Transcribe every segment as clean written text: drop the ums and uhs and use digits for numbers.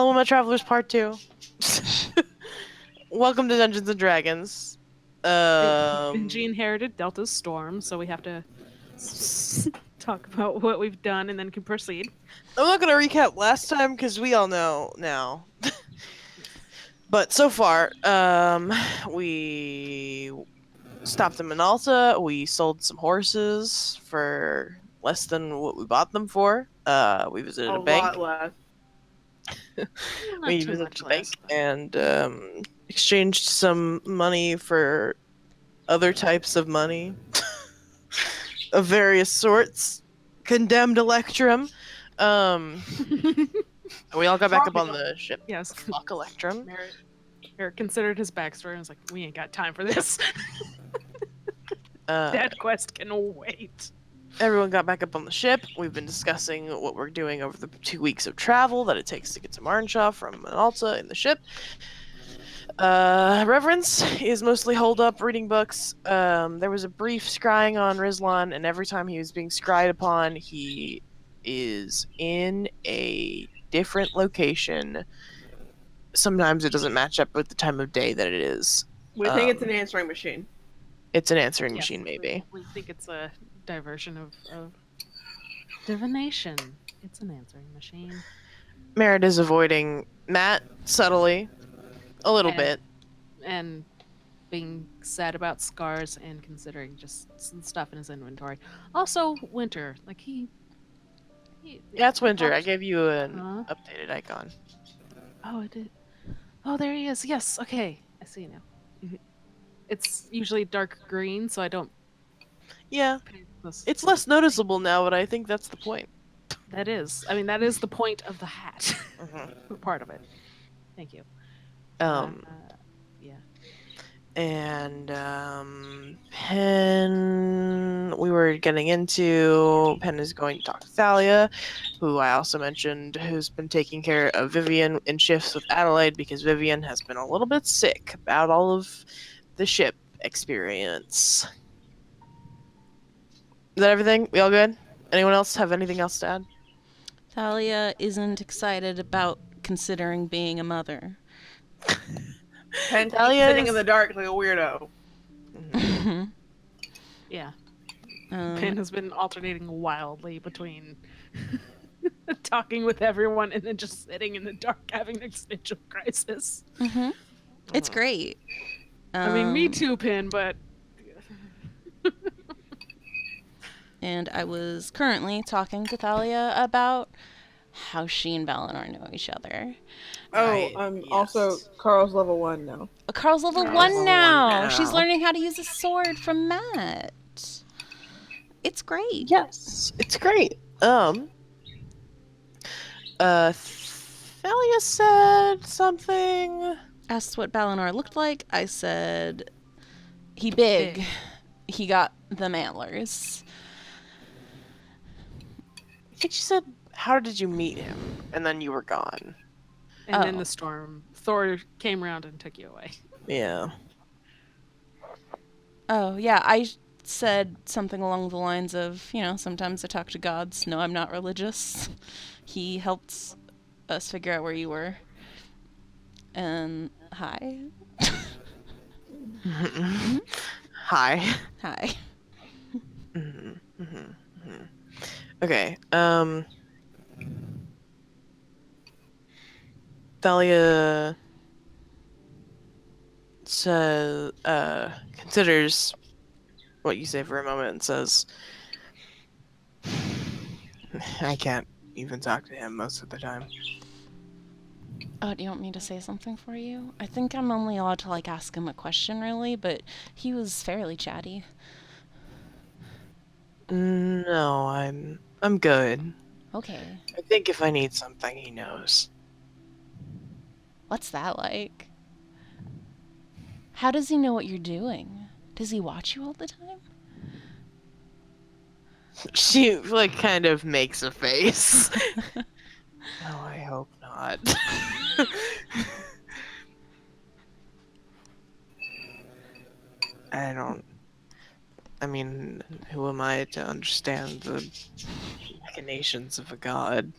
Hello, Travelers Part 2. Welcome to Dungeons and Dragons. Benji Um, inherited Delta's storm, so we have to talk about what we've done and then can proceed. I'm not gonna recap last time because we all know now. But so far, we stopped in Minalta. We sold some horses for less than what we bought them for. We visited A a bank. lot less. Not We too visited much the bank less. and exchanged some money for other types of money of various sorts. Condemned Electrum. Um, we all got back up on the ship. Yes. Fuck Electrum. Merritt considered his backstory and was like, we ain't got time for this. Uh, That quest can wait. everyone got back up on the ship. We've been discussing what we're doing over the 2 weeks of travel that it takes to get to Marnshaw from Minalta in the ship. Reverence is mostly holed up reading books. There was a brief scrying on Rizlan, and every time he was being scryed upon, he is in a different location. Sometimes it doesn't match up with the time of day that it is. We think it's an answering machine. It's an answering Yes, machine, maybe. We think it's a diversion of divination. It's an answering machine. Merritt is avoiding Matt subtly, a little And- bit. And being sad about scars and considering just some stuff in his inventory. Also, Winter. Like, he Yeah, it's winter. I gave you an Huh? updated icon. Oh, I did. Oh, there he is. Yes. Okay. I see now. Mhm. It's usually dark green, so I don't. Yeah, pay this. it's less noticeable now, but I think that's the point. That is. I mean, that is the point of the hat. Mhm. Part of it. Thank you. Yeah. And Penn, we were getting into. Penn is going to talk to Thalia, who I also mentioned, who's been taking care of Vivian in shifts with Adelaide because Vivian has been a little bit sick about all of the ship experience. Is that everything? We all good? Anyone else have anything else to add? Thalia isn't excited about considering being a mother. Pen keeps Thalia sitting is- in the dark like a weirdo. Yeah. Pin has been alternating wildly between talking with everyone and then just sitting in the dark having an existential crisis. It's great. I mean, me too, Pin, but And I was currently talking to Thalia about how she and Valinor know each other. Oh, Right, also yes. Carl's level 1 now. Carl's level Carl's 1 level 1 now. She's now. learning how to use a sword from Matt. It's great. Yes, it's great. Thalia said something. Asked what Valinor looked like. I said, he big. He got them antlers. I think she said, "How did you meet him?" And then you were gone. and then Oh. the storm, Thor came around and took you away. Yeah. Oh, yeah, I said something along the lines of, sometimes I talk to gods. No, I'm not religious. He helped us figure out where you were. And hi. Hi. Hi. Okay. Thalia says, considers what you say for a moment and says, "I can't even talk to him most of the time." Oh, do you want me to say something for you? I think I'm only allowed to, ask him a question, really, but he was fairly chatty. No, I'm good. Okay. I think if I need something, he knows. What's that like? How does he know what you're doing? Does he watch you all the time? She kind of makes a face. No, I hope not. I mean, who am I to understand the machinations of a god?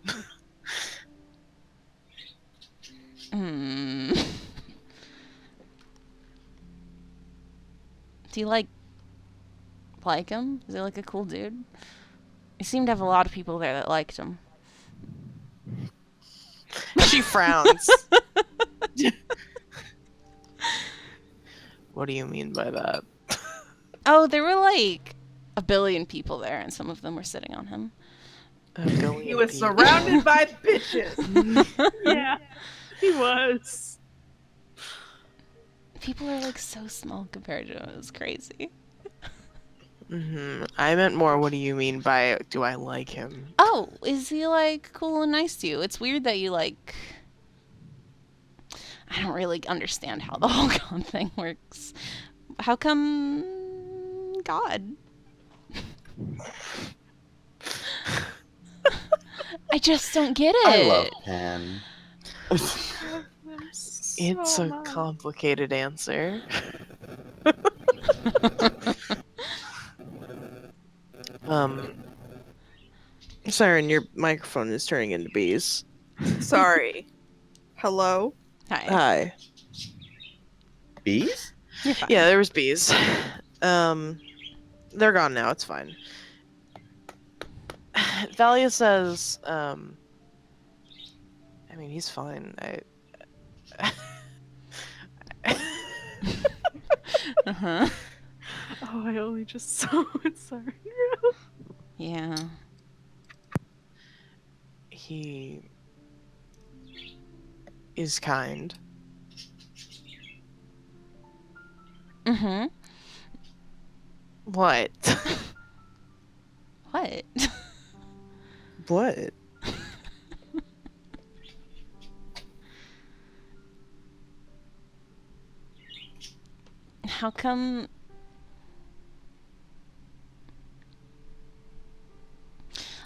Do you like him? Is he like a cool dude? He seemed to have a lot of people there that liked him. She frowns. What do you mean by that? Oh, there were like a billion people there, and some of them were sitting on him. He was surrounded by bitches. Yeah, he was. People are like so small compared to him. It was crazy. I meant more, what do you mean by, do I like him? Oh, is he like cool and nice to you? It's weird that you like... I don't really understand how the whole God thing works. How come God? I just don't get it. I love Pan. It's a complicated answer. Siren, your microphone is turning into bees. Sorry. Hello? Hi. Hi. Bees? You're fine. Yeah, there was bees. They're gone now. It's fine. Valia says, I mean, he's fine. Uh-huh. Oh, I only just saw it. Sorry. Yeah. He is kind. Mm-hmm. What? What? What? How come...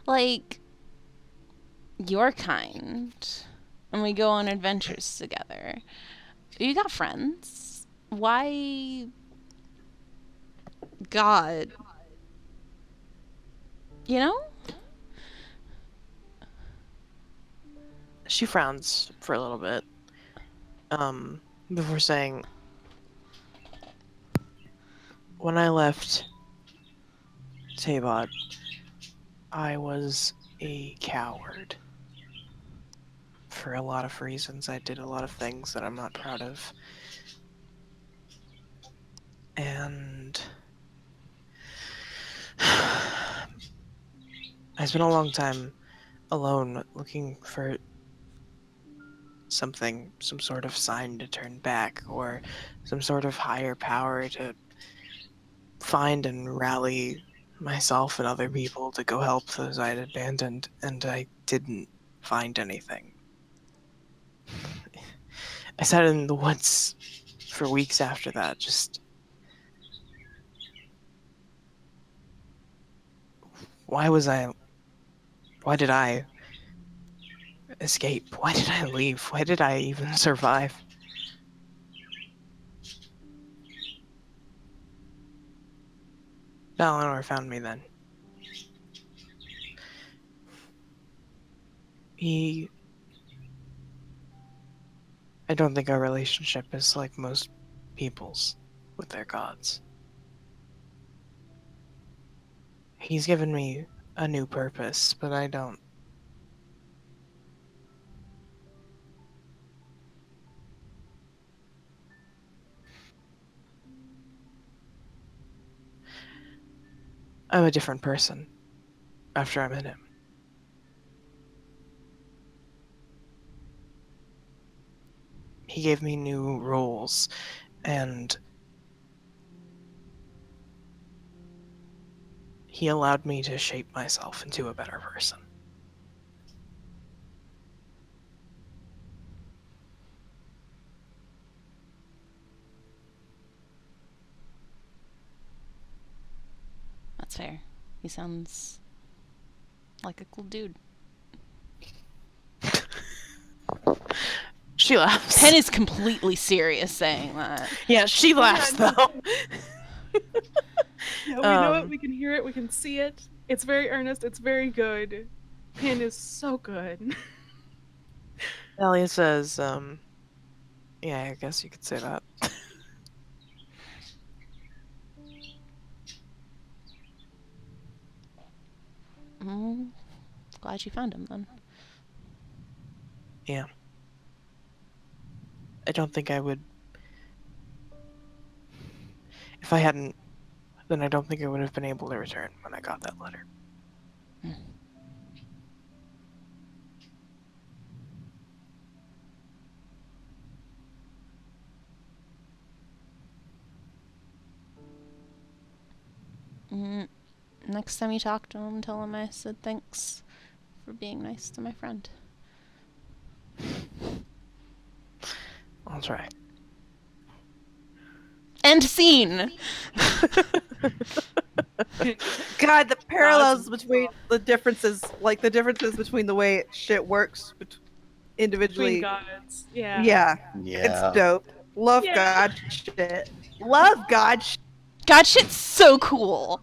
Like, you're kind, and we go on adventures together. You got friends. Why... God. You know? She frowns for a little bit. Before saying, when I left Tabot, I was a coward. For a lot of reasons, I did a lot of things that I'm not proud of. And I spent a long time alone looking for something, some sort of sign to turn back, or some sort of higher power to find and rally myself and other people to go help those I had abandoned, and I didn't find anything. I sat in the woods for weeks after that, just... Why did I escape? Why did I leave? Why did I even survive? Valinor found me then. I don't think our relationship is like most people's with their gods. He's given me a new purpose, but I don't. I'm a different person after I met him. He gave me new rules, and he allowed me to shape myself into a better person. That's fair. He sounds like a cool dude. She laughs. Pen is completely serious saying that. Yeah, she laughs though. Yeah, we know it. We can hear it. We can see it. It's very earnest. It's very good. Pin is so good. Elliot says, yeah, I guess you could say that. Glad you found him then. Yeah. I don't think I would. If I hadn't, then I don't think I would have been able to return when I got that letter. Next time you talk to him, tell him I said thanks for being nice to my friend. I'll try. End scene! God, the parallels between the differences between the way shit works individually. Between gods. Yeah. Yeah. Yeah. It's dope. Love God shit. Love God shit. God shit's so cool!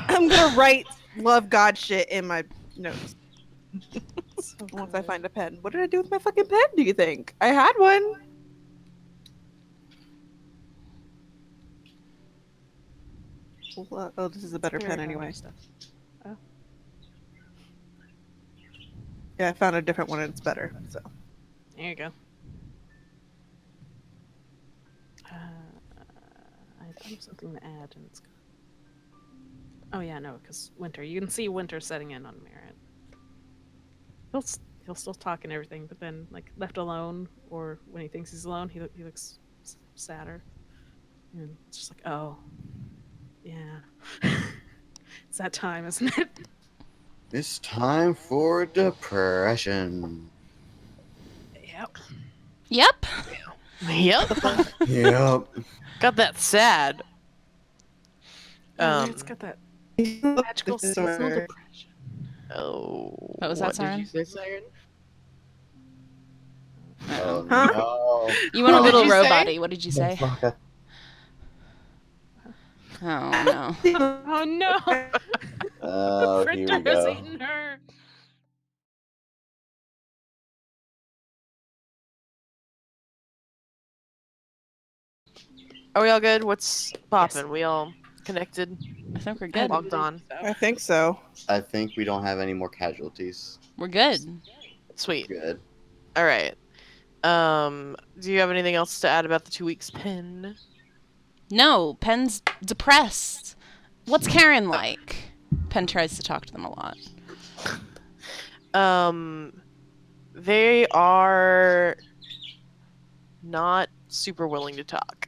I'm gonna write love God shit in my notes. Once I find a pen. What did I do with my fucking pen, do you think? I had one. Oh, this is a better pen anyway. Stuff. Oh. Yeah, I found a different one and it's better, so. There you go. I have something to add, and it's. Oh yeah, no, because Winter. You can see Winter setting in on Merritt. He'll still talk and everything, but then like left alone, or when he thinks he's alone, he looks sadder, and it's just like, oh, yeah, it's that time, isn't it? It's time for depression. Yep. Yep. Yep. Yep. Got that sad. It's got that magical seasonal depression. Oh. What was that, Siren? Did you say, Siren? Oh Huh? no. You went a What did little you say? robot-y. What did you say? Oh, no. Oh no! Oh, here Printer we has go. eaten her. Are we all good? What's poppin'? We all connected? I think we're good. Logged on. I think so. I think we don't have any more casualties. We're good. Sweet. Good. All right. Do you have anything else to add about the 2 weeks pin? No, Pen's depressed. What's Karen like? Pen tries to talk to them a lot. They are not super willing to talk.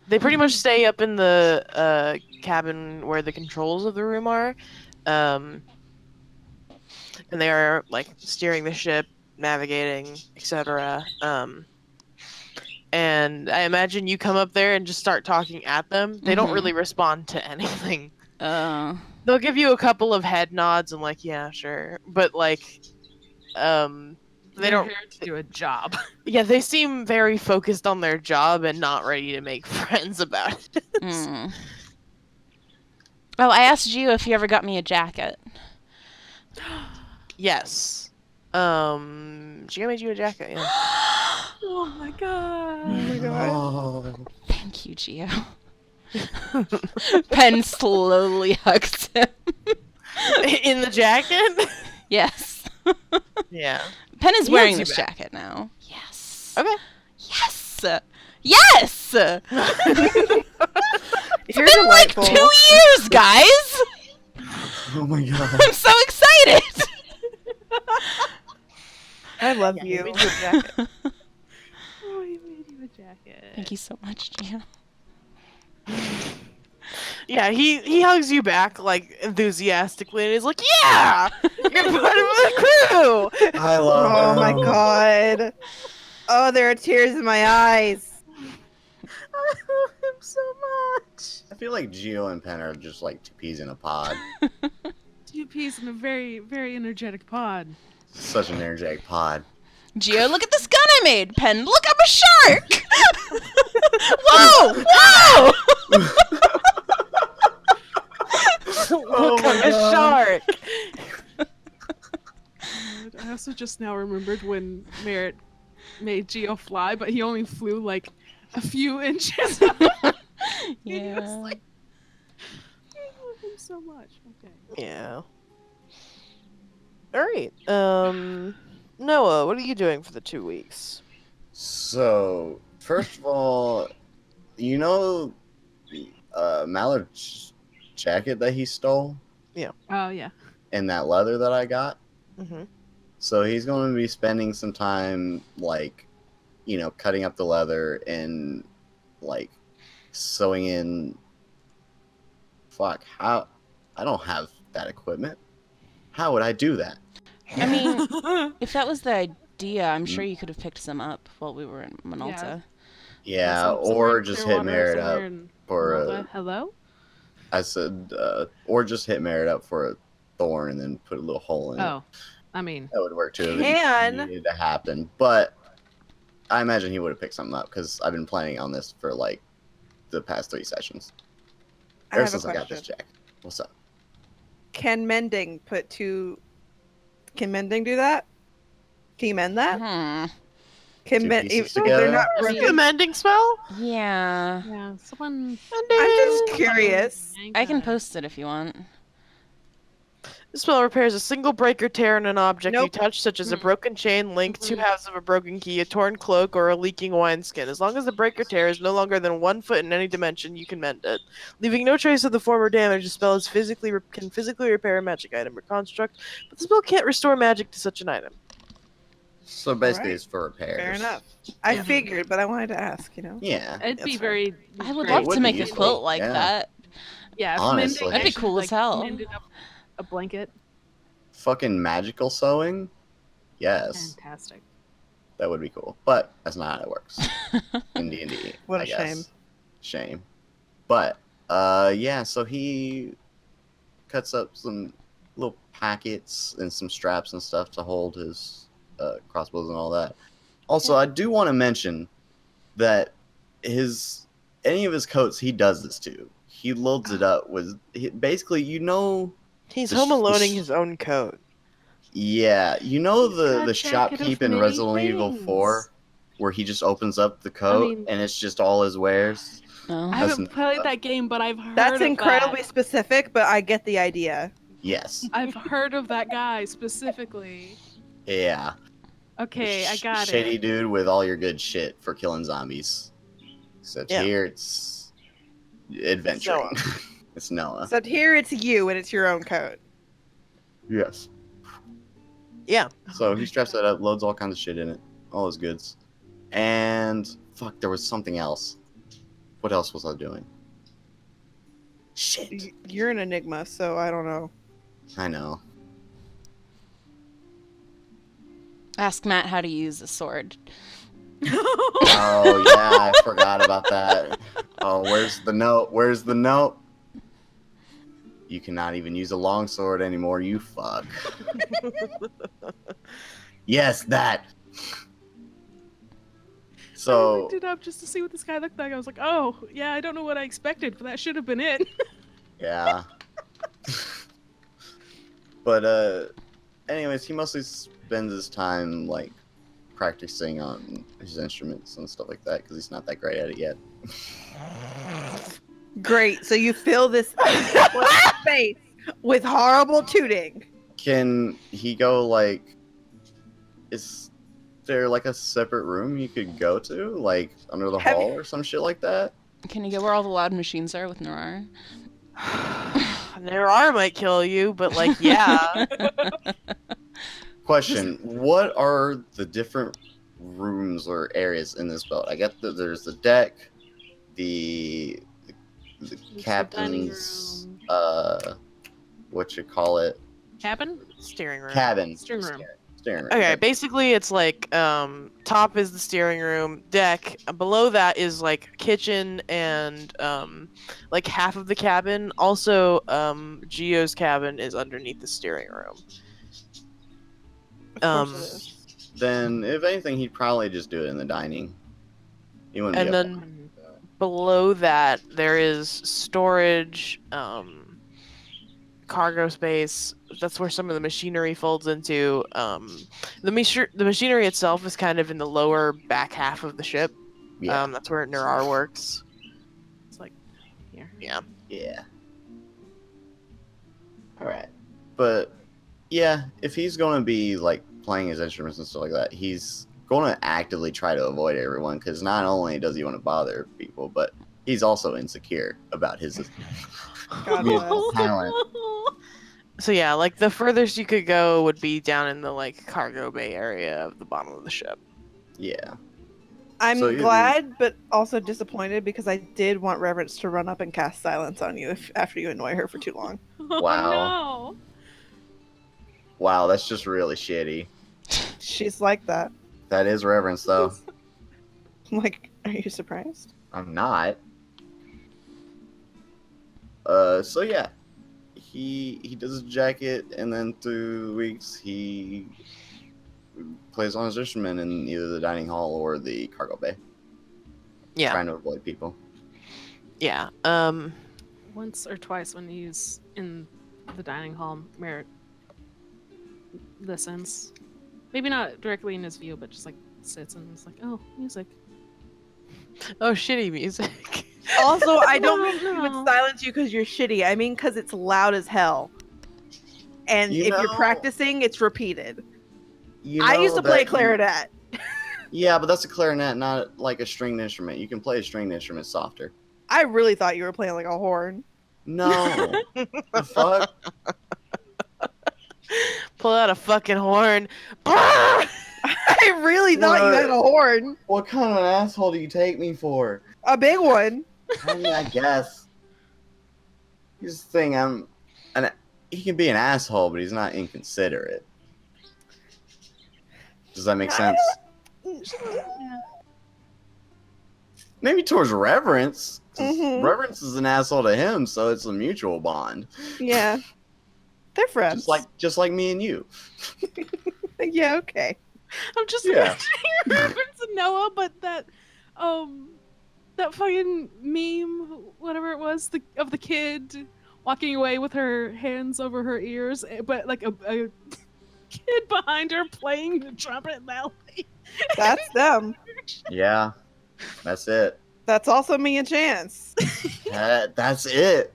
They pretty much stay up in the cabin where the controls of the room are. And they are like steering the ship, navigating, etc. And I imagine you come up there and just start talking at them. They don't really respond to anything. They'll give you a couple of head nods and like, yeah, sure. But like, they don't Here to do a job. Yeah, they seem very focused on their job and not ready to make friends about it. Oh, I asked you if you ever got me a jacket. Yes. She made you a jacket, yeah. Oh my god. Oh my god. Oh. Thank you, Gio. Pen slowly hugs him. In the jacket? Yes. Yeah. Pen is He wearing hugs this you back. jacket now. Yes. Okay. Yes. Yes. You're Been like delightful. 2 years, guys. Oh my god. I'm so excited. I love He you. made you a jacket. Oh, he made you a jacket. Thank you so much, Gio. Yeah, he hugs you back like enthusiastically and he's like, yeah! You're part of the crew! I love Oh him. my god. Oh, there are tears in my eyes. I love him so much. I feel like Gio and Pen are just like two peas in a pod. 2 peas in a very, very energetic pod. Such an energetic pod. Gio, look at this gun I made. Pen, look, I'm a shark. Whoa! Whoa! Look, I'm a shark! I also just now remembered when Merritt made Geo fly, but he only flew like a few inches. He was Yeah. like, I love him so so much. Okay. Yeah. All right. Noah, what are you doing for the 2 weeks? So, first of all, you know Mallard's jacket that he stole Oh yeah. and that leather that I got? Mm-hmm. So he's going to be spending some time, like, cutting up the leather and, like, sewing in. Fuck, how? I don't have that equipment. How would I do that? I mean, if that was the idea, I'm sure you could have picked some up while we were in Minolta. Yeah, Somewhere or in just hit Clearwater, Merritt up somewhere in for Malta. a. Hello? I said, or just hit Merritt up for a thorn and then put a little hole in it. Oh, I mean, That would work too if it Can needed to happen. But I imagine he would have picked something up because I've been planning on this for like the past 3 sessions. I Ever have a since I got this question? jacket. What's up? Can mending put two? Can mending do that? Can you mend that? Can Two mend pieces if they're not together? I broken? mean- The mending spell? Yeah. yeah, someone. I'm just curious. I can post it if you want. The spell repairs a single break or tear in an object you Nope. touch, such as a Mm. broken chain, link, 2 halves of a broken key, a torn cloak, or a leaking wineskin. As long as the break or tear is no longer than 1 foot in any dimension, you can mend it. Leaving no trace of the former damage, the spell is can physically repair a magic item or construct, but the spell can't restore magic to such an item. So basically, Alright. it's for repairs. Fair enough. I Yeah. figured, but I wanted to ask. Yeah. It'd That's be fine. very. I would great love would to be make a useful, quilt like yeah. that. Yeah, if Honestly. mending That'd be cool as hell. Mended up a blanket. Fucking magical sewing? Yes. Fantastic. That would be cool. But that's not how it works. In D&D. What a I guess. shame. Shame. But, yeah, so he cuts up some little packets and some straps and stuff to hold his crossbows and all that. Also, I do want to mention that any of his coats, he does this to. He loads it up with, basically, He's The home sh- the aloneing sh- his own coat. yeah, He's got the a jacket of shopkeep in many Resident Evil things. 4 where he just opens up the coat mean- and it's just all his wares. Oh. I haven't played that game, but I've heard That's of incredibly that. specific, but I get the idea. Yes. I've heard of that guy specifically. Yeah. Okay, I got Shady it. dude with all your good shit for killing zombies. Except Yeah. here it's adventuring. It's Noah. Except here it's you and it's your own coat. Yes. Yeah. So he straps that up, loads all kinds of shit in it, all his goods. And fuck, there was something else. What else was I doing? Shit. You're an enigma, so I don't know. I know. Ask Matt how to use a sword. Oh yeah, I forgot about that. Oh, where's the note? Where's the note? You cannot even use a longsword anymore, you fuck. Yes, that. I So looked it up just to see what this guy looked like. I was like, oh, yeah, I don't know what I expected, but that should have been it. yeah. But anyways, he mostly spends his time like practicing on his instruments and stuff like that because he's not that great at it yet. Great. So you fill this space with horrible tooting. Can he go like? Is there like a separate room you could go to, like under the Have hall you- or some shit like that? Can you go where all the loud machines are with Narar? Nerar might kill you, but like, yeah. Question: what are the different rooms or areas in this boat? I get that there's the deck, the the dining captain's room. what you call it, Cabin? Steering room. cabin, Steering room. steering room. Okay, basically it's like top is the steering room, deck, below that is like kitchen and like half of the cabin. Also Geo's cabin is underneath the steering room. Of course it is. Then if anything, he'd probably just do it in the dining. He wouldn't And be up then below that there is storage, cargo space. That's where some of the machinery folds into. The machinery itself is kind of in the lower back half of the ship. yeah, That's where Nerar works. It's like here. Yeah. yeah. All right, but yeah, if he's going to be like playing his instruments and stuff like that, he's going to actively try to avoid everyone because not only does he want to bother people, but he's also insecure about his God musical bless. talent. So yeah, like the furthest you could go would be down in the like cargo bay area of the bottom of the ship. Yeah. I'm So you- glad, but also disappointed because I did want Reverence to run up and cast silence on you after you annoy her for too long. Oh, Wow, that's just really shitty. She's like that. That is reverence, though. I'm like, are you surprised? I'm not. So yeah, he does his jacket, and then 2 weeks he plays on his instrument in either the dining hall or the cargo bay, Yeah, trying to avoid people. yeah. once or twice when he's in the dining hall, Merritt listens. Maybe not directly in his view, but just like sits and is like, "Oh, music." Oh, shitty music. Also, I don't No, mean he would no. silence you because you're shitty. I mean because it's loud as hell. And You if you're know- practicing, it's repeated. You I used know to play that- clarinet. Yeah, but that's a clarinet, not like a stringed instrument. You can play a stringed instrument softer. I really thought you were playing like a horn. No. The fuck? Pull out a fucking horn. I really thought you had a horn. What kind of an asshole do you take me for? A big one. I mean, I guess. Here's the thing, he can be an asshole, but he's not inconsiderate. Does that make sense? Maybe towards Reverence. 'Cause Mhm. Reverence is an asshole to him, so it's a mutual bond. Yeah. They're friends. Just like me and you. Yeah, okay. I'm just Yeah. imagining Reverence and Noah, but that fucking meme, whatever it was, of the kid walking away with her hands over her ears, but like a kid behind her playing the trumpet loudly. That's them. Yeah. That's it. That's also me and Chance. That's it.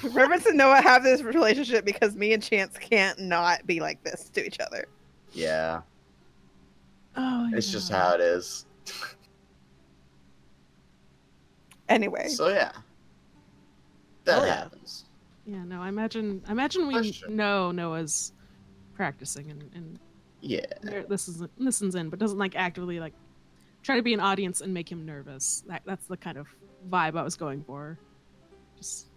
Reverence and Noah have this relationship because me and Chance can't not be like this to each other. Yeah. Oh, It's just how it is. Anyway. So yeah. That Oh, yeah. happens. Yeah, no, I imagine we Question. know Noah's practicing and Yeah. Merritt listens in, but doesn't like actively like try to be an audience and make him nervous. That's the kind of vibe I was going for. Just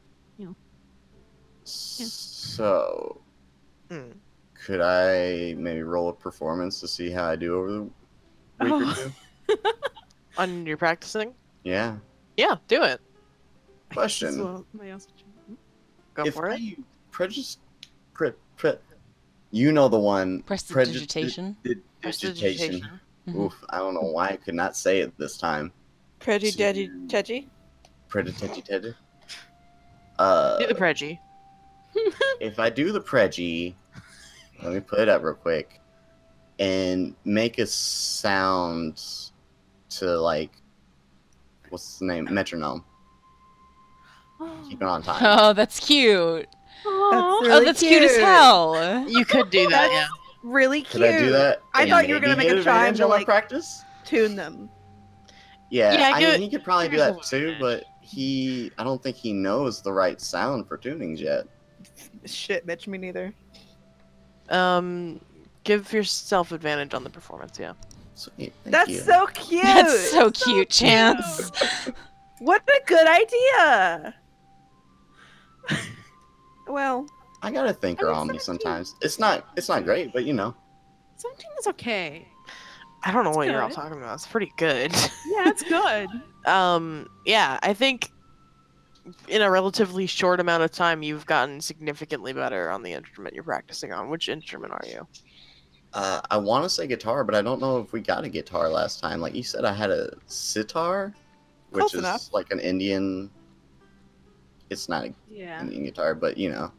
So, Hmm. could I maybe roll a performance to see how I do over the week or Oh. two? On your practicing? Yeah. Yeah, do it. Question. So, somebody else- Go If for it. I you know the one. Prestidigitation. Digitation. Prestidigitation. Mhm. Oof, I don't know why I could not say it this time. Chechi. Predigitation. Do the pregi. If I do the pregi, let me put it up real quick, and make a sound to like, what's the name? Metronome. Keep it on time. Oh, that's cute. Aw. Really Oh, that's cute as cute. hell. You could do that, yeah. Really cute. Could I do that? I and thought you were gonna maybe make a get chime advantage to on my like practice. tune them. Yeah, Yeah, I give mean it- he could probably give do yourself that too, but I don't think he knows the right sound for tunings yet. Shit, bitch, me neither. Give yourself advantage on the performance, yeah. Sweet, thank That's you. so cute. That's so cute, Chance. What a good idea. Well, I got a thinker I mean, on me 17. sometimes. It's not great, but you know. 17 is okay. I don't know what you're all good. talking about. It's pretty good. Yeah, it's good. Yeah, I think in a relatively short amount of time you've gotten significantly better on the instrument you're practicing on. Which instrument are you? I want to say guitar, but I don't know if we got a guitar last time. Like you said, I had a sitar, which Close is enough. like an Indian. It's not an Yeah. Indian guitar, but you know,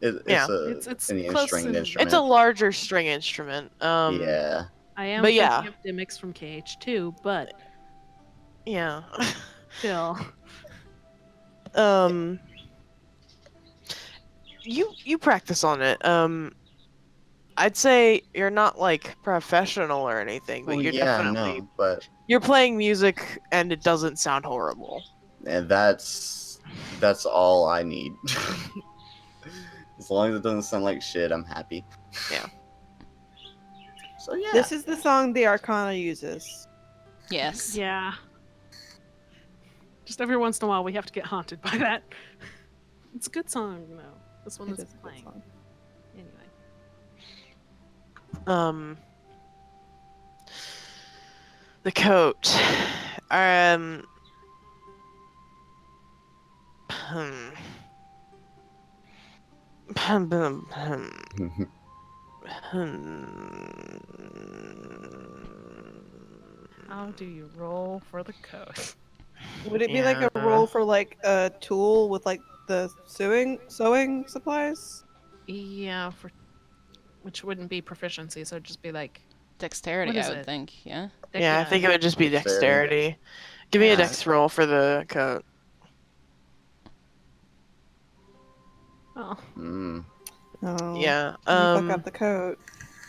it's Yeah. a It's Indian close stringed and- instrument. It's a larger string instrument. Yeah. I am But thinking yeah. of Dimmicks from KH2, but Yeah. still. you practice on it. I'd say you're not like professional or anything, but Well, you're yeah, definitely no, but you're playing music and it doesn't sound horrible. and that's all I need. As long as it doesn't sound like shit, I'm happy. Yeah. So yeah. This is the song the Arcana uses. Yes. Yeah. Just every once in a while, we have to get haunted by that. It's a good song, though. This one It is is a good playing. song. Anyway. The coat. How do you roll for the code? Would it be like a roll for like a tool with like the sewing supplies? Yeah, for which wouldn't be proficiency, so it'd just be like Dexterity, What is I would it? think. Yeah. Yeah, I think it would just be Dexterity. dexterity. Give me a Yeah. dex roll for the coat. Oh, Mm. Oh. Yeah. You fuck up the coat.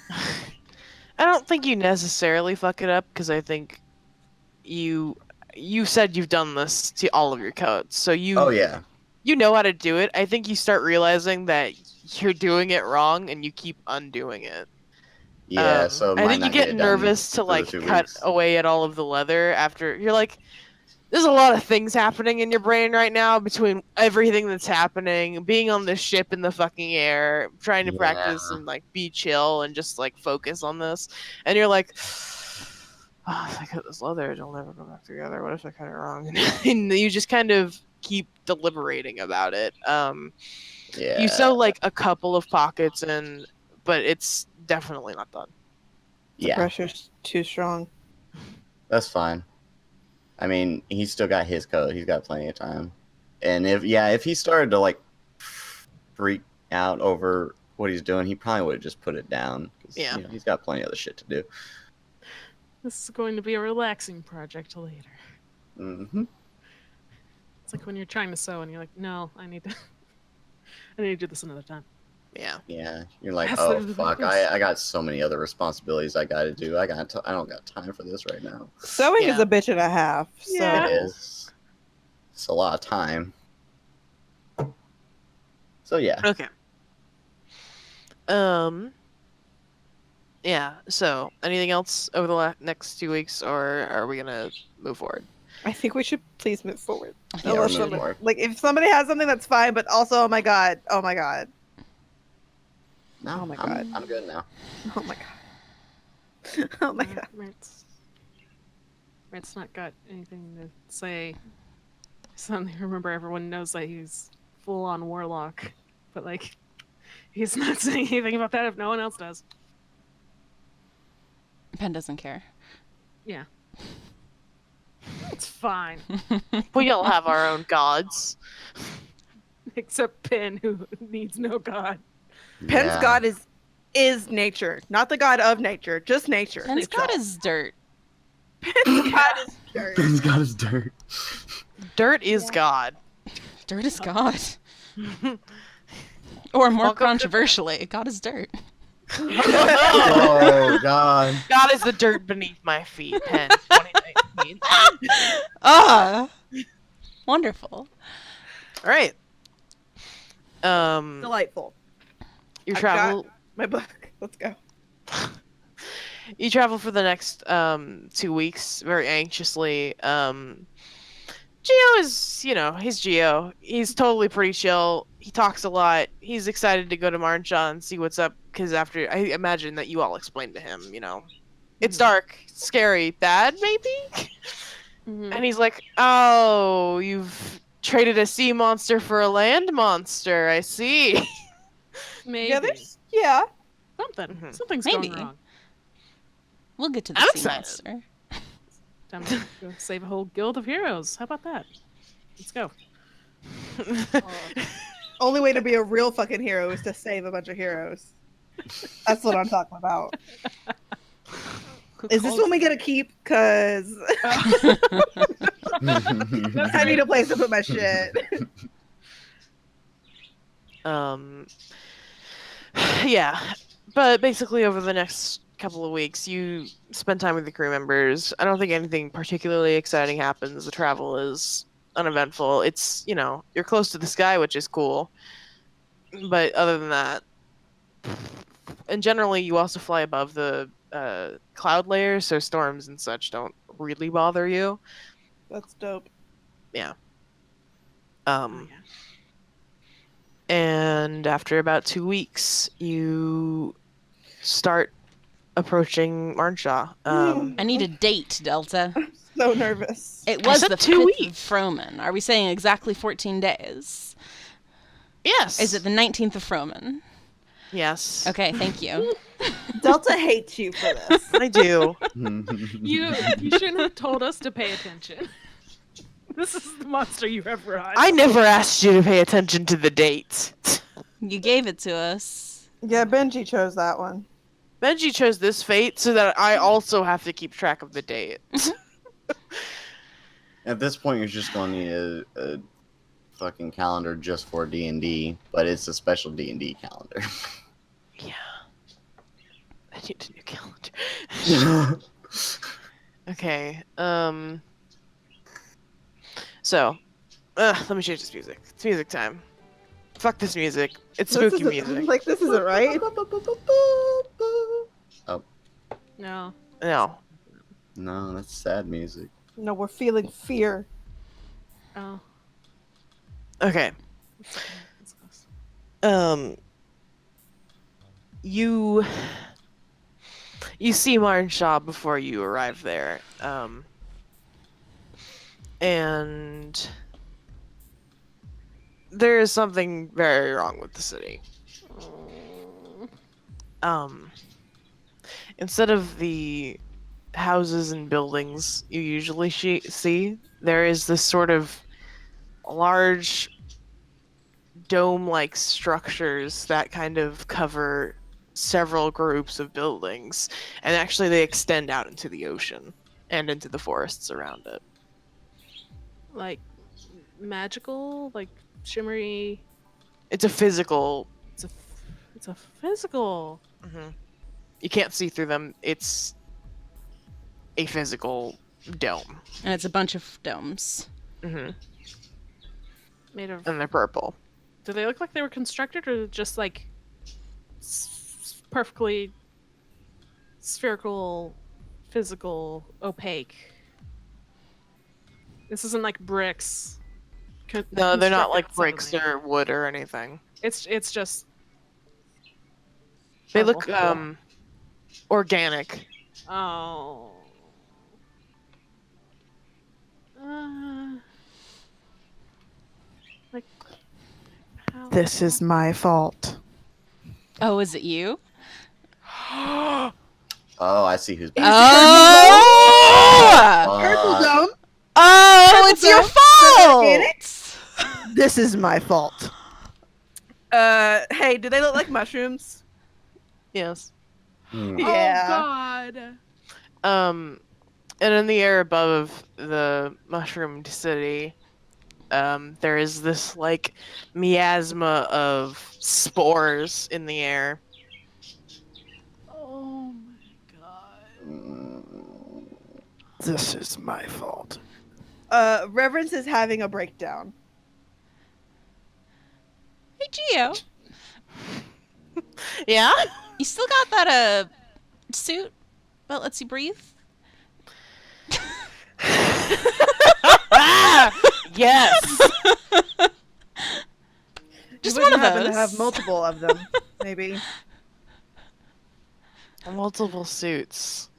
I don't think you necessarily fuck it up because I think you said you've done this to all of your coats, so Oh yeah. you know how to do it. I think you start realizing that you're doing it wrong and you keep undoing it. Yeah, so I might think you not get it done nervous to for the like 2 cut weeks. away at all of the leather after you're like, there's a lot of things happening in your brain right now between everything that's happening, being on this ship in the fucking air, trying to practice Yeah. and like be chill and just like focus on this, and you're like, oh, if I cut this leather, it'll never go back together. What if I cut it wrong? And you just kind of keep deliberating about it. Yeah. You sew like a couple of pockets in, but it's definitely not done. The Yeah, pressure's too strong. that's fine. I mean, he's still got his coat. He's got plenty of time. And if he started to like freak out over what he's doing, he probably would have just put it down. 'Cause, Yeah. you know, he's got plenty of other shit to do. this is going to be a relaxing project later. Hmm. It's like when you're trying to sew and you're like, no, I need to do this another time. Yeah. Yeah, you're like, Yes, oh there's- fuck, I got so many other responsibilities I got to do. I don't got time for this right now. Sewing is Yeah. a bitch and a half. So Yeah. It is. It's a lot of time. So yeah. Okay. Yeah. So, anything else over the next 2 weeks, or are we gonna move forward? I think we should please move forward. Yeah, Unless we're moving somebody- forward. like if somebody has something that's fine, but also oh my god. No, Oh my god. I'm good now. Oh my god. Oh my god. Rant's not got anything to say. Suddenly remember everyone knows that he's full on warlock. But like he's not saying anything about that if no one else does. Pen doesn't care. Yeah. It's fine. We all have our own gods. Except Pin, who needs no god. Pen's Yeah. god is nature, not the god of nature, just nature. Pen's god is dirt. Pen's god is dirt. Ben's got his dirt. Dirt is God. Dirt is God. Or more Welcome to- controversially, God is dirt. Oh god. God is the dirt beneath my feet. Pen 2019. Ah, wonderful. All right. Delightful. You I've travel. My book. Let's go. You travel for the next 2 weeks very anxiously. Geo is, he's Geo. He's totally pretty chill. He talks a lot. He's excited to go to Marnshaw and see what's up because after I imagine that you all explained to him, it's dark, scary, bad maybe. Mhm. And he's like, "Oh, you've traded a sea monster for a land monster. I see." Maybe. Yeah. Something. Mhm. Something's Maybe. going wrong. We'll get to the I'm sea excited. monster. Time to go save a whole guild of heroes. How about that? Let's go. Only way to be a real fucking hero is to save a bunch of heroes. That's what I'm talking about. Is this one we get to keep? Cause I need a place to put my shit. Um, yeah, but basically over the next couple of weeks, you spend time with the crew members. I don't think anything particularly exciting happens. The travel is uneventful. It's, you're close to the sky, which is cool. But other than that, and generally you also fly above the cloud layers, so storms and such don't really bother you. That's dope. Yeah. Oh, yeah. And after about 2 weeks, you start approaching Marnshaw. I need a date, Delta. I'm so nervous. It I was said the 2 5th weeks. of Froman. Are we saying exactly 14 days? Yes. Is it the 19th of Froman? Yes. Okay, thank you. Delta hates you for this. I do. You shouldn't have told us to pay attention. This is the monster you have run. I never asked you to pay attention to the dates. You gave it to us. Yeah, Benji chose that one. Benji chose this fate so that I also have to keep track of the date. At this point, you're just going to need a fucking calendar just for D&D, but it's a special D&D calendar. Yeah. I need a new calendar. Okay. So, let me change this music. It's music time. Fuck this music. It's spooky music. Like, this isn't right. Oh, No. No. no, that's sad music. No, we're feeling fear. Oh. Okay. That's close. You see Marnshaw before you arrive there. And there is something very wrong with the city. Instead of the houses and buildings you usually see, there is this sort of large dome-like structures that kind of cover several groups of buildings, and actually they extend out into the ocean and into the forests around it. Like magical, like shimmery. It's a physical. It's a physical. You can't see through them. It's a physical dome. And it's a bunch of domes. And Made of. they're purple. Do they look like they were constructed, or just like perfectly spherical, physical, opaque? This isn't like bricks. No, they're not like constructed bricks suddenly. or wood or anything. It's just. They look purple. organic. Oh. Like. How? This is my fault. Oh, is it you? Oh, I see who's back. Oh! Purple dome. Oh, it's your organic? fault! This is my fault. Hey, do they look like mushrooms? Yes. Yeah. Oh God. And in the air above the mushroomed city, there is this like miasma of spores in the air. Oh my God. This is my fault. Reverence is having a breakdown. Hey, Geo. Yeah? You still got that suit that lets you breathe? Yes. Just You one wouldn't of happen those. to have multiple of them, maybe. Multiple suits.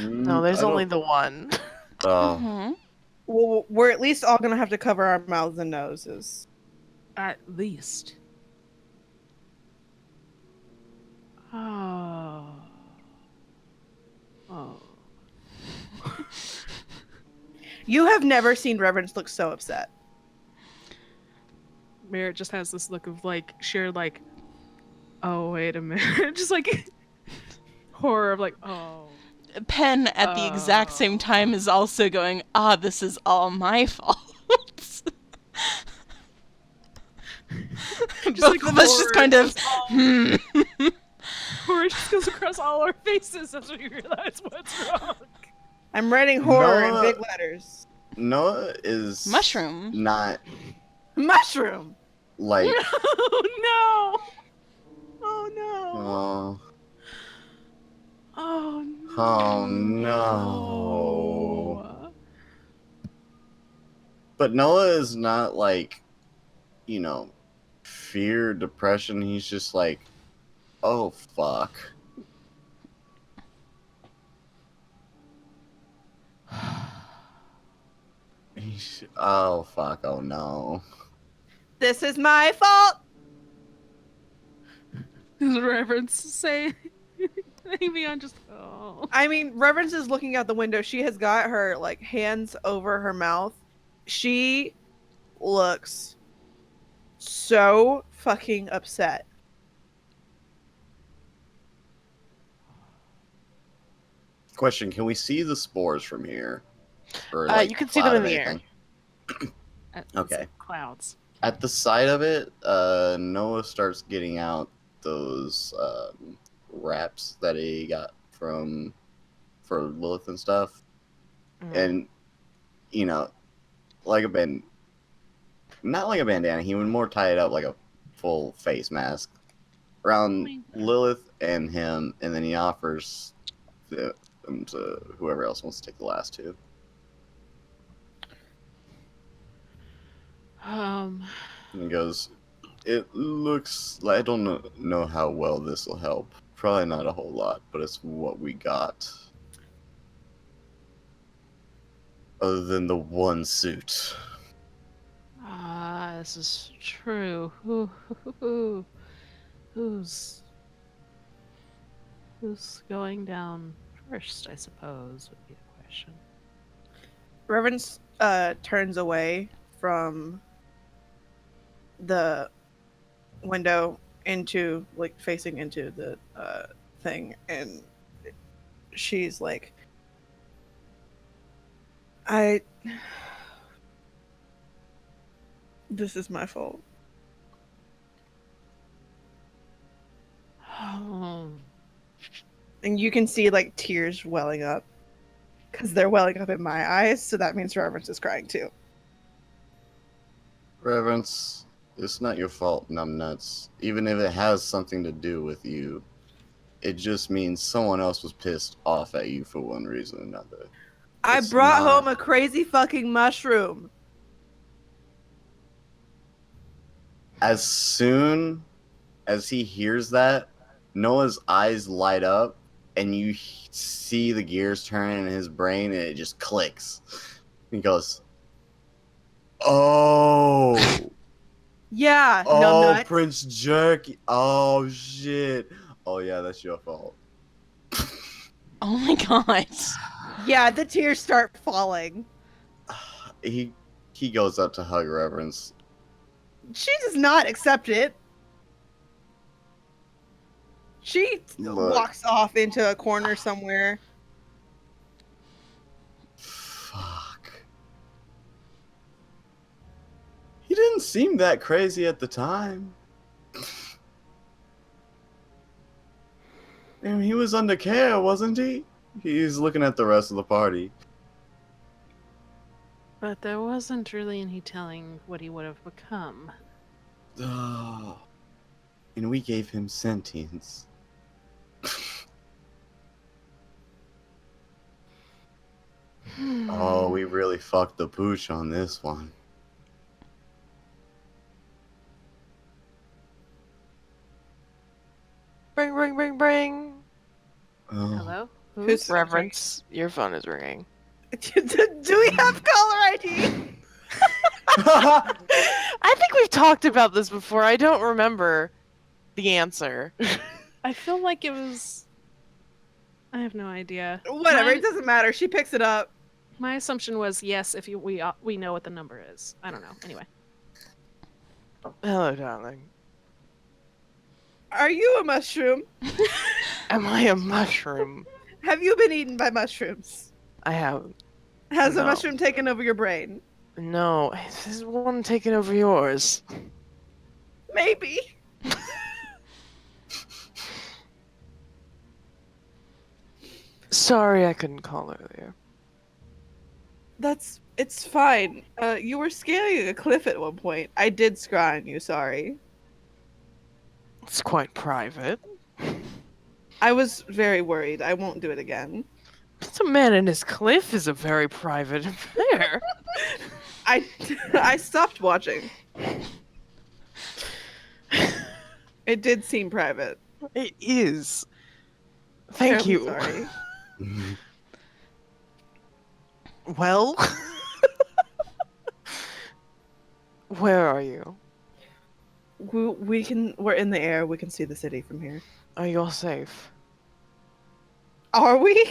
No, there's only the one. Oh, Hmm. Well, we're at least all gonna have to cover our mouths and noses. At least. Oh. Oh. You have never seen Reverence look so upset. Merritt just has this look of like sheer like, oh wait a minute, just like horror of like, oh. Penn at the exact same time is also going, this is all my fault. Both of us just kind of. Horror just goes across all our faces as we realize what's wrong. I'm writing horror Noah- in big letters. Noah is Mushroom. not Mushroom. like Oh no! Oh no! oh, Oh no! oh no. But Noah is not like, you know, fear, depression. He's just like, oh fuck. Oh fuck, oh no. This is my fault. Does Reverence say anything beyond just oh? I mean, Reverence is looking out the window. She has got her like hands over her mouth. She looks so fucking upset. Question, can we see the spores from here? Or, You can see them cloud in of the air. anything? It's Okay. Clouds. At the side of it, Noah starts getting out those wraps that he got for Lilith and stuff. And, you know, like not like a bandana, he would more tie it up like a full face mask around Lilith and him, and then he offers them to whoever else wants to take the last two. And he goes, it looks like, I don't know how well this will help. Probably not a whole lot, but it's what we got. Other than the one suit. This is true. Who's going down first, I suppose, would be the question. Reverence turns away from the window into like facing into the thing, and she's like, this is my fault. Oh. And you can see like tears welling up because they're welling up in my eyes, so that means Reverence is crying too. Reverence, it's not your fault, numbnuts. Even if it has something to do with you, it just means someone else was pissed off at you for one reason or another. I It's brought not- home a crazy fucking mushroom. As soon as he hears that, Noah's eyes light up, and you see the gears turn in his brain, and it just clicks. He goes, "Oh, Yeah, oh, numbnut. Prince Jerky. Oh shit. Oh yeah, that's your fault." Oh my god. Yeah, the tears start falling. He goes up to hug Reverence. She does not accept it. She Look. walks off into a corner somewhere. Fuck. He didn't seem that crazy at the time. I mean, he was under care, wasn't he? He's looking at the rest of the party. But there wasn't really any telling what he would have become. Oh. And we gave him sentience. Oh, we really fucked the pooch on this one. Ring, ring, ring, ring. Oh. Hello? Who's- Reverence, your phone is ringing. Do we have caller ID? I think we've talked about this before. I don't remember the answer. I feel like it was. I have no idea. Whatever, Mine- it doesn't matter. She picks it up. My assumption was yes. If we know what the number is. I don't know. Anyway. Hello, darling. Are you a mushroom? Am I a mushroom? Have you been eaten by mushrooms? I haven't. Has a No. mushroom taken over your brain? No, this is one taking over yours. Maybe. Sorry I couldn't call earlier. It's fine. You were scaling a cliff at one point. I did scry on you, sorry. It's quite private. I was very worried. I won't do it again. But a man in his cliff is a very private affair. I stopped watching. It did seem private. It is. Thank Terribly you. Sorry. Well, where are you? We're in the air. We can see the city from here. Are you all safe? Are we?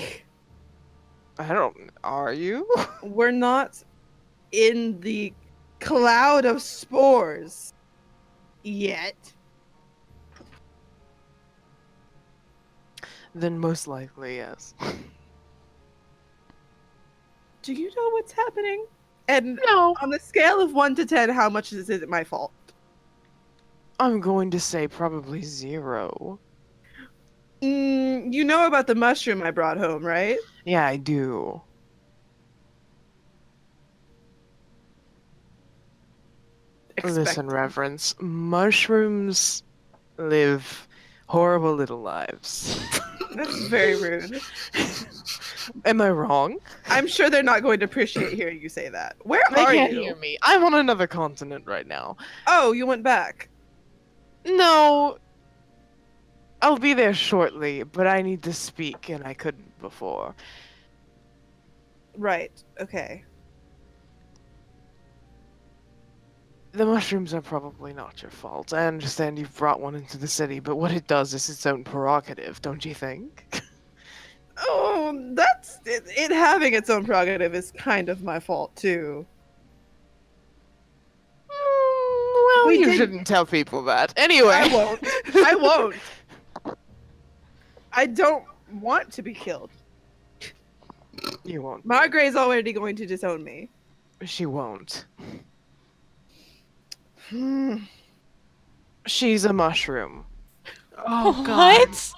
Are you? We're not in the cloud of spores yet. Then most likely, yes. Do you know what's happening? And No. on a scale of 1 to 10, how much is it my fault? I'm going to say probably 0. You know about the mushroom I brought home, right? Yeah, I do. Listen, Reverence. Mushrooms live horrible little lives. That's very rude. Am I wrong? I'm sure they're not going to appreciate hearing you say that. Where They are can't you? hear me. I'm on another continent right now. Oh, you went back. No. I'll be there shortly, but I need to speak, and I couldn't before. Right. Okay. The mushrooms are probably not your fault. I understand you've brought one into the city, but what it does is its own prerogative, don't you think? Oh, that's it having its own prerogative is kind of my fault too. Well, We you did- shouldn't tell people that. Anyway. I won't. I won't. I don't want to be killed. You won't. Margray's already going to disown me. She won't. Hmm. She's a mushroom. Oh god. What?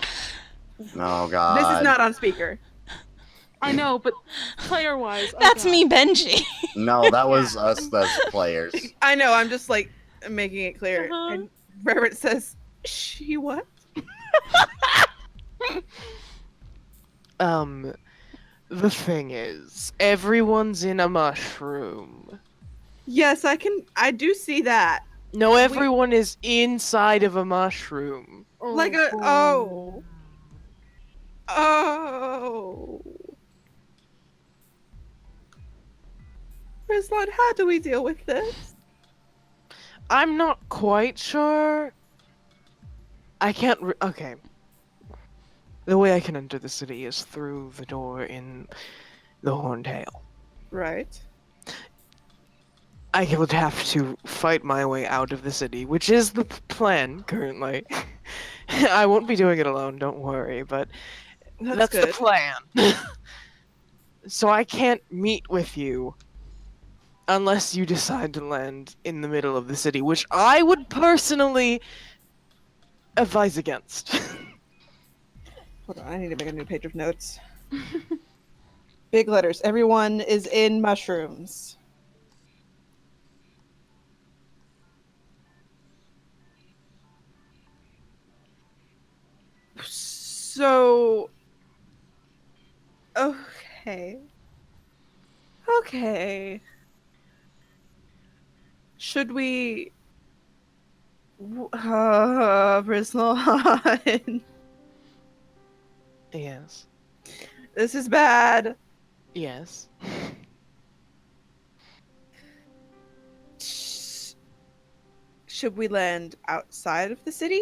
Oh god. This is not on speaker. I know, but player wise, That's me, Benji. No, that was us as players. I know. I'm just like making it clear. Uh-huh. And Reverend says, "She what?" The thing is, everyone's in a mushroom. Yes, I do see that. No, everyone is inside of a mushroom. Like a oh. Rizlan, how do we deal with this? I'm not quite sure. I can't. Okay. The way I can enter the city is through the door in the Horned Hail. Right. I would have to fight my way out of the city, which is the plan currently. I won't be doing it alone, don't worry, but that's the good. plan. So I can't meet with you unless you decide to land in the middle of the city, which I would personally advise against. Hold on, I need to make a new page of notes. Big letters. Everyone is in mushrooms. So, okay. Okay. Should we... Brislan. Yes. This is bad. Yes. Should we land outside of the city?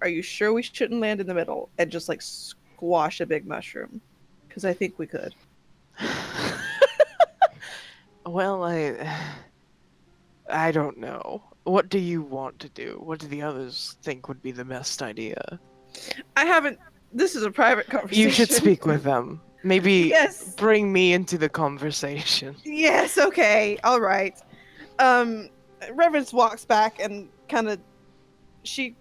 Are you sure we shouldn't land in the middle and just like squash a big mushroom? Because I think we could. Well, I don't know. What do you want to do? What do the others think would be the best idea? I haven't. This is a private conversation. You should speak with them. Maybe Yes. bring me into the conversation. Yes. Okay. All right. Reverence walks back and kind of she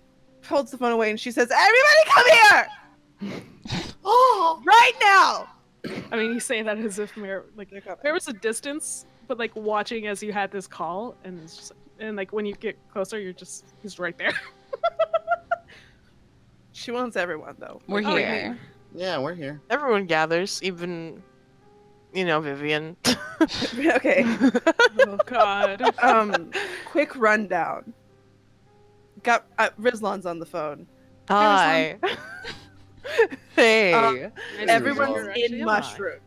holds the phone away and she says, "Everybody come here! Oh, right now!" I mean, you say that as if like They're coming. there was a distance, but like watching as you had this call, and it's just and like when you get closer, he's right there. She wants everyone though. We're Oh, here. Yeah, we're here. Everyone gathers, even, Vivian. Okay. Oh God. Quick rundown. Got Rizlan's on the phone. Hi. Hey. Everyone's You're actually in alive. mushrooms.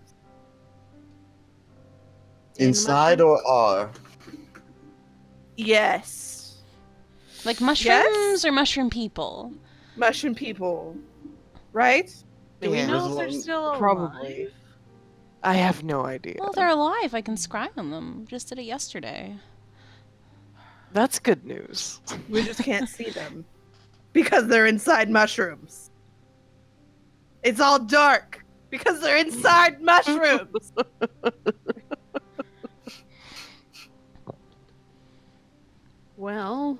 Inside or are? Yes. Like mushrooms or mushroom people? Mushroom people. Right? Do we Yeah. know if they're Rizlan- still alive? Probably. I have no idea. Well, they're alive. I can scry on them. Just did it yesterday. That's good news. We just can't see them. Because they're inside mushrooms. It's all dark. Because they're inside mushrooms. Well,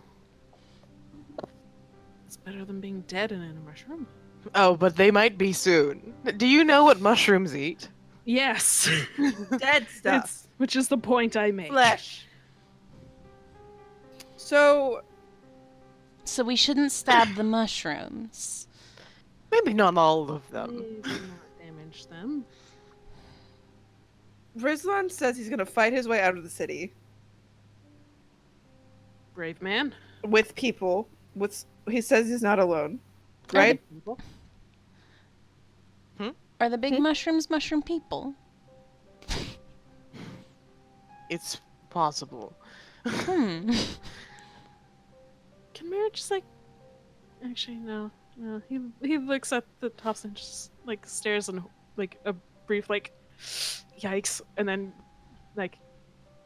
it's better than being dead and in a mushroom. Oh, but they might be soon. Do you know what mushrooms eat? Yes. Dead stuff. Which is the point I make. Flesh. So, So we shouldn't stab the mushrooms. Maybe not all of them. Please do not damage them. Rizlan says he's gonna fight his way out of the city Brave man. with people. He says he's not alone. Right? Are the big mushrooms mushroom people? It's possible. Hmm. Can Mary just like? Actually, no. No. He looks at the tops and just like stares and like a brief like, yikes, and then like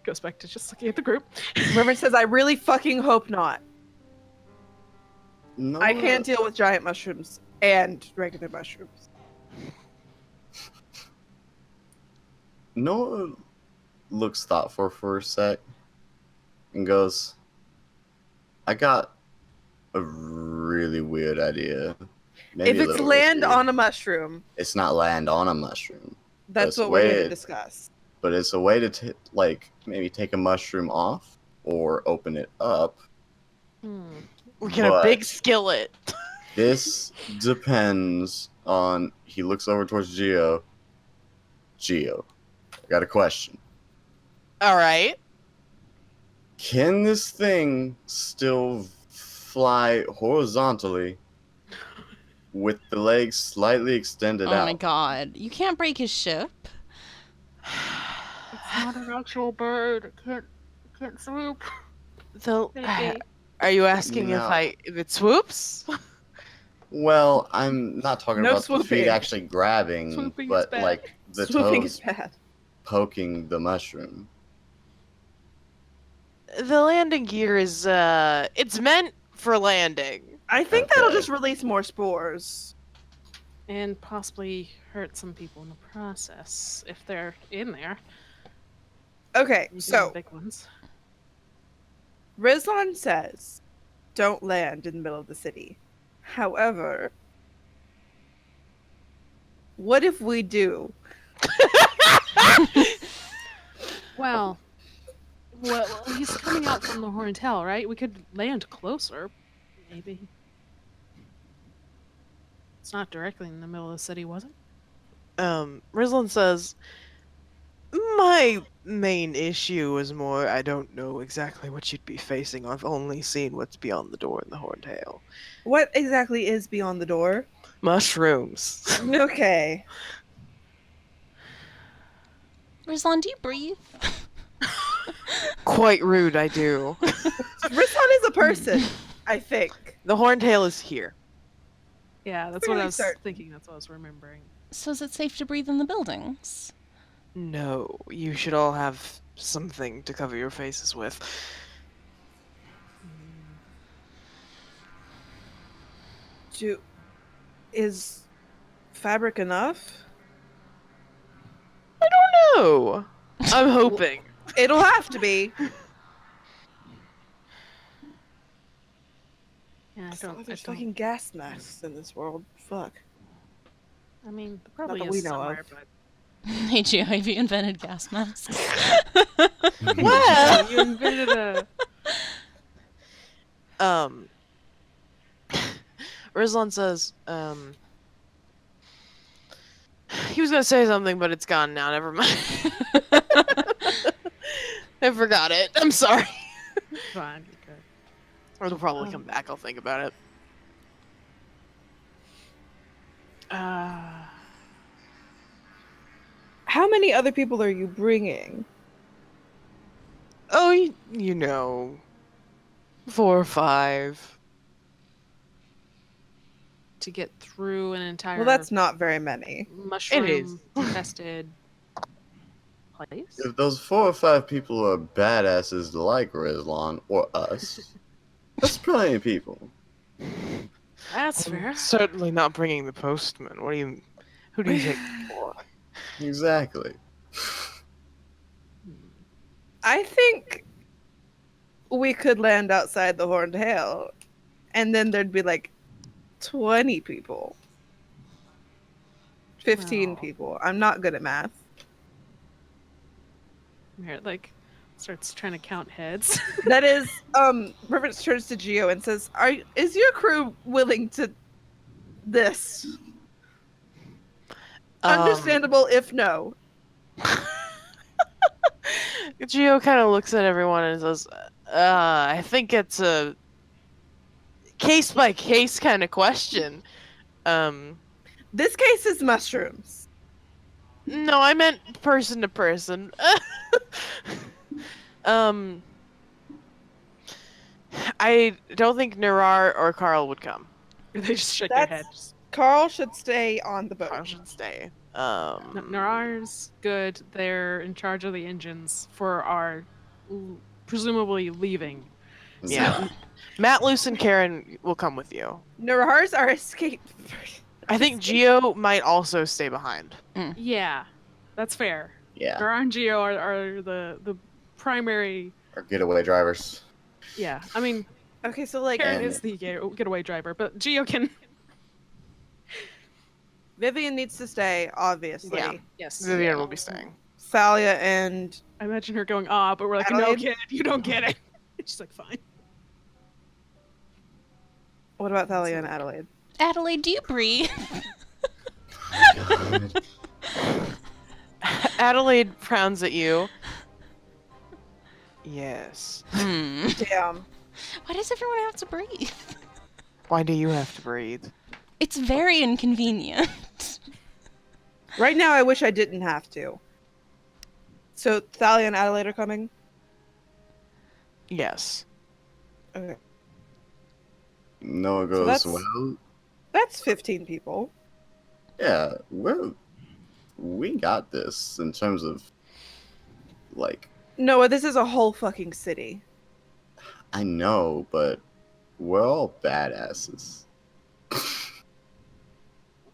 goes back to just looking at the group. Reverend says, "I really fucking hope not. No. I can't deal with giant mushrooms and regular mushrooms." Noah looks thoughtful for a sec and goes, "I got a really weird idea. Maybe If a it's little land risky. on a mushroom, It's not land on a mushroom, that's That's what we're here to weird. discuss. but it's a way to maybe take a mushroom off or open it up. We get a big But- skillet. This depends on." He looks over towards Geo. Geo, I got a question. All right. Can this thing still fly horizontally with the legs slightly extended Oh out? my god. You can't break his ship. It's not an actual bird. It can't swoop. The, are you asking No. if it swoops? Well, I'm not talking No about the swooping. feet actually grabbing, Swooping is but bad. like the Swooping toes is bad. poking the mushroom. The landing gear is it's meant for landing. I think that'll Okay. just release more spores. And possibly hurt some people in the process if they're in there. Okay, Even the so big ones. Rizlan says, "Don't land in the middle of the city." However, what if we do? Well, he's coming out from the Horntail, right? We could land closer, maybe. It's not directly in the middle of the city, was it? Rizlan says, my main issue is more I don't know exactly what you'd be facing. I've only seen what's beyond the door in the Horntail. What exactly is beyond the door? Mushrooms. Okay. Rizlan, do you breathe? Quite rude, I do. Rizlan is a person, I think. The Horntail is here. Yeah, that's what I Fairly was certain. thinking. That's what I was remembering. So is it safe to breathe in the buildings? No, you should all have something to cover your faces with. Is fabric enough? No, I'm hoping. It'll have to be. Yeah, I don't. There's fucking gas masks in this world. Fuck. I mean, there probably that is we know somewhere, of. but Hey, Gio, have you invented gas masks? well, you invented a. Rizlan says, he was gonna say something, but it's gone now. Never mind. I forgot it. I'm sorry. Fine, okay. It'll probably come back. I'll think about it. How many other people are you bringing? Oh, you know, 4 or 5. To get through an entire Well, that's not very many. mushroom infested place. If those 4 or 5 people are badasses like Rizlan or us, that's plenty of people. That's I'm fair. certainly not bringing the postman. Who do you take it for? Exactly. I think we could land outside the Horned Hail, and then there'd be like 20 people. 15 Well. people. I'm not good at math. Here, like, starts trying to count heads. That is, Reverence turns to Geo and says, is your crew willing to this? Understandable if no. Gio kind of looks at everyone and says, I think it's a case by case kind of question. This case is mushrooms. No, I meant person to person. I don't think Narar or Carl would come. They just shake their That's- heads. Carl should stay on the boat. Carl should stay. Narar's good. They're in charge of the engines for our presumably leaving. Yeah. Matt, Luce, and Karen will come with you. Narars are escape. I think Gio might also stay behind. Yeah, that's fair. Yeah. Narar and Geo are the primary. Or getaway drivers. Yeah, I mean, Okay, so like Karen And- is the getaway driver, but Geo can. Vivian needs to stay, obviously. Yeah. Yes. Vivian will be staying. Thalia and I imagine her going, but we're like, no, Adelaide? kid, you don't get it. She's like, fine. what about Thalia and Adelaide? Adelaide, do you breathe? God. Adelaide frowns at you. Yes. Damn. Why does everyone have to breathe? Why do you have to breathe? It's very inconvenient. Right now, I wish I didn't have to. So Thalia and Adelaide are coming. Yes. Okay, Noah So goes, that's- well, that's 15 people. yeah, we got this in terms of, like, Noah, this is a whole fucking city. I know, but we're all badasses.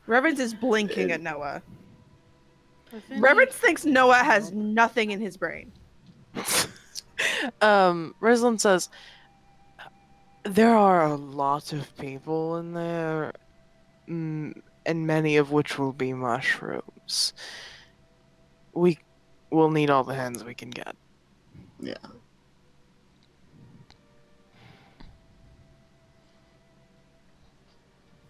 Reverence is blinking at Noah. Reverence thinks Noah has nothing in his brain. Rizlan says, there are a lot of people in there, and many of which will be mushrooms. We will need all the hands we can get. Yeah.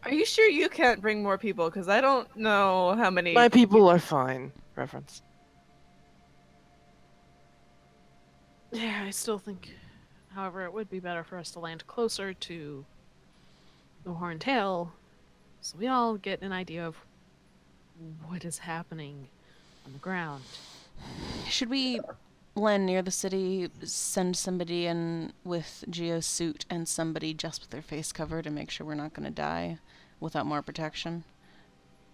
Are you sure you can't bring more people? Because I don't know how many. My people are fine, Reverence. Yeah, I still think, however, it would be better for us to land closer to the Horned Tail, so we all get an idea of what is happening on the ground. Should we land near the city, send somebody in with Geo's suit and somebody just with their face covered and make sure we're not going to die without more protection?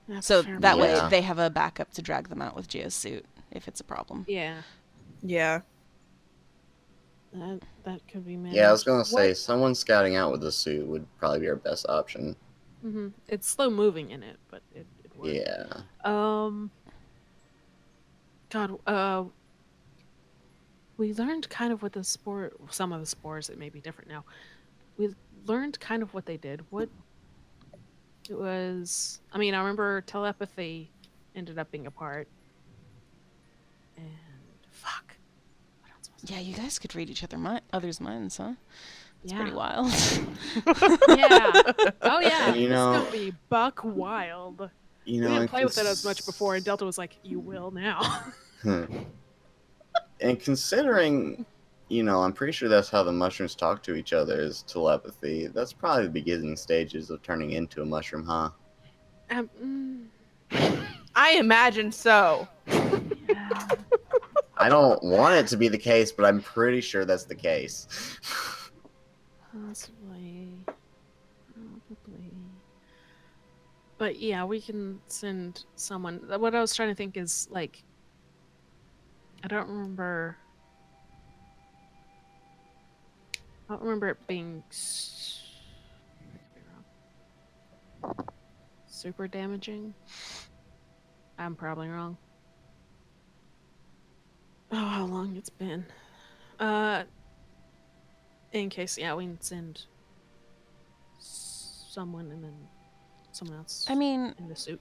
That's So a fair that point. way Yeah. they have a backup to drag them out with Geo's suit if it's a problem. Yeah, Yeah. that could be managed. Yeah, I was gonna say, someone scouting out with a suit would probably be our best option. Mm-hmm. It's slow moving in it, but it works. Yeah. God, we learned kind of what some of the spores, it may be different now, we learned kind of what they did. What it was. I mean, I remember telepathy ended up being a part. And fuck. What else was Yeah, you guys could read each other's minds, huh? It's Yeah. pretty wild. Yeah. Oh yeah. You It's know- gonna be buck wild. You We know, didn't play with it as much before, and Delta was like, "You will now." And considering, I'm pretty sure that's how the mushrooms talk to each other is telepathy. That's probably the beginning stages of turning into a mushroom, huh? I imagine so. Yeah. I don't want it to be the case, but I'm pretty sure that's the case. Possibly. Probably. But yeah, we can send someone. What I was trying to think is like, I don't remember it being I could be wrong. Super damaging. I'm probably wrong. Oh, how long it's been. In case, yeah, we can send someone and then someone else I mean, in the suit.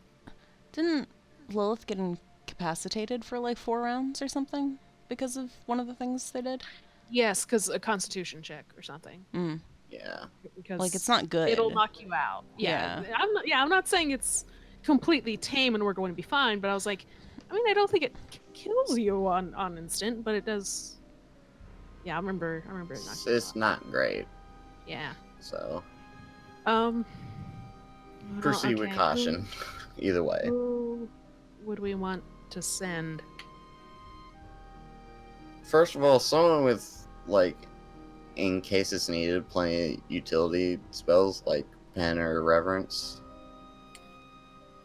didn't Lilith get incapacitated for like 4 rounds or something because of one of the things they did? Yes, because a constitution check or something. Mm. Yeah. Because Like, it's not good. It'll knock you out. Yeah. I'm not saying it's completely tame and we're going to be fine, but I was like, I mean, I don't think it kills you on instant, but it does. Yeah, I remember it knocking you It's out. not great, Yeah. so Well, proceed with okay, caution. Either way. Who would we want to send? First of all, someone with, like, in case it's needed, plenty of utility spells like Pen or Reverence.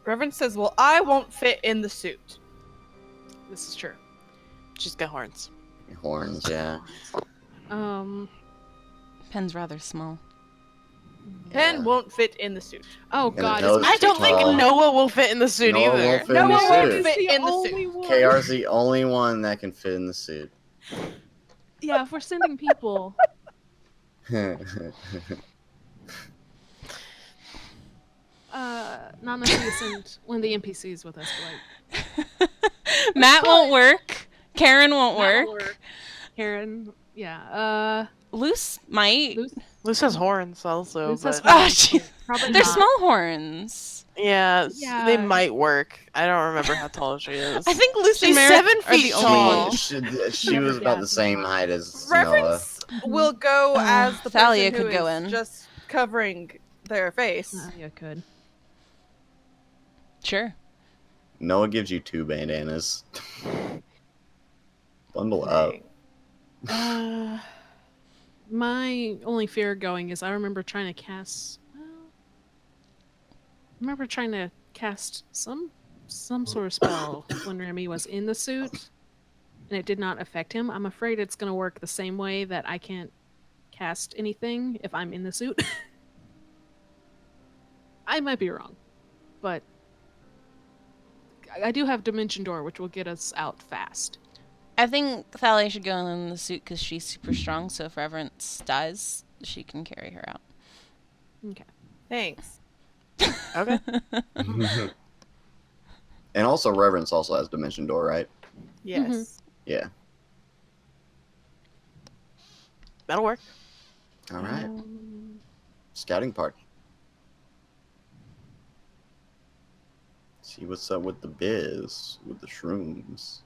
Reverend says, "Well, I won't fit in the suit." This is true. She's got horns. Horns, yeah. Pen's rather small. Pen Yeah. won't fit in the suit. Oh And God, the nose I is too don't think tall. Noah will fit in the suit Noah either. won't fit in the won't suit. fit in the suit. one. KR's the only one that can fit in the suit. Yeah, if we're sending people, not necessarily send one of the NPCs with us, but like Matt won't work. Karen won't Matt work. will Karen, yeah. Luce might. Luce has horns also, Luce has but Ah, horns, jeez. probably They're not. small horns. yeah, Yeah. they might work. I don't remember how tall she is. I think Luce and She's Merrick 7 are the feet only tall. ones. She was about the same height as Noah. Reverence will go as the Thalia person who could go is in. just covering their face. Yeah, could. Sure. Noah gives you 2 bandanas. Bundle up. My only fear going is I remember trying to cast. Well, I remember trying to cast some sort of spell when Remy was in the suit, and it did not affect him. I'm afraid it's going to work the same way that I can't cast anything if I'm in the suit. I might be wrong, but I do have Dimension Door, which will get us out fast. I think Thalia should go in the suit because she's super strong, so if Reverence dies, she can carry her out. Okay. Thanks. Okay. And also, Reverence also has Dimension Door, right? Yes. Yeah. That'll work. All right. Scouting party. See what's up with the biz, with the shrooms.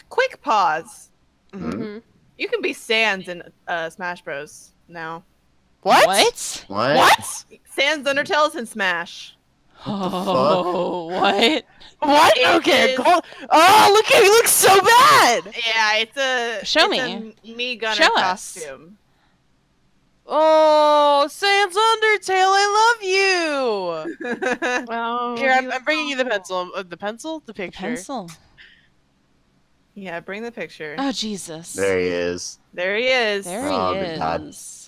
Quick pause. Mhm. Mm-hmm. You can be Sans in Smash Bros. Now. What? What? What? What? Sans Undertale's in Smash. Oh, what? What? It Okay. is- Oh, look at he looks so bad. Yeah, it's a Show it's a me gunner Show us. costume. Oh, Sans Undertale, I love you. Well, Here, I'm bringing you the pencil. The pencil? The picture. Pencil. Yeah, bring the picture. Oh, Jesus. There he is. There he is. There Oh, he good God. is.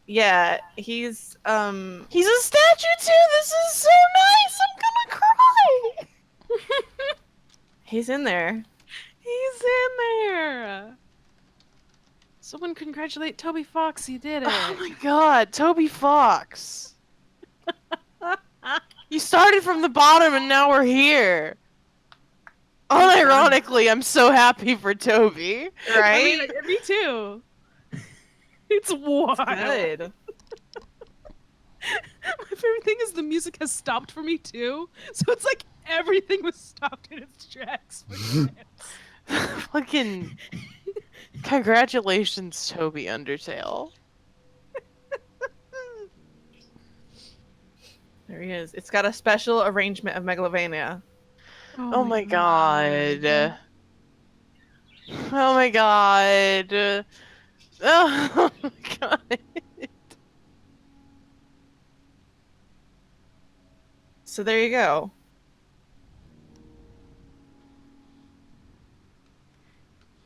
Yeah, he's He's a statue too. This is so nice. I'm gonna cry. he's in there. he's in there. Someone congratulate Toby Fox, he did it. Oh my god, Toby Fox. You started from the bottom and now we're here. Unironically, I'm so happy for Toby. Right? I mean, me too. It's wild. Good. My favorite thing is the music has stopped for me too. So it's like everything was stopped in its tracks. Fucking congratulations, Toby Undertale. There he is. It's got a special arrangement of Megalovania. Oh my god. Oh my god. Oh my god. So there you go.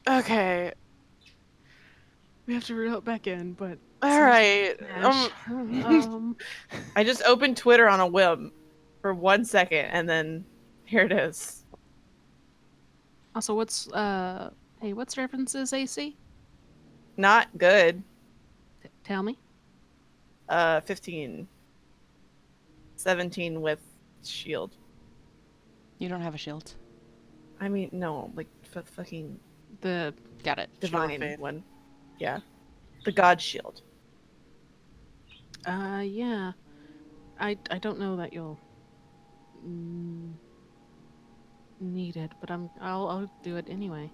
Okay. We have to reel it back in, but Alright. I just opened Twitter on a whim for 1 second, and then here it is. also what's references AC? Not good. Tell me. 15. 17 with shield. You don't have a shield. I mean, no, like fucking The Got it. divine faith. one. Yeah. The god shield. yeah. I don't know that you'll need it, but I'll do it anyway.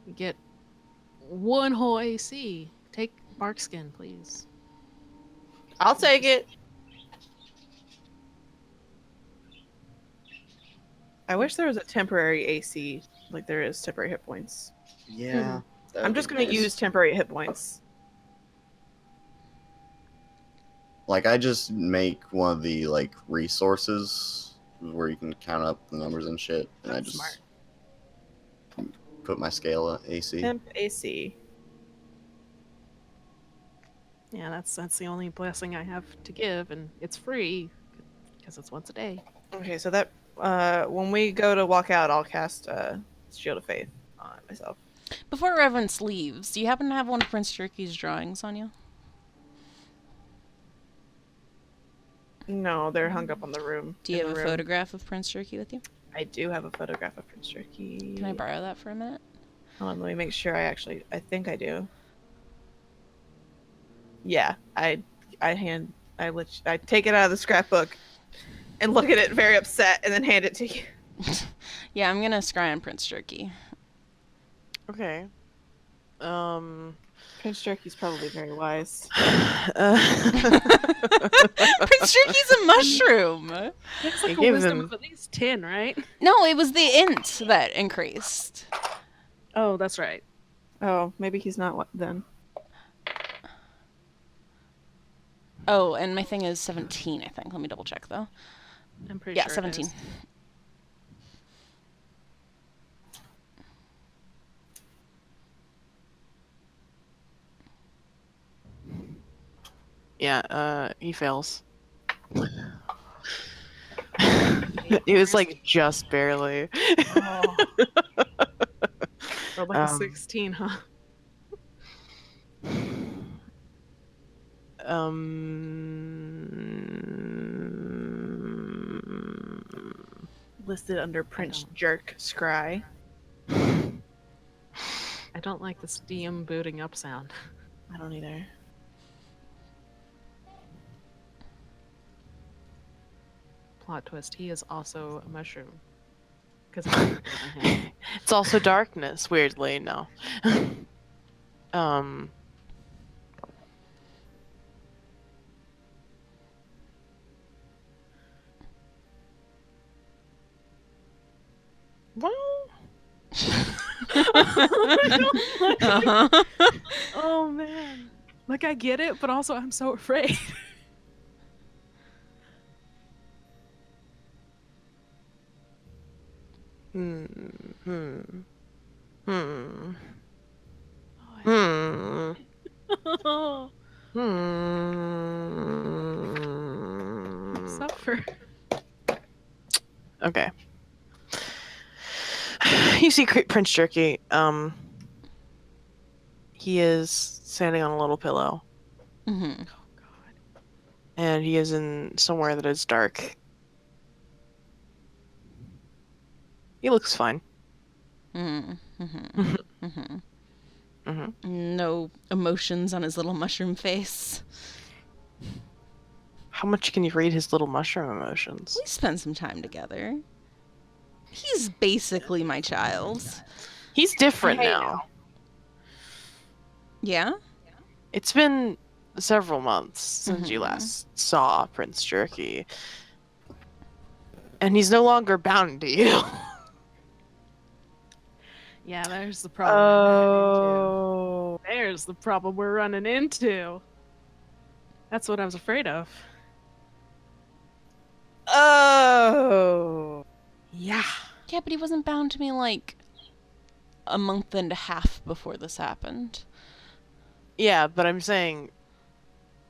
You get 1 whole AC. Take bark skin, please. I'll take it. I wish there was a temporary AC, like there is temporary hit points. Yeah. that I'm would just be gonna nice. use temporary hit points. Like, I just make one of the, like, resources where you can count up the numbers and shit, and I That's just smart. put my scale at AC. Temp AC. Yeah, that's the only blessing I have to give, and it's free because it's once a day. Okay, so that when we go to walk out, I'll cast Shield of Faith on myself. Before Reverence leaves, do you happen to have one of Prince Jerky's drawings on you? No, they're hung up on the room. Do you in have the a room. photograph of Prince Jerky with you? I do have a photograph of Prince Jerky. Can I borrow that for a minute? Hold on, let me make sure I think I do. Yeah, I take it out of the scrapbook and look at it very upset and then hand it to you. Yeah, I'm gonna scry on Prince Jerky. Okay. Prince Jerky's probably very wise. Prince Jerky's a mushroom! It's It like a gives wisdom him- of at least 10, right? No, it was the int that increased. Oh, that's right. Oh, maybe he's not what then. Oh, and my thing is 17, I think. Let me double check, though. I'm pretty Yeah, sure. 17. It is. Yeah, he fails. It was like just barely. Oh. Rolled like a 16, huh? Listed under Prince Jerk Scry. I don't like this DM booting up sound. I don't either. Plot twist: he is also a mushroom. Because It's also darkness, weirdly, no. um Well, Uh-huh. oh man, like I get it, but also I'm so afraid. hmm. Oh, Hmm. Hmm. suffer. Okay. You see Prince Jerky, He is standing on a little pillow, Mm-hmm. Oh God. and he is in somewhere that is dark. He looks fine. Mm-hmm. Mm-hmm. hmm No emotions on his little mushroom face. How much can you read his little mushroom emotions? We spent some time together. He's basically my child. He's different Hey, now. Yeah? It's been several months since you Mhm. last saw Prince Jerky. And he's no longer bound to you. Yeah, there's the problem. Oh. There's the problem we're running into. That's what I was afraid of. Oh. Yeah. Yeah, but he wasn't bound to me like a month and a half before this happened. Yeah, but I'm saying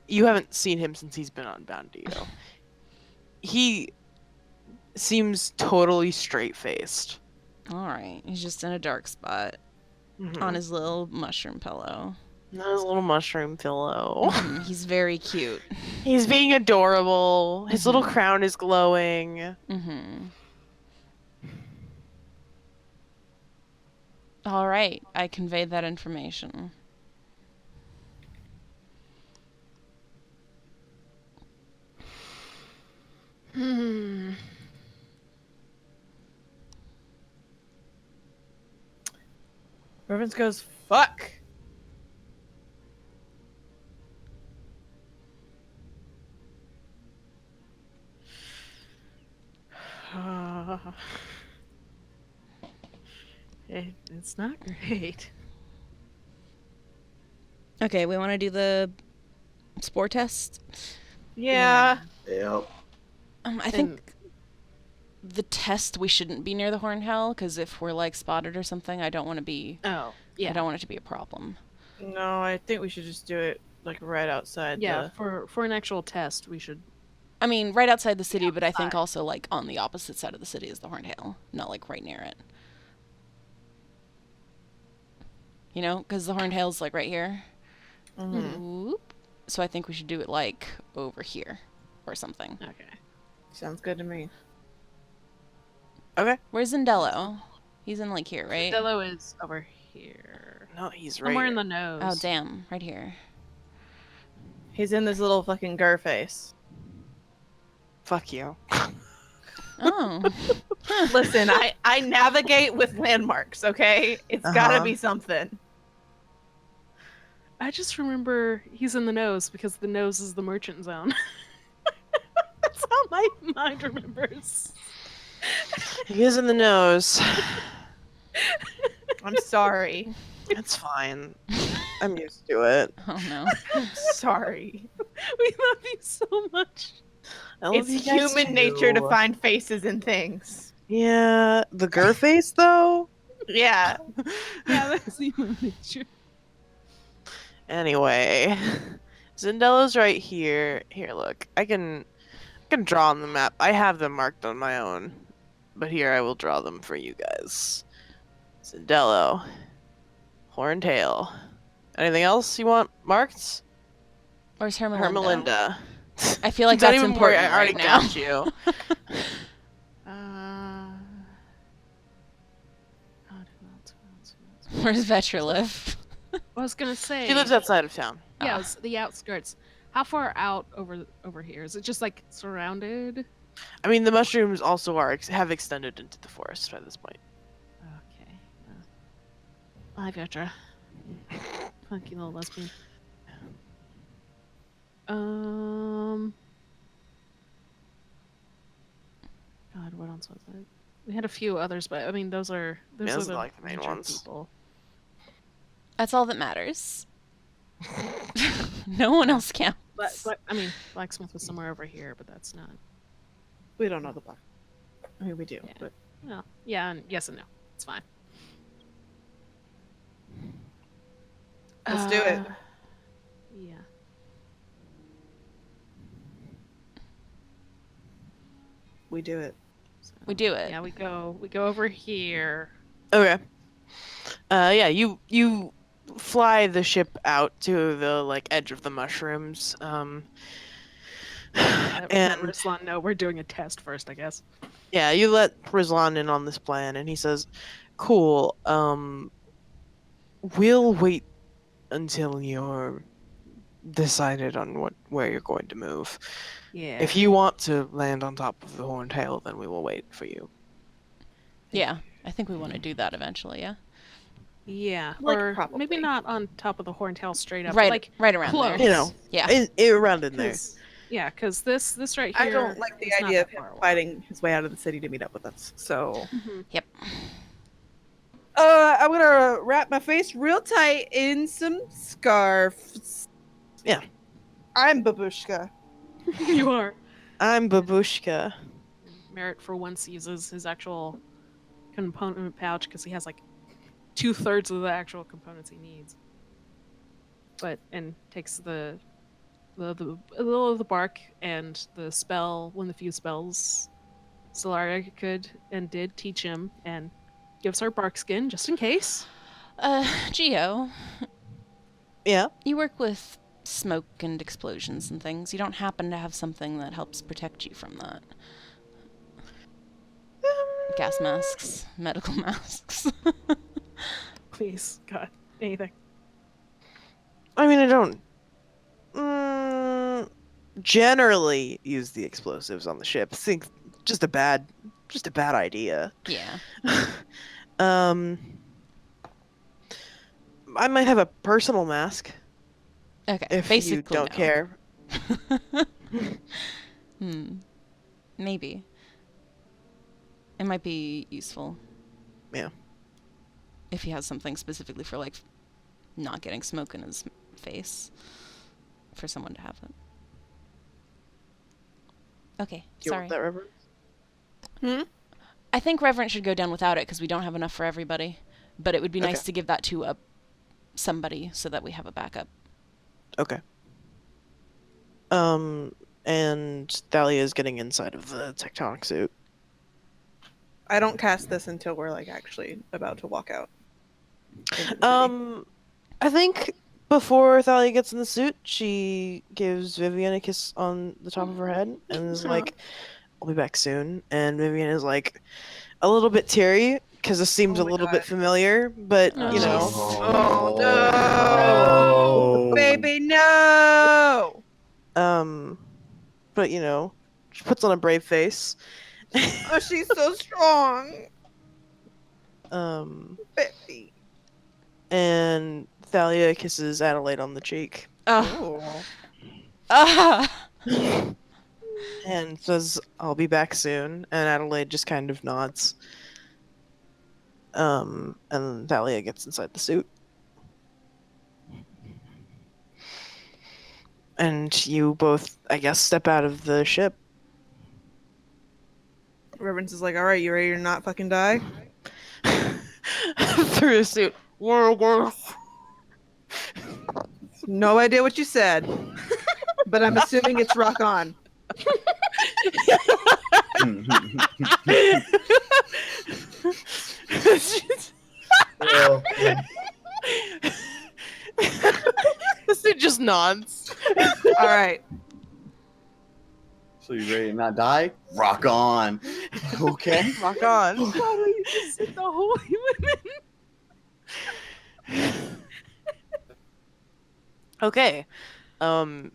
you haven't seen him since he's been unbound to you. He seems totally straight-faced. Alright, he's just in a dark spot on his little mushroom pillow. His little mushroom pillow. Mhm, he's very cute. He's being adorable. His little Mhm. crown is glowing. Mm-hmm. Alright, I conveyed that information. Hmm. Rivens goes, fuck. It's not great. Okay, we want to do the spore test. Yeah. Yep. I think the test we shouldn't be near the horn hell because if we're like spotted or something, I don't want to be. Oh, yeah. I don't want it to be a problem. No, I think we should just do it like right outside. Yeah, for an actual test, we should. I mean, right outside the city, but I think also like on the opposite side of the city is the horn hell, not like right near it. You know, because the horn hell's like right here. Whoop. So I think we should do it like over here or something. Okay. Sounds good to me. Okay. Where's Zendello? He's in like here, right? Dello is over here. No, he's right Somewhere in here. the nose. Oh, damn. Right here. He's in this little fucking gur face. Fuck you. Oh. Listen, I navigate with landmarks, okay? It's gotta Uh-huh. be something. I just remember he's in the nose because the nose is the merchant zone. That's how my mind remembers. He is in the nose. I'm sorry. It's fine. I'm used to it. Oh, no. Sorry. We love you so much. I love It's you guys human nature to too. find faces in things. Yeah, the gur face though. Yeah. Yeah, that's human nature. Anyway, Zendella's right here. Here, look. I can draw on the map. I have them marked on my own, but here I will draw them for you guys. Zendello, Horntail. Anything else you want marked? Where's Hermelinda? Hermelinda. I feel like Don't that's even worry, important I already right now. got you. God, who else? Where's Vetra live? I was gonna say. She lives outside of town. Yeah, Ah. it's the outskirts. How far out over here? Is it just like surrounded? I mean, the mushrooms also have extended into the forest by this point. Okay. Bye, Vetra. Funky little lesbian. God, what else was it? We had a few others, but I mean, those are those the are like the main major ones. people. That's all that matters. No one else counts. But I mean, blacksmith was somewhere over here, but that's not. We don't know the block. I mean, we do, Yeah. but No. Yeah, and yes and no. It's fine. let's do it. Yeah. We do it. So, We do it. Yeah, we go over here. Okay. Yeah, you fly the ship out to the like edge of the mushrooms. Let And Ruslan know we're doing a test first, I guess. yeah, you let Rizlan in on this plan, and he says, "Cool. We'll wait until you're decided on where you're going to move. Yeah. If you want to land on top of the Horntail, then we will wait for you." Yeah, I think we want to do that eventually, yeah? Yeah. Like, or probably. maybe not on top of the horntail straight up. Right, But like right around close. there. You know, Yeah. around in there. Yeah, because this right here. I don't like the is not idea of that him far away. fighting his way out of the city to meet up with us. So, Mhm. Yep. I'm gonna wrap my face real tight in some scarves. Yeah. I'm Babushka. You are. I'm Babushka. Merritt for once uses his actual component pouch because he has like 2/3 of the actual components he needs. And takes the little of the bark and the spell, one of the few spells Stellaria could and did teach him, and gives her bark skin just in case. Geo, Yeah. you work with smoke and explosions and things. You don't happen to have something that helps protect you from that? Gas masks, medical masks. Please, God, anything. I mean, I don't generally use the explosives on the ship. I think just a bad idea. Yeah. I might have a personal mask Okay. if basically you don't no. care. Maybe. It might be useful. Yeah. If he has something specifically for like not getting smoke in his face, for someone to have it. Okay, You sorry. want that, Reverend? I think Reverend should go down without it because we don't have enough for everybody. But it would be nice Okay. to give that to somebody so that we have a backup. Okay. And Thalia is getting inside of the tectonic suit. I don't cast this until we're like actually about to walk out. into the city. I think before Thalia gets in the suit, she gives Vivian a kiss on the top of her head and is like, "I'll be back soon." And Vivian is like a little bit teary because this seems Oh a my little God. bit familiar, but Oh. you know, Oh no, baby, no! but you know, she puts on a brave face. Oh, she's so strong, baby. And Thalia kisses Adelaide on the cheek Oh. Oh. Ah! and says, "I'll be back soon." And Adelaide just kind of nods. And Thalia gets inside the suit. And you both, I guess, step out of the ship. Reverence is like, all right, you ready to not fucking die? Through the suit. No idea what you said, but I'm assuming it's rock on. The suit just nods. All right. So you ready to not die? Rock on. Okay. Rock on. You just said the holy women. Okay.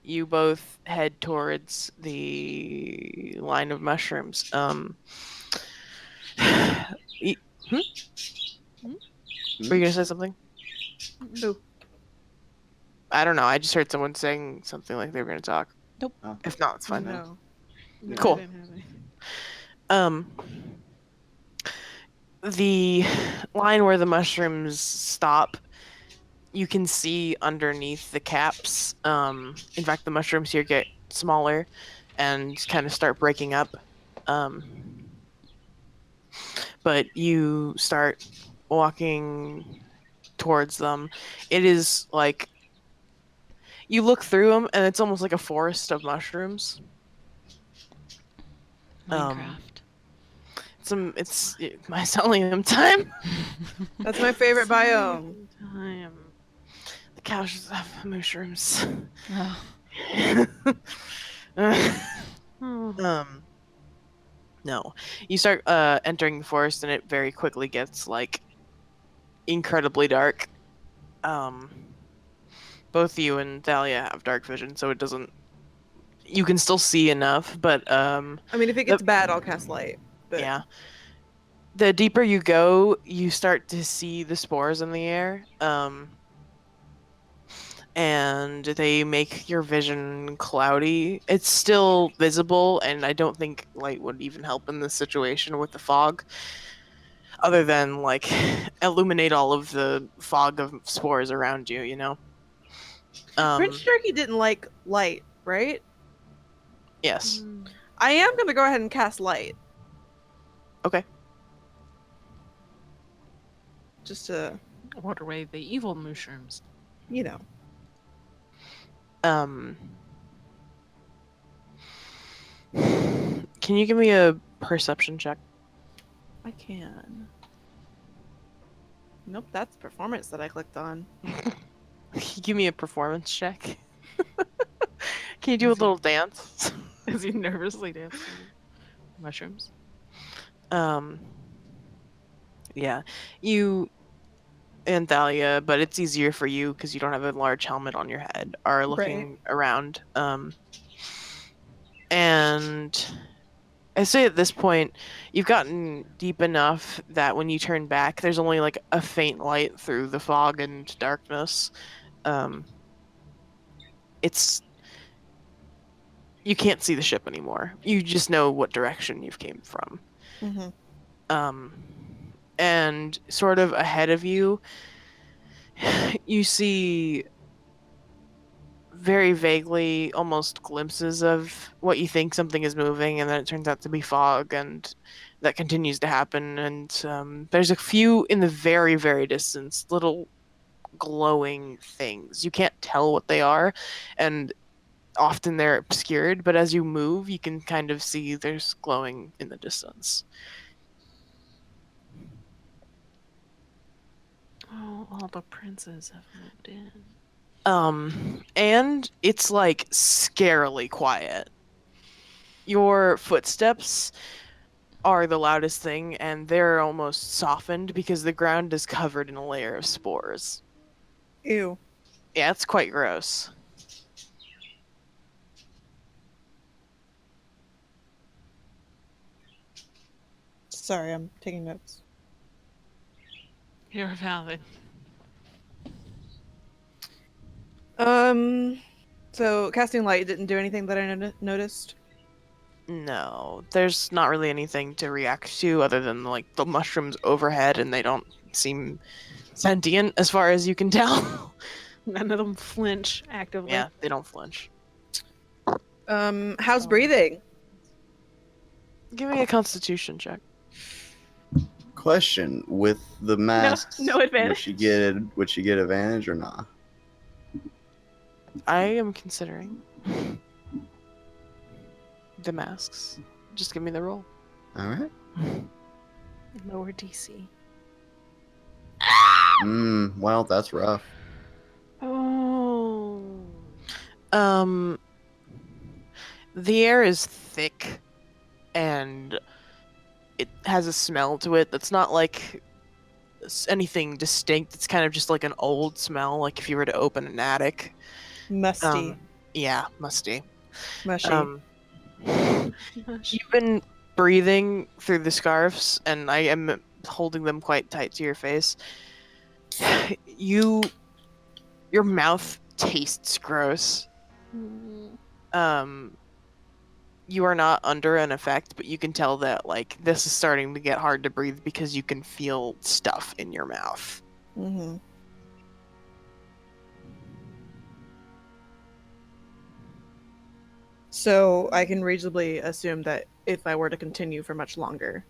You both head towards the line of mushrooms. Were you gonna say something? No. I don't know. I just heard someone saying something like they were gonna talk. Nope. Oh. If not, it's fine. No. No, Cool. I didn't have any. The line where the mushrooms stop, you can see underneath the caps. In fact, the mushrooms here get smaller and kind of start breaking up. But you start walking towards them. It is like you look through them, and it's almost like a forest of mushrooms. Minecraft. It's mycelium time. That's my favorite biome. Time. couches have mushrooms. Oh. um, no. You start entering the forest, and it very quickly gets like incredibly dark. Both you and Thalia have dark vision, so it doesn't. You can still see enough, but I mean, if it gets bad, I'll cast light. But yeah. The deeper you go, you start to see the spores in the air. And they make your vision cloudy. It's still visible, and I don't think light would even help in this situation with the fog, other than like illuminate all of the fog of spores around you, you know? French Turkey didn't like light, right? Yes. I am gonna go ahead and cast light. Okay. Just to, Water away the evil mushrooms. you know. Can you give me a perception check? I can. Nope, that's performance that I clicked on. Give me a performance check. Can you do a little dance? As you nervously dance through the mushrooms. Yeah. You and Thalia, but it's easier for you because you don't have a large helmet on your head, are looking around. And I say at this point, you've gotten deep enough that when you turn back, there's only like a faint light through the fog and darkness. It's you can't see the ship anymore. You just know what direction you've came from. Mm-hmm. And sort of ahead of you, you see very vaguely almost glimpses of what you think something is moving, and then it turns out to be fog, and that continues to happen. And there's a few in the very, very distance, little glowing things. You can't tell what they are, and often they're obscured, but as you move, you can kind of see there's glowing in the distance. Oh, all the princes have moved in. And it's like scarily quiet. Your footsteps are the loudest thing, and they're almost softened because the ground is covered in a layer of spores. Ew. Yeah, it's quite gross. Sorry, I'm taking notes. You're valid. So casting light didn't do anything that I noticed. No, there's not really anything to react to other than like the mushrooms overhead, and they don't seem sentient as far as you can tell. None of them flinch actively. Yeah, they don't flinch. How's breathing? Give me a constitution check. Question: with the masks, no advantage. Would she get advantage or not? I am considering the masks. Just give me the roll. All right. Lower DC. Well, that's rough. Oh. The air is thick and it has a smell to it that's not like anything distinct. It's kind of just like an old smell, like if you were to open an attic. Musty. Yeah, musty. Mushy. You've been breathing through the scarves, and I am holding them quite tight to your face. Your mouth tastes gross. You are not under an effect, but you can tell that like this is starting to get hard to breathe because you can feel stuff in your mouth. Mm-hmm. So I can reasonably assume that if I were to continue for much longer,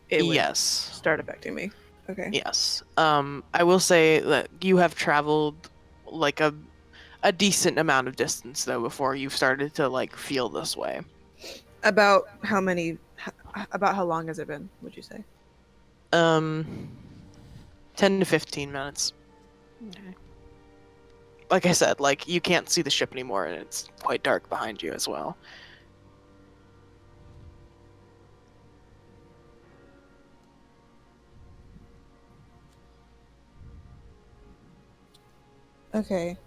it would Yes. start affecting me. Okay. Yes. I will say that you have traveled like a decent amount of distance though before you've started to like feel this way. About how long has it been, would you say? 10 to 15 minutes. Okay. Like I said, like you can't see the ship anymore, and it's quite dark behind you as well. Okay.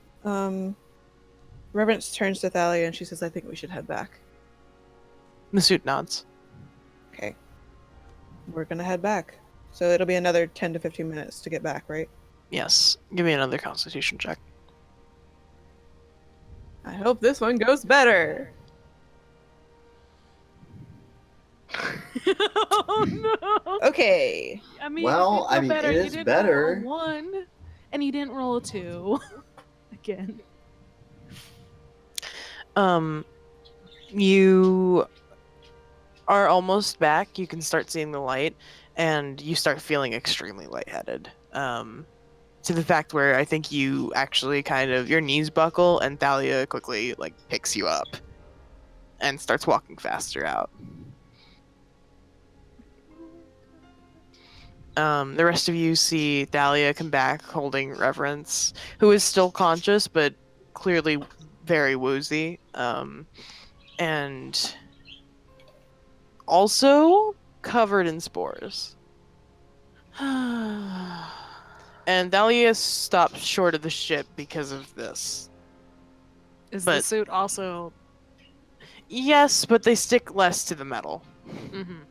Reverence turns to Thalia and she says, I think we should head back. Masood nods. Okay. We're gonna head back. So it'll be another 10 to 15 minutes to get back, right? Yes. Give me another Constitution check. I hope this one goes better. Oh no! Okay. I mean, Well, it I did mean, go better. it You is did better. roll a 1, and you didn't roll a 2. Again. You are almost back. You can start seeing the light, and you start feeling extremely lightheaded. To the fact where I think you actually kind of your knees buckle, and Thalia quickly like picks you up and starts walking faster out. The rest of you see Thalia come back holding Reverence, who is still conscious but clearly very woozy, and also covered in spores. And Thalia stopped short of the ship because of this. Is the But- suit also... Yes, but they stick less to the metal. Mm-hmm.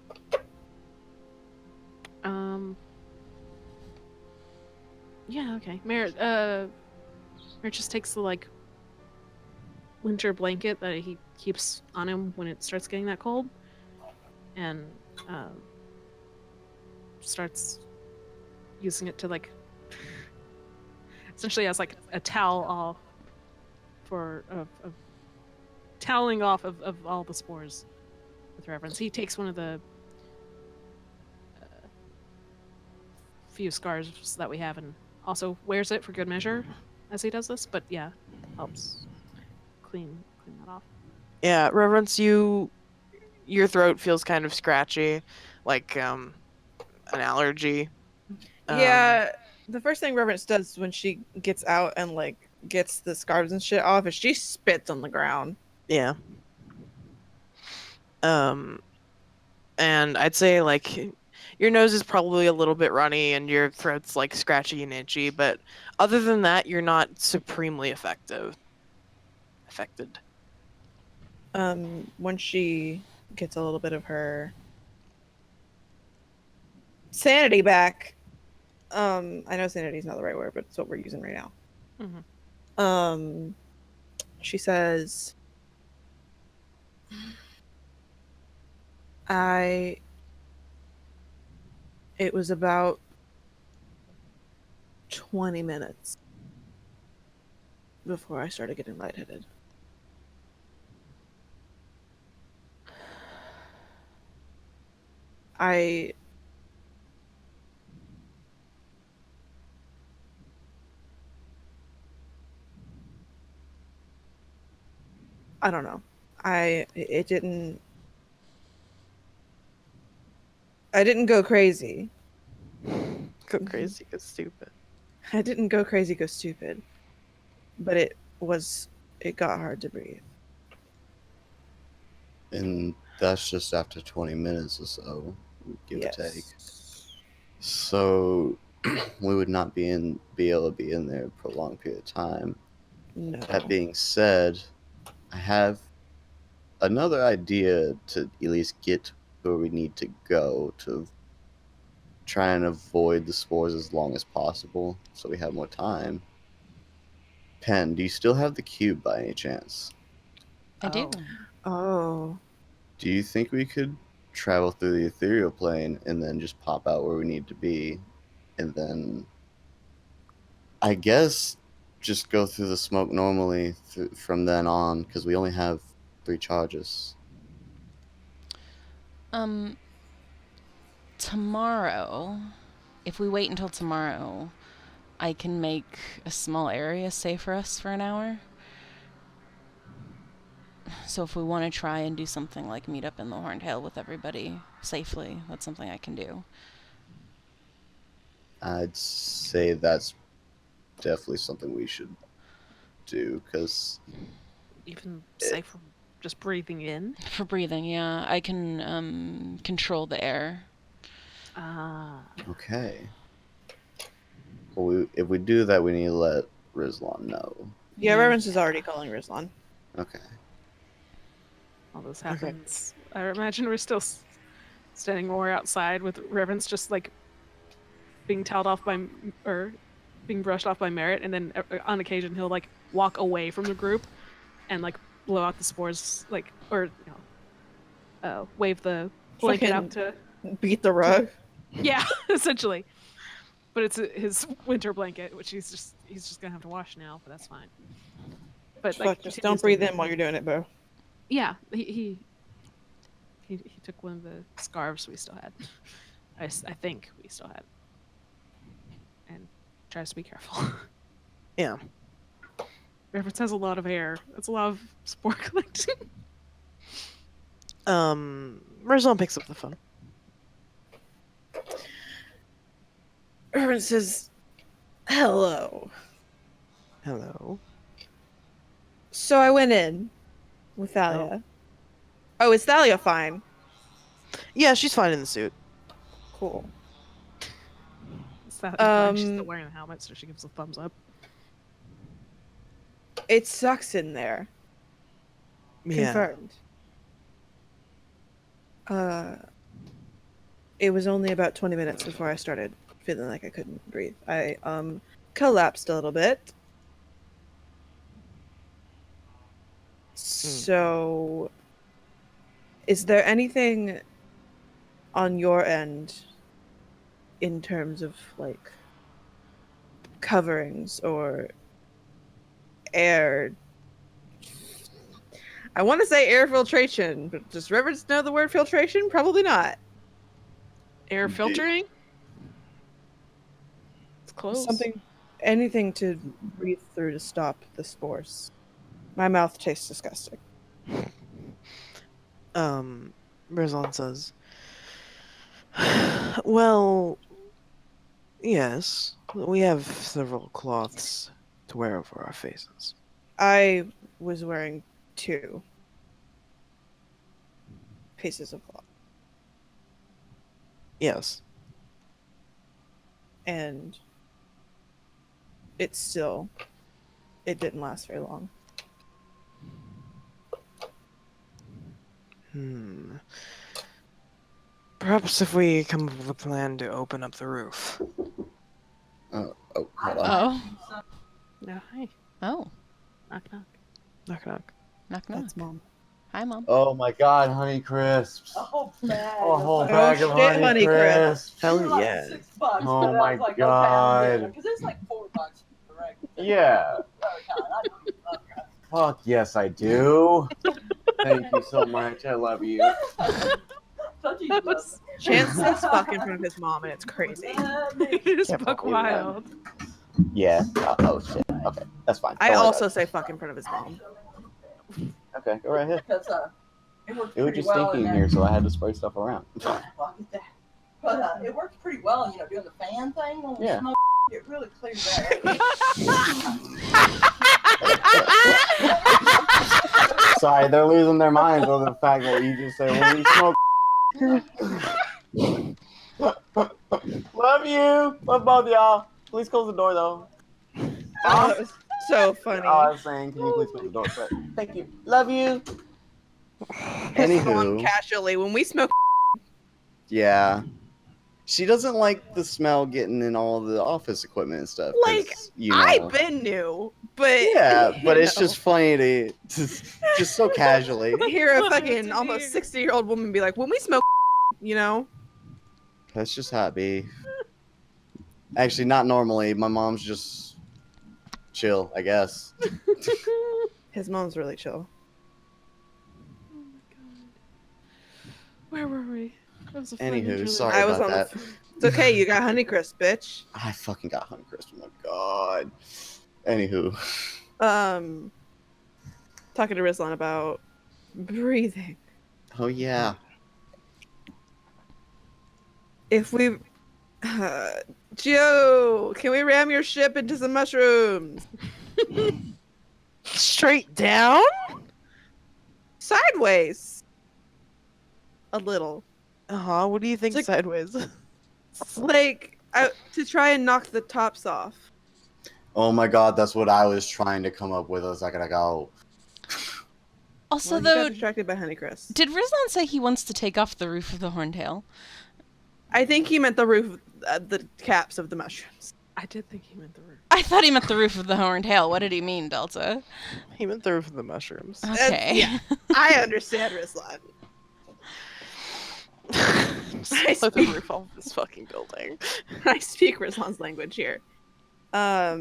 Yeah, okay. Merritt just takes the, like, winter blanket that he keeps on him when it starts getting that cold, and starts using it to, like, essentially as, like, a towel off for of toweling off of all the spores with Reverence. He takes one of the few scars that we have and also wears it for good measure as he does this, but yeah, helps clean that off. Yeah, Reverence, your throat feels kind of scratchy, like an allergy. Yeah, the first thing Reverence does when she gets out and like gets the scarves and shit off is she spits on the ground. Yeah. And I'd say like your nose is probably a little bit runny and your throat's like scratchy and itchy, but other than that, you're not supremely affected. When she gets a little bit of her sanity back, I know sanity is not the right word, but it's what we're using right now. Mm-hmm. She says, it was about 20 minutes before I started getting lightheaded. I don't know. I didn't go crazy. Go crazy, go stupid. I didn't go crazy, go stupid. But it got hard to breathe. And that's just after 20 minutes or so, give or take. So we would not be able to be in there for a long period of time. No. That being said, I have another idea to at least get where we need to go to try and avoid the spores as long as possible so we have more time. Pen, do you still have the cube by any chance? I do. Oh. Do you think we could travel through the ethereal plane and then just pop out where we need to be, and then I guess just go through the smoke normally from then on, because we only have 3 charges. Tomorrow, if we wait until tomorrow, I can make a small area safe for us for an hour. So if we want to try and do something like meet up in the Horned Hill with everybody safely, that's something I can do. I'd say that's definitely something we should do, because Even safe from just breathing in. For breathing, yeah. I can control the air. Ah. okay. Well, if we do that, we need to let Rizlan know. Yeah, Reverence is already calling Rizlan. Okay. All this happens. I imagine we're still standing more outside with Reverence just like being towed off by, or being brushed off by Merritt, and then on occasion he'll like walk away from the group and like blow out the spores, like, or wave the blanket out to Beat the rug. yeah, essentially. But it's his winter blanket, which he's just gonna have to wash now, but that's fine. But like, Fuck, just don't breathe in while you're doing it, bro. Yeah, he took one of the scarves we still had. I think we still had, and tries to be careful. Yeah. Reference has a lot of hair. That's a lot of spore collecting. Rizlan picks up the phone. Reverence says, hello. Hello. So I went in with Thalia. Oh, is Thalia fine? Yeah, she's fine in the suit. Cool. She's still wearing the helmet, so she gives a thumbs up. It sucks in there. Yeah. Confirmed. It was only about 20 minutes before I started feeling like I couldn't breathe. I collapsed a little bit. So, is there anything on your end in terms of like coverings or air? I want to say air filtration, but does Reverence know the word filtration? Probably not. Air filtering? It's close. Anything to breathe through to stop the spores. My mouth tastes disgusting. Rizlan says, well, yes, we have several cloths to wear over our faces. I was wearing 2 pieces of cloth. Yes. And it didn't last very long. Perhaps if we come up with a plan to open up the roof. Oh, hold on. Oh. No, hi. Oh. Knock knock. Knock knock. Knock knock. That's Mom. Hi, Mom. Oh my God, Honey Crisps! Oh, bag. A whole of bag of shit, Honey Honey Crisps. Crisps. Hell They were like yeah. $6, Oh but I my was like, God. because it's like $4, correct? Yeah. Fuck yes, I do. Thank you so much. I love you. Chance says fuck in front of his mom, and it's crazy. It's Can't buck believe that. wild. Yeah. Oh shit. Okay, that's fine. I Don't worry also say fuck in front of his mom. about it. Okay, go right ahead. Because it worked It was pretty just well stinky in there. here, so I had to spray stuff around. But it worked pretty well, doing the fan thing when we Yeah. smoke. It really cleared that. Sorry, they're losing their minds over the fact that you just say, "Well, we smoke." Love you. Love both y'all. Please close the door, though. Oh, that was so funny. I was saying, can you please close the door? But thank you. Love you. His mom Anywho, casually, when we smoke, yeah. She doesn't like the smell getting in all the office equipment and stuff. 'cause, like, you know. I've been new, but Yeah, but you it's know, just funny to just so casually. hear a Love it fucking to almost hear. 60-year-old woman be like, when we smoke, you know? That's just how it be. Actually, not normally. My mom's just chill, I guess. His mom's really chill. Oh my god. Where were we? That was a fun Anywho, interlude. sorry I was about on that. It's okay, you got Honeycrisp, bitch. I fucking got Honeycrisp. Oh my god. Anywho, Talking to Rizlan about breathing. oh yeah. If we Gio, can we ram your ship into some mushrooms? Straight down? Sideways. A little. Uh-huh. What do you think It's sideways? Like, to try and knock the tops off. Oh my god, that's what I was trying to come up with a second ago. Also, Well, you though, got distracted by Honeycrisp. did Rizlan say he wants to take off the roof of the Horntail? I think he meant the roof, the caps of the mushrooms. I did think he meant the roof. I thought he meant the roof of the Horntail. What did he mean, Delta? He meant the roof of the mushrooms. Okay. yeah. I understand, Rizlan. Just blow the roof off this fucking building. I speak Rizlan's language here. I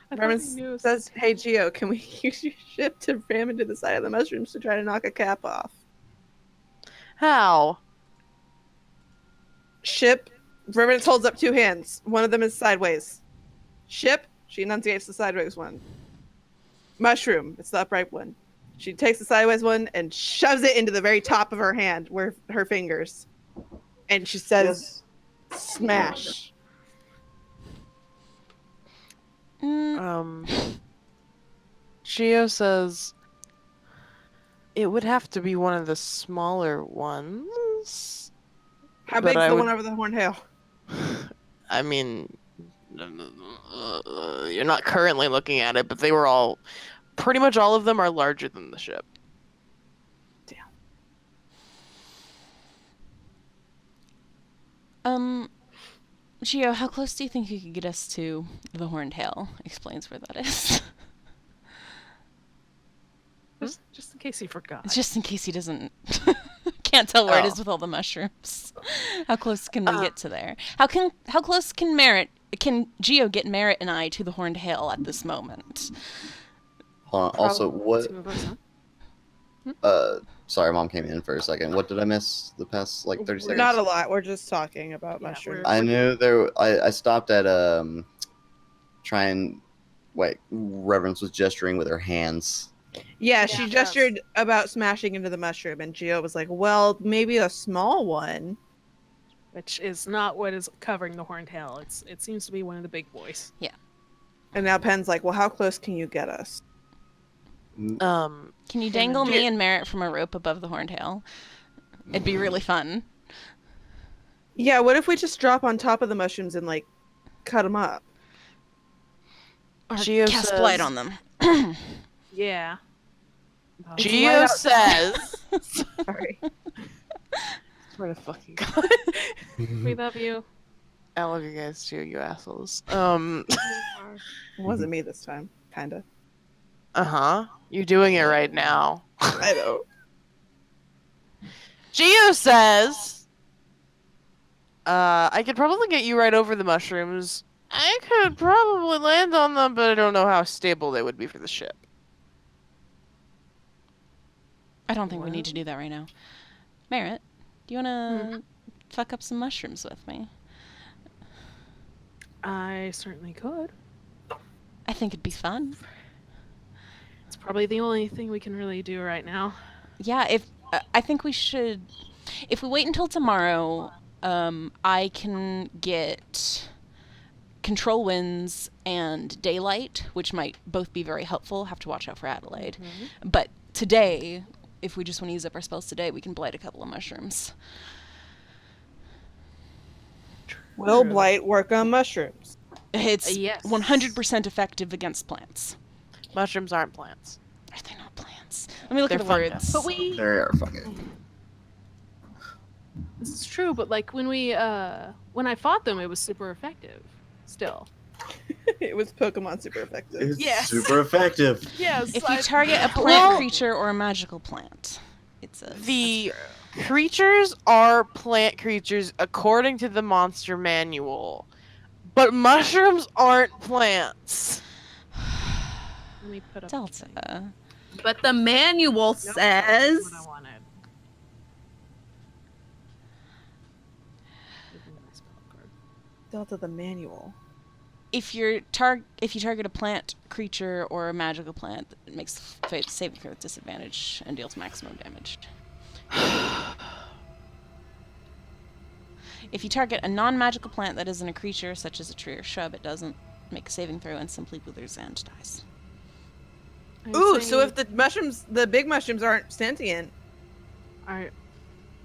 thought Reverend he knew says, "Hey Gio, can we use your ship to ram into the side of the mushrooms to try to knock a cap off?" How? Ship. Reverend holds up two hands. One of them is sideways. Ship. She enunciates the sideways one. Mushroom. It's the upright one. She takes the sideways one and shoves it into the very top of her hand, where her fingers. And she says, "Smash." Gio says it would have to be one of the smaller ones. How But big's I the would- one over the horntail? I mean, you're not currently looking at it, but they were all, pretty much all of them are larger than the ship. Gio, how close do you think you could get us to the Horntail? Explains where that is. Just in case he forgot. Just in case he doesn't can't tell where it is Oh. with all the mushrooms. How close can we get to there? How close can Gio get Merritt and I to the Horntail at this moment? Hold on. Also, what? Two of us, huh? Sorry, Mom came in for a second. What did I miss the past like 30 seconds? Not a lot. We're just talking about Yeah, mushrooms. I knew there. I stopped at trying. Wait, Reverence was gesturing with her hands. Yeah, Yeah, she it gestured about smashing into the mushroom, and Gio was like, "Well, maybe a small one." Which is not what is covering the Horntail. It seems to be one of the big boys. And now Pen's like, "Well, how close can you get us?" Um, Can you dangle me and Merritt from a rope above the Horntail? It'd be really fun. Yeah, what if we just drop on top of the mushrooms and like cut them up? Or Gio cast says- blight on them. Yeah. Gio says, Sorry. swear to fucking God. We love you. I love you guys too, you assholes. It wasn't me this time, kinda. You're doing it right now. I know. Gio says, I could probably get you right over the mushrooms. I could probably land on them, but I don't know how stable they would be for the ship. I don't think we need to do that right now. Merritt, do you want to fuck up some mushrooms with me? I certainly could. I think it'd be fun. It's probably the only thing we can really do right now. Yeah, I think we should. If we wait until tomorrow, I can get control winds and daylight, which might both be very helpful. Have to watch out for Adelaide. But today, if we just want to use up our spells today, we can blight a couple of mushrooms. Will blight work on mushrooms? It's Yes. 100% effective against plants. Mushrooms aren't plants. Are they not plants? Let me look They're at the words. fungus. But we. They are fucking. This is true, but like when I fought them, it was super effective. Still. It was Pokemon super effective. It's Yes. super effective. Yes. If you target a plant Well- creature or a magical plant, it's a The creatures are plant creatures according to the monster manual. But mushrooms aren't plants. Let me put up. Delta. But the manual Nope, says. that's what I wanted. Give me my spell card. Delta the manual. If you target a plant creature or a magical plant, it makes saving throw with disadvantage and deals maximum damage. If you target a non-magical plant that isn't a creature, such as a tree or shrub, it doesn't make a saving throw and simply withers and dies. I'm Ooh, so saying if the big mushrooms aren't sentient,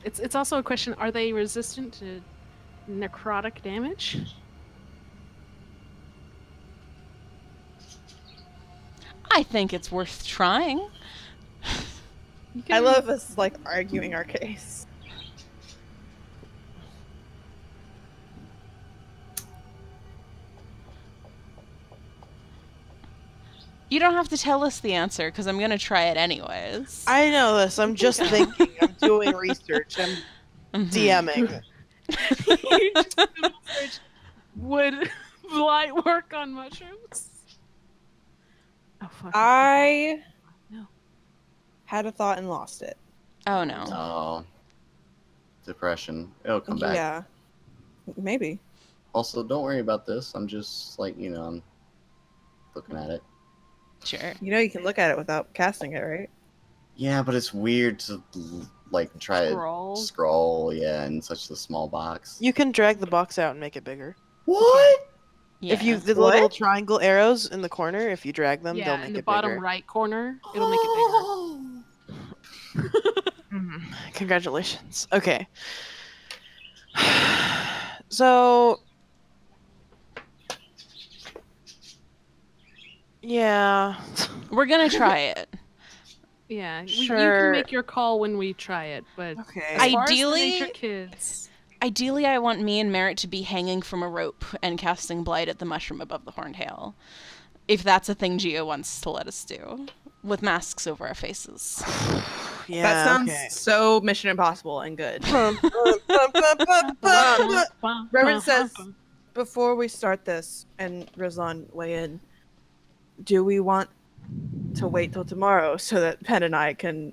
it's also a question: are they resistant to necrotic damage? I think it's worth trying. You I can- love us like arguing our case. You don't have to tell us the answer, because I'm going to try it anyways. I know this. I'm just thinking. I'm doing research. I'm Mhm. DMing. You just Google search, would blight work on mushrooms? Oh fuck! I No. had a thought and lost it. Oh, no. Oh. Depression. It'll come back. Yeah, maybe. Also, don't worry about this. I'm just like, I'm looking at it. Sure. You know, you can look at it without casting it, right? Yeah, but it's weird to like try Scroll. to scroll, in such a small box. You can drag the box out and make it bigger. What? Yeah. If you the What? little triangle arrows in the corner, if you drag them, they'll Yeah, make in the it bottom bigger. right corner, it'll make it Mhm. Congratulations. Okay. So. Yeah. We're going to try it. bigger. Yeah, you Sure. can make your call when we try it, but Okay. as far as the Ideally- nature kids, Ideally, I want me and Merritt to be hanging from a rope and casting blight at the mushroom above the horned hail. If that's a thing Gio wants to let us do. With masks over our faces. Yeah. That sounds okay. so Mission Impossible and good. Reverend Reverend says, before we start this, and Rizlan weigh in, do we want to wait till tomorrow so that Penn and I can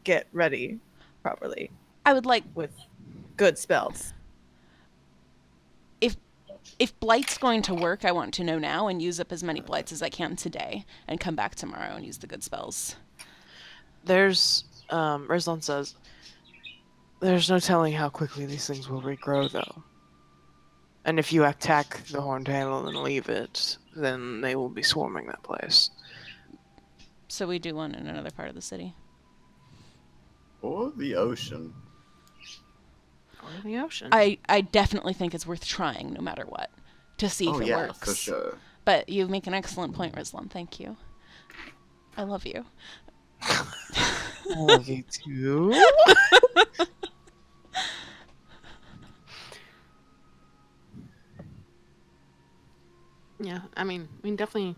get ready properly I would like, with good spells? if blight's going to work, I want to know now and use up as many blights as I can today and come back tomorrow and use the good spells. There's Rizlan says there's no telling how quickly these things will regrow though. And if you attack the horned hail and leave it, then they will be swarming that place. So we do one in another part of the city. Or the ocean. Or the ocean. I definitely think it's worth trying no matter what. To see if it works. For sure. But you make an excellent point, Rizlan. Thank you. I love you. I love you too. Yeah, I mean, we can definitely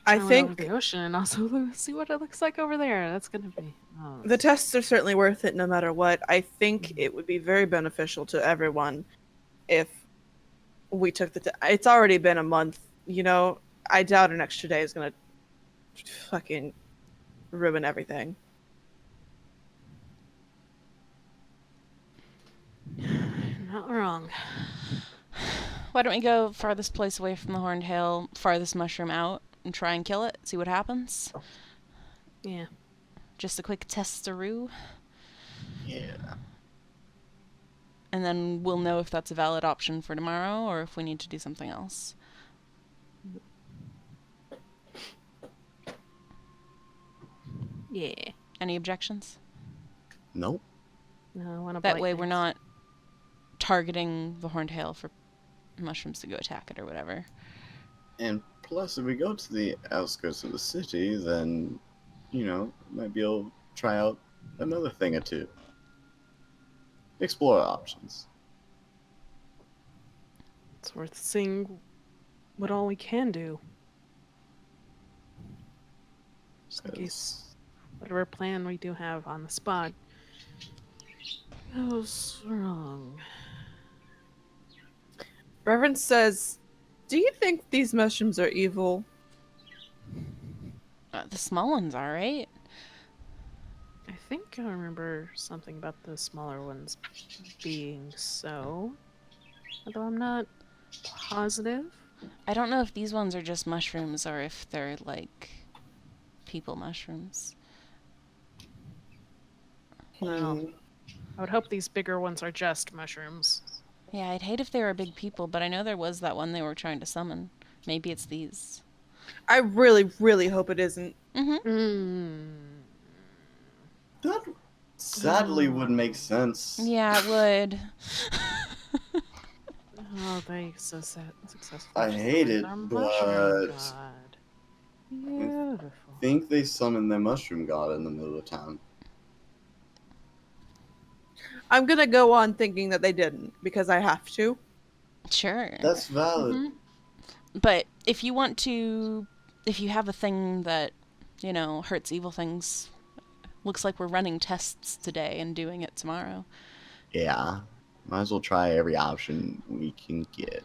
I try one over think the ocean and also see what it looks like over there. That's gonna be the tests are certainly worth it no matter what. I think it would be very beneficial to everyone if we took the it's already been a month, I doubt an extra day is gonna fucking ruin everything. not wrong. Why don't we go farthest place away from the horned hail, farthest mushroom out, and try and kill it? See what happens? Yeah. Just a quick testaroo. Yeah. And then we'll know if that's a valid option for tomorrow or if we need to do something else. Yeah. Any objections? Nope. No, I want to That way we're not targeting the horned hail for mushrooms to go attack it or whatever. And plus, if we go to the outskirts of the city, then, might be able to try out another thing or two. Explore options. It's worth seeing what all we can do. Just in case whatever plan we do have on the spot goes wrong. Reverend says, do you think these mushrooms are evil? The small ones are, right? I think I remember something about the smaller ones being so, although I'm not positive. I don't know if these ones are just mushrooms or if they're like people mushrooms. Well, I would hope these bigger ones are just mushrooms. Yeah, I'd hate if they were big people, but I know there was that one they were trying to summon. Maybe it's these. I really, really hope it isn't. Mm. That sadly would make sense. Yeah, it would. Oh, they so successful. I hate it, Our but mushroom god. Beautiful. I think they summoned their mushroom god in the middle of town. I'm gonna go on thinking that they didn't because I have to. Sure. That's valid. But if you want to, if you have a thing that, you know, hurts evil things, looks like we're running tests today and doing it tomorrow. Yeah. Might as well try every option we can get.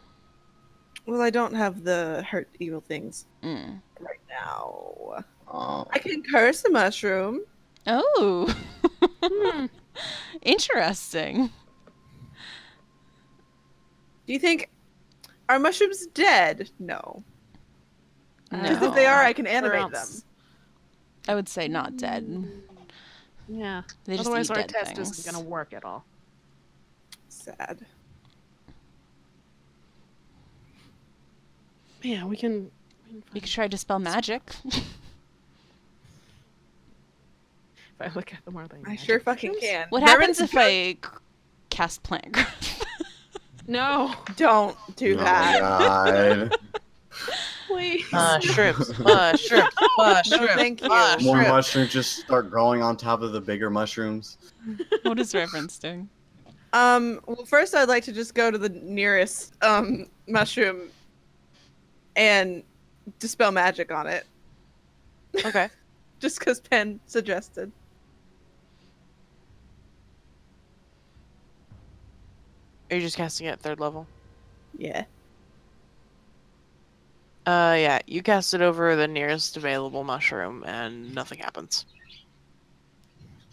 Well, I don't have the hurt evil things Mm. right now. Oh. I can curse a mushroom. Oh. Interesting. Do you think are mushrooms dead? No. Because No. if they are, I can Or animate them. else- I would say not dead. Yeah. They just Otherwise, eat our dead test things. isn't going to work at all. Sad. Yeah, we can You could try dispel magic. if I look at them, are they I magic sure fucking mushrooms? can. What Reverend's happens if I cast plant growth? No, Don't do Oh my that. god. please. Mushrooms, mushrooms, No, mushrooms. thank you. More Mushrooms. mushrooms just start growing on top of the bigger mushrooms. What is Reverence doing? Well, first I'd like to just go to the nearest mushroom and dispel magic on it, Okay. just because Penn suggested. Are you just casting it at 3rd level? Yeah. Yeah, you cast it over the nearest available mushroom and nothing happens.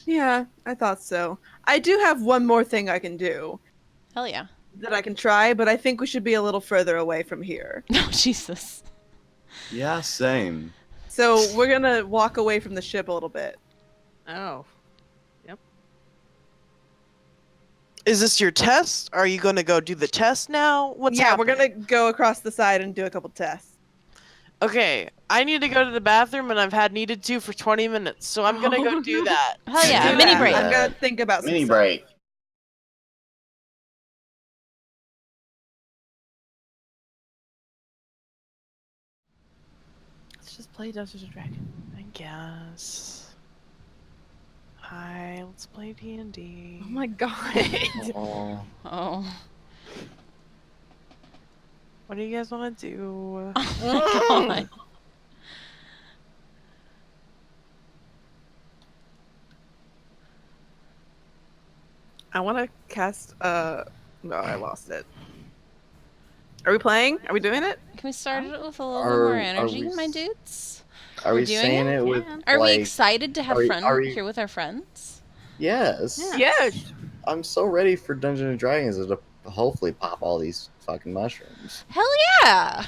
Yeah, I thought so. I do have one more thing I can do Hell yeah. that I can try, but I think we should be a little further away from here. No, Jesus. Yeah, same. So we're gonna walk away from the ship a little bit. Oh, Is this your test? Are you going to go do the test now? What's yeah, happening? we're gonna go across the side and do a couple tests. Okay, I need to go to the bathroom and I've had needed to for 20 minutes, so I'm gonna go do that. Hell yeah, Do mini that. break. I'm gonna think about some Mini stuff. break. Let's just play Dungeons & Dragons, I guess. Hi, let's play D&D. Oh my god. Oh. Oh. What do you guys want to do? Oh my god. I want to cast. No, I lost it. Are we playing? Are we doing it? Can we start it with a little bit Are- more are energy, we my s- dudes? Are We're we doing saying it? it with Are we like, excited to have are fun we- here with our friends? Yes. Yeah. Yes. I'm so ready for Dungeons and Dragons to hopefully pop all these fucking mushrooms. Hell yeah!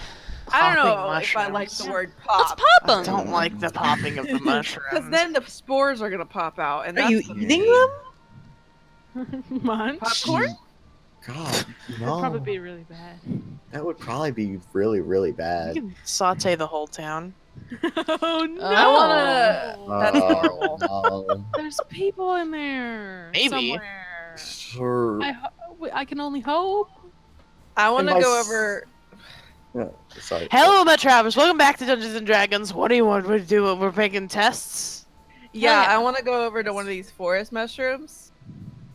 I don't know Popping if I like the mushrooms. word Let's pop. pop I them. don't like the popping of the mushrooms. Because then the spores are gonna pop out, and Are you that's eating them? Munch. popcorn. God, That'd no. probably be really bad. That would probably be really, really You bad. can saute the whole town. Oh no! I wanna. That's horrible. No. There's people in there. Maybe. Somewhere. Sure. I can only hope. I want to And by go s- over. Yeah, sorry. Hello, my Travis. Welcome back to Dungeons & Dragons. What do you want me to do? We're making tests? Yeah, yeah. I want to go over to one of these forest mushrooms,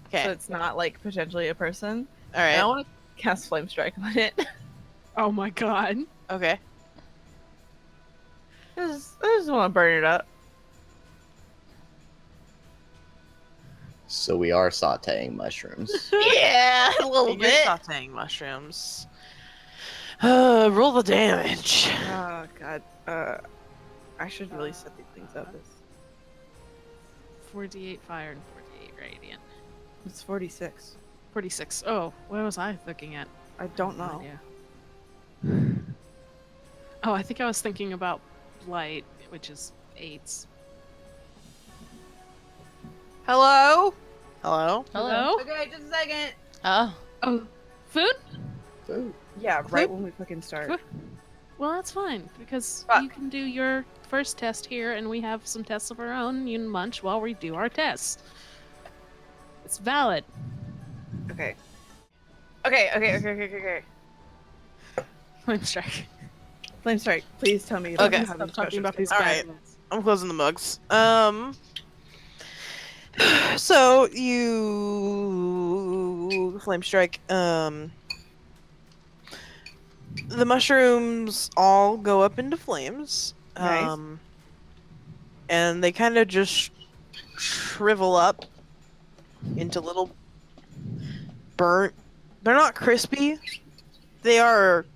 Okay. so it's not like potentially a person. All And I right. want to cast Flame Strike on it. Oh my god. Okay. I just want to burn it up. So we are sauteing mushrooms. Yeah, a little You're sauteing mushrooms. Roll the damage. Oh god. I should really set these things up. 48 fire and 48 radiant. It's 46. 46. Oh, what was I looking at? I don't know. Yeah. Oh, I think I was thinking about blight, which is 8s. Hello? Hello? Hello? Okay, just a second. Oh. Oh, food? Food. Yeah, right when we fucking start. Food? Well, that's fine, because Fuck. you can do your first test here, and we have some tests of our own. You can munch while we do our tests. It's valid. Okay. Okay. Flame strike. Flame strike. Please tell me. Okay. How these Stop talking about these All bad right. ones. I'm closing the mugs. So you flame strike. The mushrooms all go up into flames. Nice. And they kind of just shrivel up into little burnt. They're not crispy. They are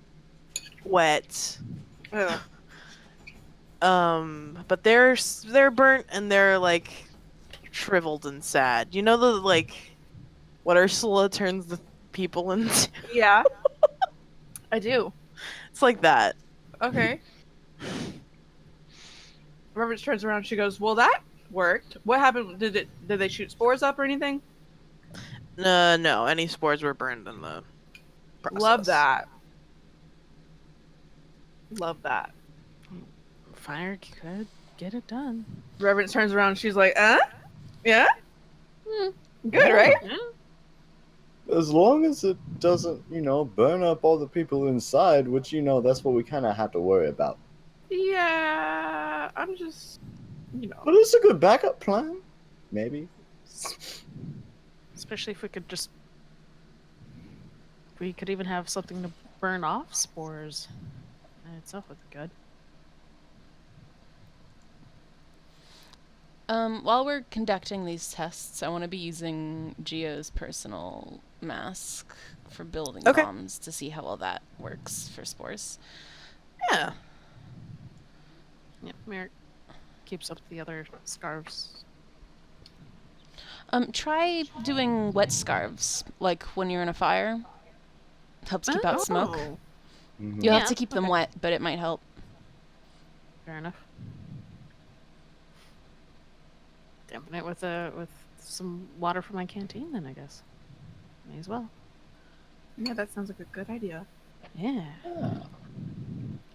wet. Ugh. But they're burnt and they're like shriveled and sad. You know the like what Ursula turns the people into? Yeah. I do. It's like that. Okay. Reverence turns around. She goes, "Well, that worked. What happened? Did they shoot spores up or anything?" No, any spores were burned in the process. Love that. Love that. Fire could get it done. Reverence turns around. She's like, yeah, Hmm. good, right?" Yeah. As long as it doesn't, burn up all the people inside, which, that's what we kind of have to worry about. Yeah, I'm just, But it's a good backup plan. Maybe. Especially if we could just... We could even have something to burn off spores. In itself would be good. While we're conducting these tests, I want to be using Gio's personal mask for building Okay. bombs to see how well that works for spores. Yeah. Yeah, Merrick keeps up the other scarves. Try doing wet scarves, like when you're in a fire. Helps keep out smoke. Oh, Mhm. You'll Yeah, have to keep them okay. wet, but it might help. fair enough. Dampen it with some water from my canteen, then I guess. May as well. yeah, that sounds like a good idea. Yeah. All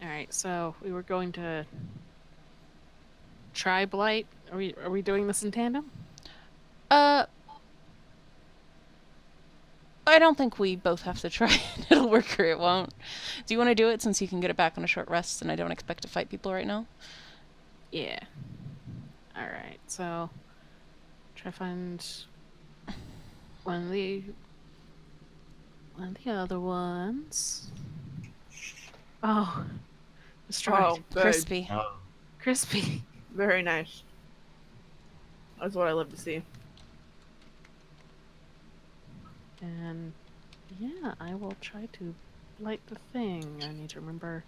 right, so we were going to try blight. Are we doing this in tandem? I don't think we both have to try it. It'll work or it won't. Do you want to do it since you can get it back on a short rest and I don't expect to fight people right now? Yeah. All right, so try to find one of the other ones. Oh, destroyed. Oh, good. Crispy. Crispy. Very nice. That's what I love to see. And yeah, I will try to light the thing. I need to remember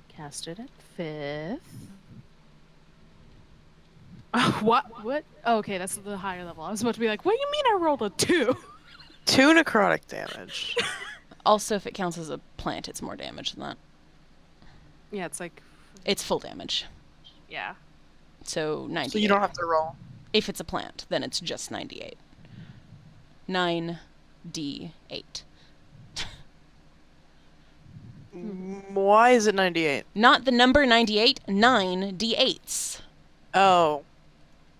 cast it at 5th. What? What? Oh, okay, that's the higher level. I was about to be like, what do you mean I rolled a 2? 2 necrotic damage. Also, if it counts as a plant, it's more damage than that. Yeah, it's like, It's full damage. yeah. So 98. So you don't have to roll. If it's a plant, then it's just 98. 9d8. Why is it 98? Not the number 98, 9d8s. Oh,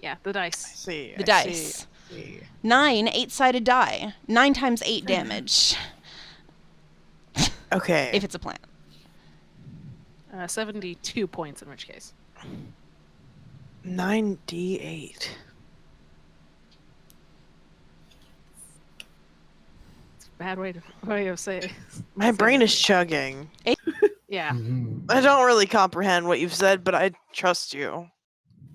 Yeah, the I dice. see. The I dice. see. 9 8-sided die. 9 times 8 damage. Okay. If it's a plant. 72 points in which case. 9d8. It's a bad way of saying. My brain is chugging. Yeah. I don't really comprehend what you've said, but I trust you.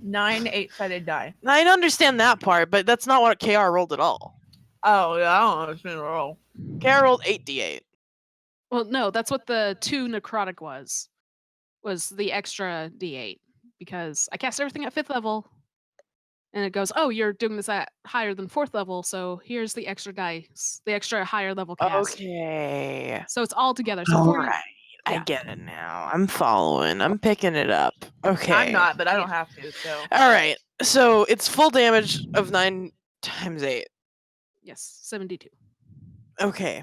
9 8-sided die. I understand that part, but that's not what KR rolled at all. Oh, yeah, I don't understand at all. KR rolled 8d8. Well, no, that's what the 2 necrotic was the extra d8, because I cast everything at 5th level, and it goes, oh, you're doing this at higher than 4th level, so here's the extra dice, the extra higher level cast. Okay. So it's all together. So All 40 right. I yeah. get it now. I'm following. I'm picking it up. Okay. I'm not, but I don't have to, so. All right. So it's full damage of 9 times 8. Yes, 72. Okay.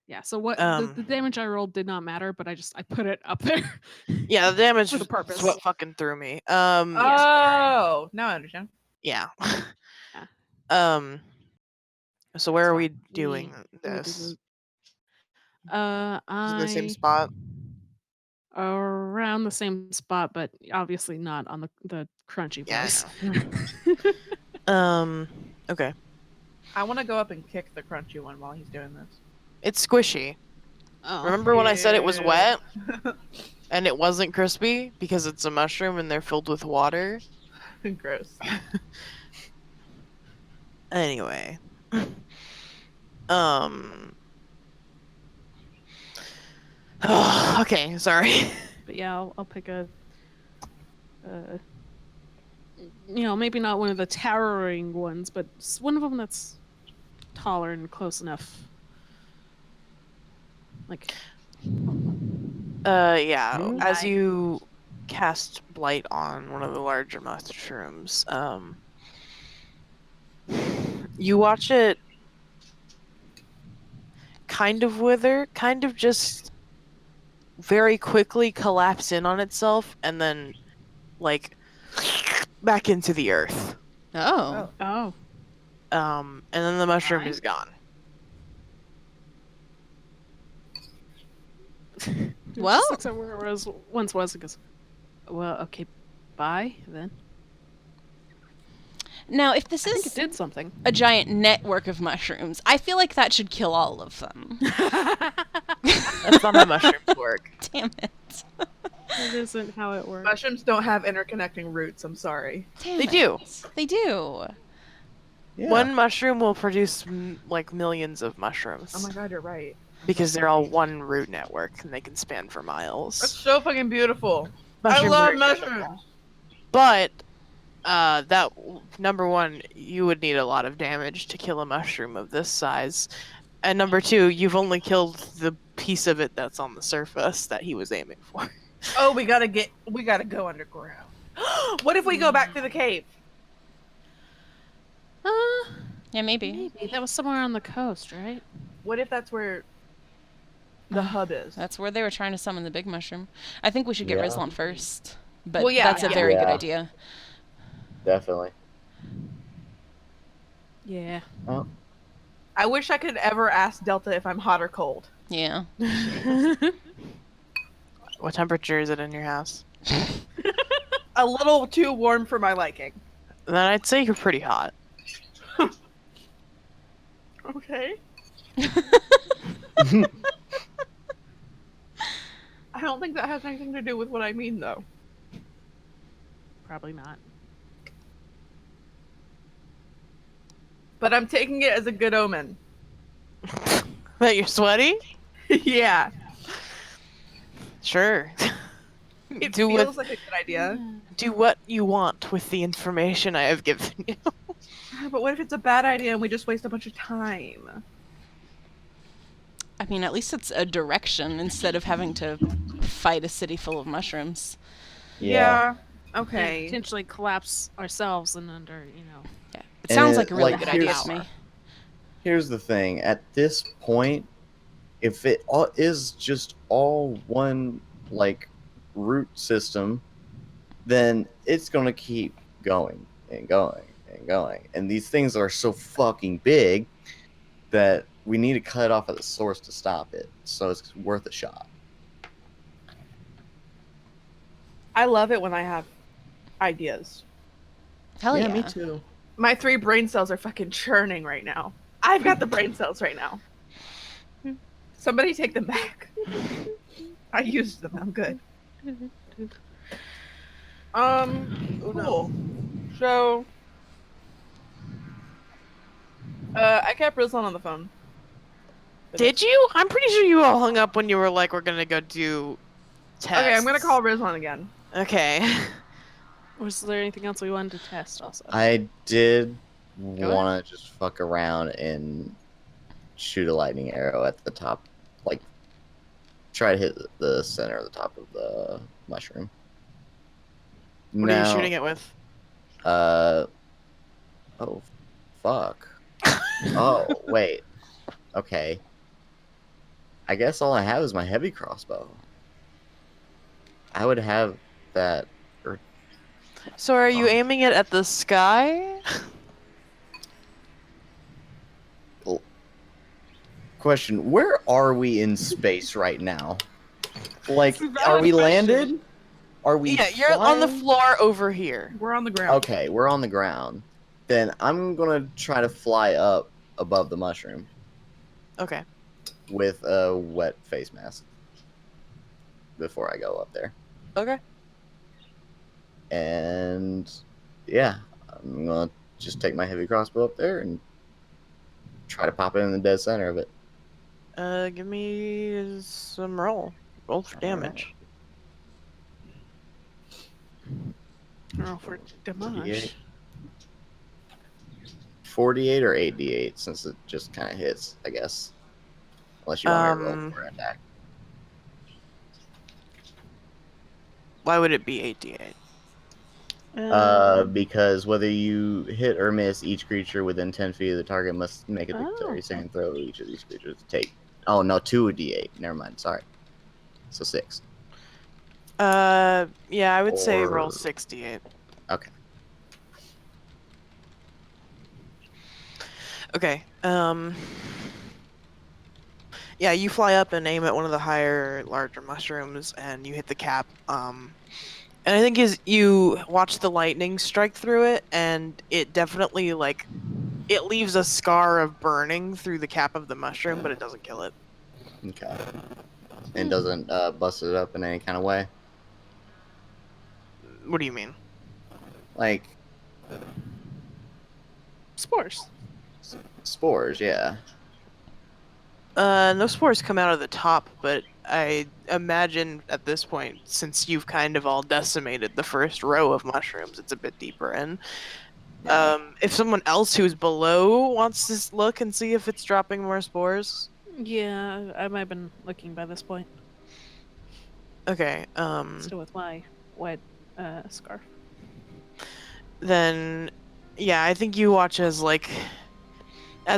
Yeah. So what Um, the damage I rolled did not matter, but I put it up there. Yeah, the damage For the is purpose. what fucking threw me. Oh, now I understand. Yeah. Yeah. So where It's are we fine. doing We this? did Is it in the same I spot? around the same spot, but obviously not on the crunchy Yeah, place. Okay. I want to go up and kick the crunchy one while he's doing this. It's squishy. Oh. Remember when I said it was Yeah. wet and it wasn't crispy because it's a mushroom and they're filled with water? Gross. Anyway. Um. Okay, sorry. But yeah, I'll pick a maybe not one of the towering ones, but one of them that's taller and close enough. Like, Yeah. Hmm? As you cast blight on one of the larger mushrooms, you watch it kind of wither, kind of just very quickly collapse in on itself, and then like back into the earth. Oh. oh, And then the mushroom Fine. is gone. It Well- just looks at where it once was and goes, well, okay, bye then. Now, if this I think it is did something. a giant network of mushrooms, I feel like that should kill all of them. That's not how mushrooms work. Damn it. That isn't how it works. Mushrooms don't have interconnecting roots. I'm sorry. Damn They it. do. They do. Yeah. One mushroom will produce like millions of mushrooms Oh my god, you're right. because they're all one root network and they can span for That's miles. so fucking beautiful. Mushrooms I are love incredible. mushrooms. But that number one, you would need a lot of damage to kill a mushroom of this size, and number two, you've only killed the piece of it that's on the surface that he was aiming for. Oh, we gotta go underground. What if we go back to the cave? Yeah, maybe. Maybe. That was somewhere on the coast, right? What if that's where the hub is? That's where they were trying to summon the big mushroom. I think we should get Yeah. Rizlan first. But Well, yeah, that's a yeah. very good Yeah. idea. Definitely. Yeah. Oh, I wish I could ever ask Delta if I'm hot or cold. Yeah. What temperature is it in your house? A little too warm for my liking. Then I'd say you're pretty hot. Okay. I don't think that has anything to do with what I mean, though. Probably not. But I'm taking it as a good omen. That you're sweaty? Yeah. Sure. It Do feels what like a good idea. do what you want with the information I have given you. But what if it's a bad idea and we just waste a bunch of time? I mean, at least it's a direction instead of having to fight a city full of mushrooms. yeah. And Okay. potentially collapse ourselves and under, Yeah. It And sounds it- like a really like, good idea here's- to me. Here's the thing. At this point, if it all is just all one like root system, then it's gonna keep going and going and going. And these things are so fucking big that we need to cut it off at the source to stop it. So it's worth a shot. I love it when I have ideas. Hell yeah. me too. My 3 brain cells are fucking churning right now. I've got the brain cells right now. Somebody take them back. I used them. I'm good. Cool. So, I kept Rizlan on the phone. Did you? I'm pretty sure you all hung up when you were like, we're gonna go do tests. Okay, I'm gonna call Rizlan again. Okay. Was there anything else we wanted to test also? I did ahead. want to just fuck around and shoot a lightning arrow at the top, like try to hit the center of the top of the mushroom. What are you shooting it with? Oh, fuck. Oh, wait. Okay. I guess all I have is my heavy crossbow. I would have that. Or So are you Oh. aiming it at the sky? Question: where are we in space right now? Like, It's a are valid we question. landed? Are we? Yeah, you're on the flying? floor over here. We're on the ground. Okay, we're on the ground. Then I'm gonna try to fly up above the mushroom Okay. with a wet face mask before I go up there. Okay. And yeah, I'm gonna just take my heavy crossbow up there and try to pop it in the dead center of it. Give me some roll. Roll for damage. Roll for damage. 48 or 8d8, since it just kind of hits, I guess. Unless you want me to roll Um, for an attack. Why would it be 8d8? Because whether you hit or miss each creature within 10 feet of the target must make a dexterity saving throw each of these creatures to take. Oh, no, 2d8. Never mind, sorry. So 6. Yeah, I would say roll Or- 68. Okay. Okay. Yeah, you fly up and aim at one of the higher, larger mushrooms, and you hit the cap. And I think you watch the lightning strike through it, and it definitely it leaves a scar of burning through the cap of the mushroom, but it doesn't kill it. Okay. And doesn't bust it up in any kind of way? What do you mean? Like, Spores. spores, yeah. No spores come out of the top, but I imagine at this point, since you've kind of all decimated the first row of mushrooms, it's a bit deeper in. Yeah. If someone else who's below wants to look and see if it's dropping more spores. Yeah, I might have been looking by this point. Okay, Still with my wet scarf. then yeah, I think you watch as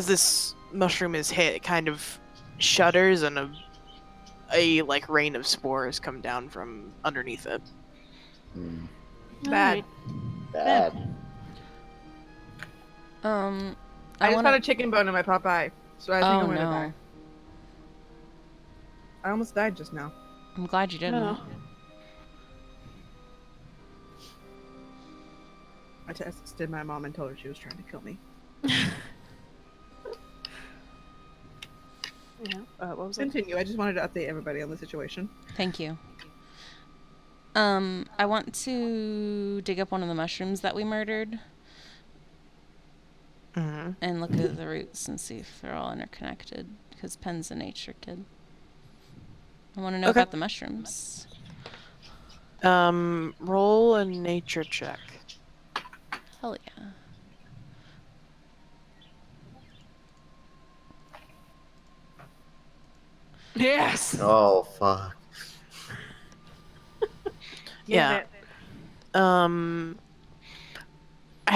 this mushroom is hit, it kind of shudders and a rain of spores come down from underneath it. Hmm. Bad. Bad. I I just wanna... found a chicken bone in my Popeye, so I think Oh I'm gonna no. die. I almost died just now. I'm glad you didn't. No. I texted my mom and told her she was trying to kill me. Yeah. What was it? Continue. I just wanted to update everybody on the situation. Thank you. I want to dig up one of the mushrooms that we murdered Mm-hmm. and look at the roots and see if they're all interconnected, because Pen's a nature kid. I want to know Okay. about the mushrooms. Roll a nature check. Hell yeah. Yes. Oh, fuck. Yeah. It. I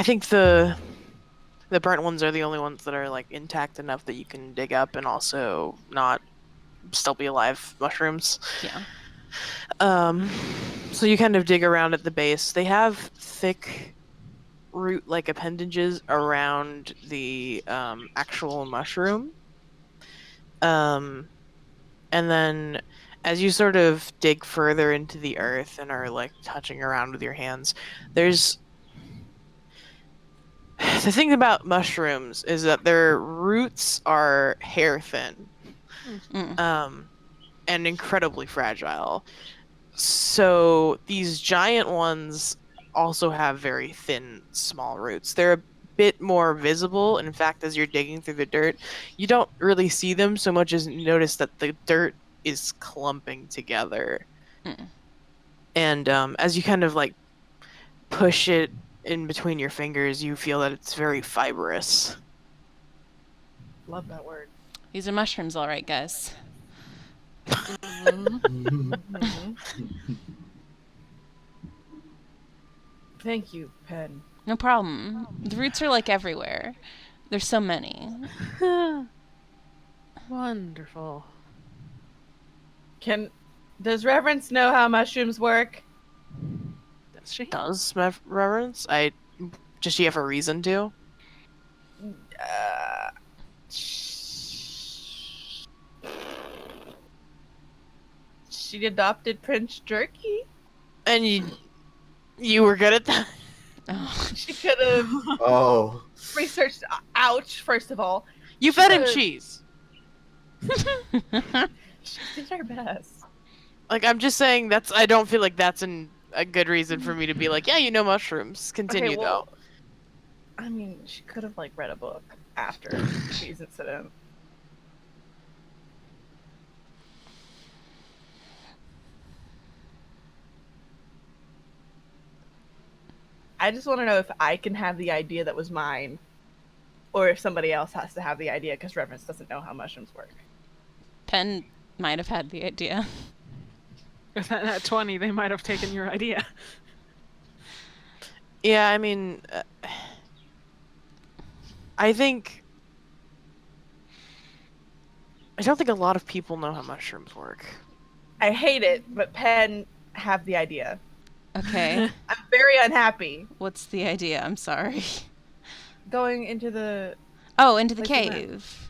think the burnt ones are the only ones that are intact enough that you can dig up and also not still be alive mushrooms. Yeah. So you kind of dig around at the base. They have thick root-like appendages around the actual mushroom. And then as you sort of dig further into the earth and are touching around with your hands, there's the thing about mushrooms is that their roots are hair thin. And incredibly fragile. So these giant ones also have very thin, small roots. They're a bit more visible. In fact, as you're digging through the dirt, you don't really see them so much as notice that the dirt is clumping together. And as you kind of push it in between your fingers, you feel that it's very fibrous. Love that word. These are mushrooms, all right, guys. Thank you, Pen. No problem. The roots are everywhere. There's so many. Wonderful. Does Reverence know how mushrooms work? Does she? Does Reverence? Does she have a reason to? Uh, she adopted Prince Jerky. And you were good at that? Oh. She could have Oh. researched. Ouch! First of all, You fed him could've- cheese. she did her best. Like, I'm just saying I don't feel like that's a good reason for me to be like, yeah, you know mushrooms. Continue, though. I mean, she could have like read a book after the cheese incident. I just want to know if I can have the idea that was mine, or if somebody else has to have the idea because Reverence doesn't know how mushrooms work. Penn might have had the idea. With that 20, they might have taken your idea. Yeah, I mean, I don't think a lot of people know how mushrooms work. I hate it, but Penn have the idea. Okay. I'm very unhappy. What's the idea? I'm sorry. Going into the... Oh, into the Like you cave.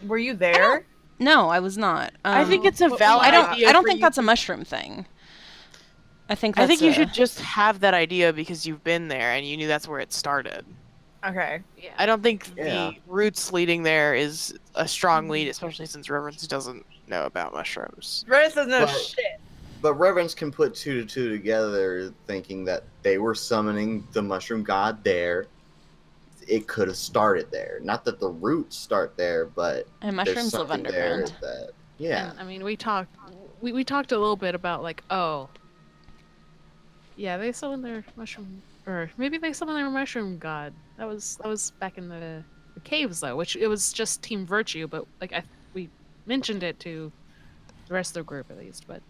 Were you there? No, I was not. I think it's a Well, valid I don't. idea I don't for think you that's a mushroom thing. I think. I That's think you a- should just have that idea because you've been there and you knew that's where it started. Okay. Yeah. I don't think Yeah. the roots leading there is a strong lead, especially since Reverence doesn't know about mushrooms. Reverence doesn't know But- shit. But Reverence can put 2 to 2 together, thinking that they were summoning the mushroom god there. It could have started there. Not that the roots start there, but And there's mushrooms live something there underground. that yeah. And, I mean, we talked a little bit about like, oh, yeah, they summon their mushroom, or maybe they summon their mushroom god. That was back in the caves though, which it was just Team Virtue, but like we mentioned it to the rest of the group at least. But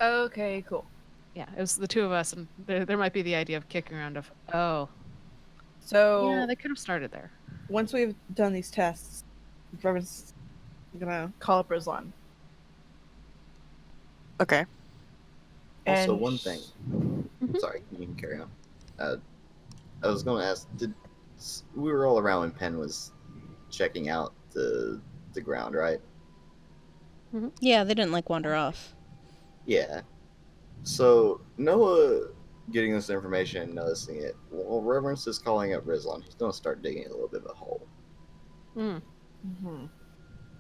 Okay, cool. yeah, it was the two of us, and there might be the idea of kicking around of, oh, So yeah, they could have started there. once we've done these tests, Reverence is gonna call up Rizlan. Okay. Also, And- one thing. Mhm. Sorry, you can carry on. I was going to ask. We were all around when Penn was checking out the ground, right? Yeah, they didn't like wander off. Yeah. So Noah getting this information and noticing it. Well, Reverence is calling up Rizlan. He's going to start digging a little bit of a hole. Mm. Mhm.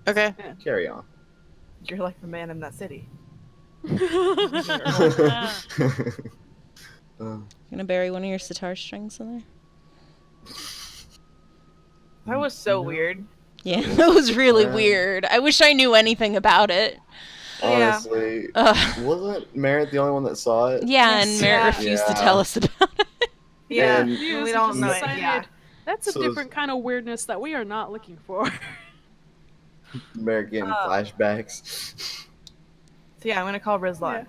Okay. Carry on. You're like the man in that city. Gonna bury one of your sitar strings in there? That was so No. weird. Yeah, that was really Yeah. weird. I wish I knew anything about it. Yeah. Honestly, Ugh. wasn't Merritt the only one that saw it? Yeah, Yes. and Merritt Yeah. refused to Yeah. tell us about it. Yeah, And- we don't know it. Decided- Yeah. That's a So- different kind of weirdness that we are not looking for. Merritt getting flashbacks. So yeah, I'm gonna call Rizlan.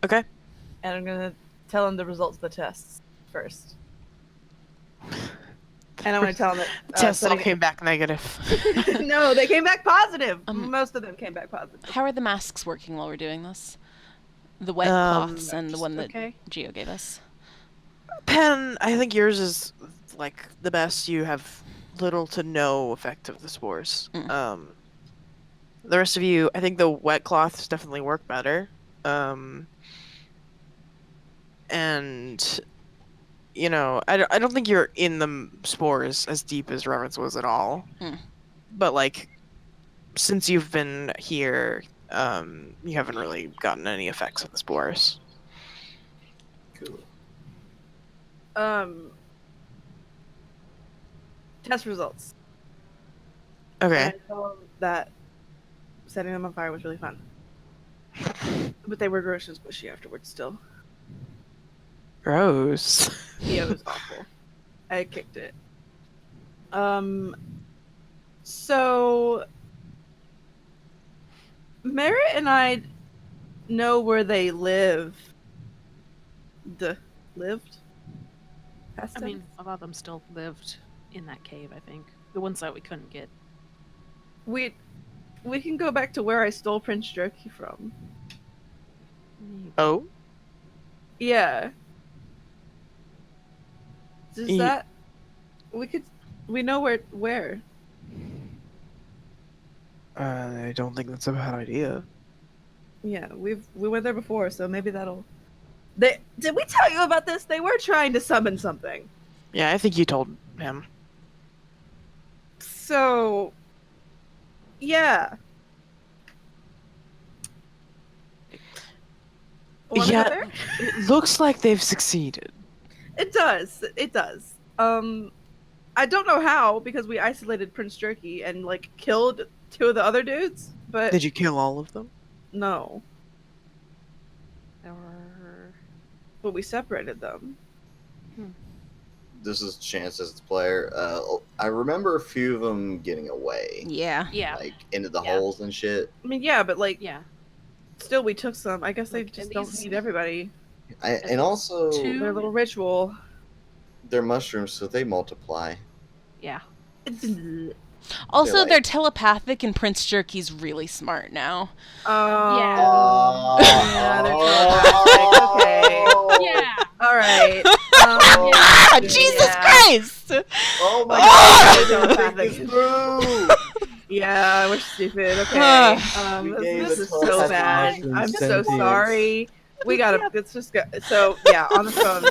Okay. And I'm gonna tell him the results of the tests first. And I'm gonna tell him that Tests all setting- came back negative. No, they came back positive. Um, Most of them came back positive. How are the masks working while we're doing this? The wet Um, cloths and the one that okay. Geo gave us. Pen, I think yours is like the best. You have little to no effect of the spores. Mm. The rest of you, I think the wet cloths definitely work better. And you know, I don't think you're in the spores as deep as Reverence was at all. Hmm. But like, since you've been here, you haven't really gotten any effects of the spores. Cool. Test results. Okay. And I told him that setting them on fire was really fun. But they were gross and squishy afterwards still. Gross. Yeah, it was awful. I kicked it. So Merritt and I know where they live. Lived? Past I mean, tense? a lot of them still lived in that cave, I think. the ones that we couldn't get. We can go back to where I stole Prince Jerky from. Oh? Yeah. Does Ye- that? We know where. I don't think that's a bad idea. Yeah, we went there before, so maybe that'll. Did we tell you about this? They were trying to summon something. Yeah, I think you told him. So, yeah. Wanna Yeah. go there? It looks like they've succeeded. It does. It does. I don't know how because we isolated Prince Jerky and like killed 2 of the other dudes, but Did you kill all of them? no. There were. But we separated them. This is Chance as the player. I remember a few of them getting away, Yeah. Yeah. like into the Yeah. holes and shit. I mean, yeah, but like, Yeah. still we took some. I guess they Like, just and don't these- need everybody. And also, Two- Their little ritual. they're mushrooms, so they multiply. Yeah. Also, They're like- they're telepathic, and Prince Jerky's really smart now. Oh, yeah, they're telepathic. Okay. Yeah. All right. Ah, Jesus yeah. Christ! Oh my Ah! god! Telepathic. Think this through! Yeah, we're stupid. Okay. We gave This the is so telepathic bad. mushrooms I'm so sentience. sorry. We gotta. Let's just go. So yeah, on the phone.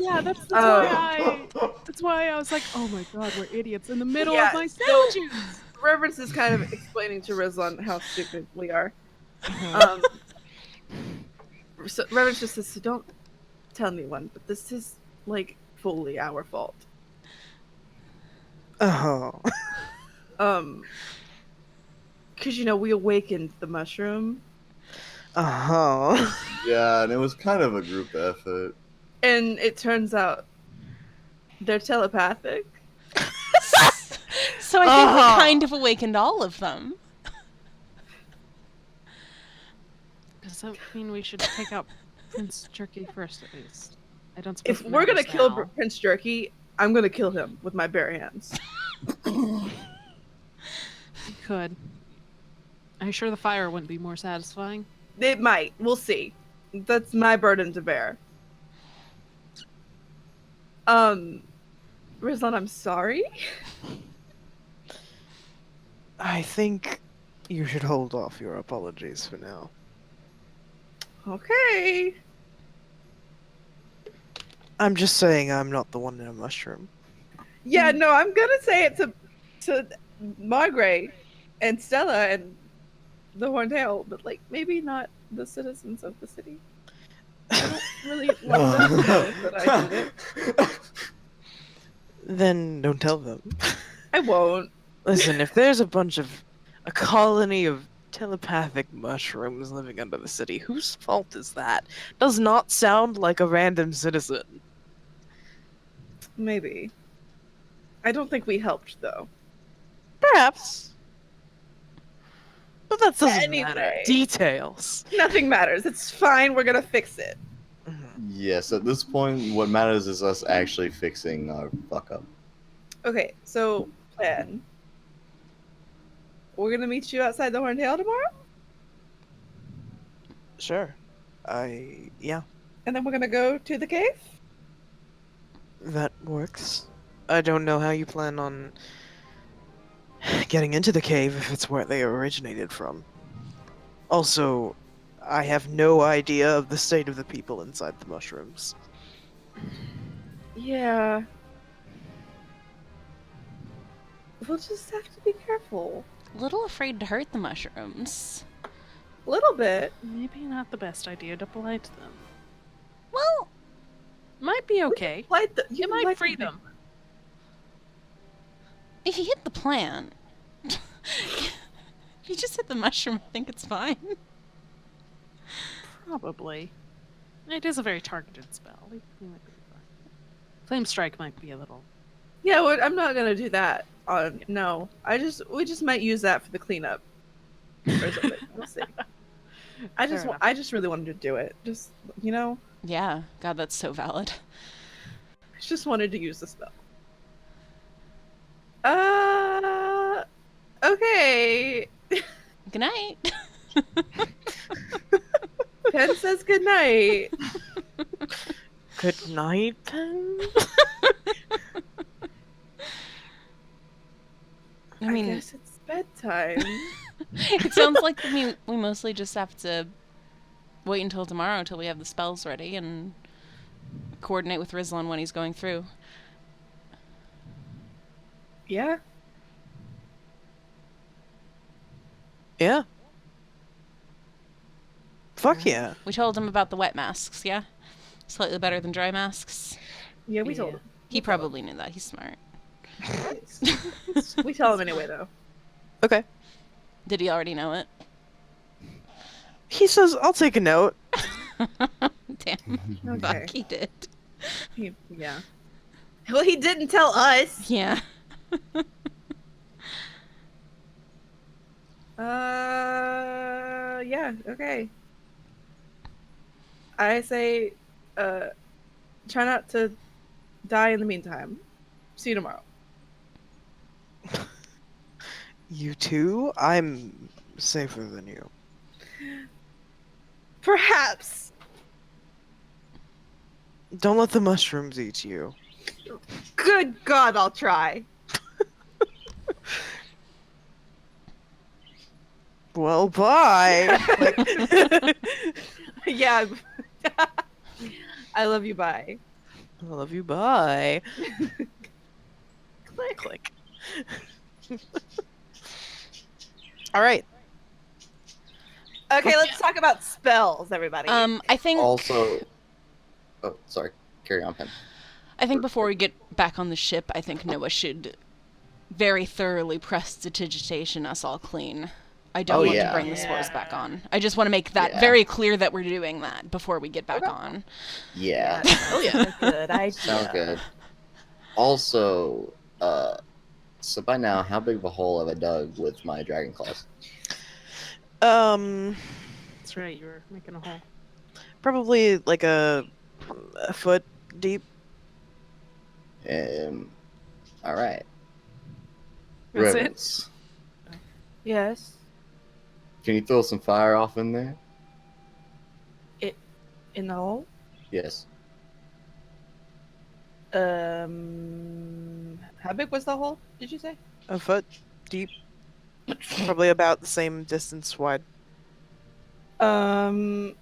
Yeah, that's Oh. that's why I was like, oh my god, we're idiots in the middle Yeah, of my so- sandwiches. Reverence is kind of explaining to Rizlan how stupid we are. So Reverence just says, "So don't tell anyone, but this is like fully our fault." Oh. Because we awakened the mushroom, Yeah, and it was kind of a group effort. and it turns out they're telepathic. So I think we kind of awakened all of them. Does that mean we should take out Prince Jerky first, at least? I don't suppose If it we're gonna matters kill now. Prince Jerky, I'm gonna kill him with my bare hands. You could. Are you sure the fire wouldn't be more satisfying? It might. We'll see. That's my burden to bear. Rizlan, I'm sorry. I think you should hold off your apologies for now. Okay. I'm just saying I'm not the one in a mushroom. Yeah, no, I'm gonna say it to Margaret and Stella and the Horntail, but like maybe not the citizens of the city. I don't really want them to know that I did it. Then don't tell them. I won't. Listen, if there's a colony of telepathic mushrooms living under the city, whose fault is that? Does not sound like a random citizen. Maybe. I don't think we helped though. Perhaps. But that doesn't matter. Anyway. Details. Nothing matters. It's fine. We're gonna fix it. Yes, at this point, what matters is us actually fixing our fuck up. Okay, so plan. We're gonna meet you outside the Horntail tomorrow, Sure. Yeah, and then we're gonna go to the cave. that works. I don't know how you plan on getting into the cave if it's where they originated from. Also, I have no idea of the state of the people inside the mushrooms. Yeah. We'll just have to be careful. A little afraid to hurt the mushrooms. A little bit. Maybe not the best idea to blight them. Well, Might be okay. You It might free them. if you hit the plant, if you just hit the mushroom, I think it's fine. Probably. It is a very targeted spell. We might be fine. Flame Strike might be a little. Yeah, I'm not gonna do that. No, we just might use that for the cleanup or something. We'll see. I just really wanted to do it. Just Yeah, God, that's so valid. just wanted to use the spell. Okay. Good night. Pen says good night. Good night, Pen. I I mean, guess it's bedtime. it sounds like we mostly just have to wait until tomorrow until we have the spells ready and coordinate with Rizlan when he's going through. Yeah. Yeah. Fuck yeah. We told him about the wet masks, yeah? Slightly better than dry masks. Yeah, we told him. He probably knew that. He's smart. We tell him anyway, though. Okay. Did he already know it? He says, I'll take a note. Damn. Okay. Fuck, he did. Yeah. Well, he didn't tell us. Yeah. Yeah, okay. I say, try not to die in the meantime. See you tomorrow. You too? I'm safer than you. Perhaps. Don't let the mushrooms eat you. Good God, I'll try. Well, bye. Yeah. I love you, bye. I love you, bye. Click. Click. All right. Okay, let's talk about spells, everybody. I think Also, oh, sorry. Carry on, Pen. I think before we get back on the ship, I think Noah should very thoroughly prestidigitation us all clean. I don't Oh, want yeah. to bring the spores back on. I just want to make that Yeah. very clear that we're doing that before we get back Okay. on. Yeah. Oh yeah. Good idea. Sounds good. Also, so by now, how big of a hole have I dug with my dragon claws? That's right, you were making a hole. Probably like a foot deep. All right. That's it? Rivens, Yes. can you throw some fire off in there? In the hole? Yes. How big was the hole, did you say? A foot deep. Probably about the same distance wide. I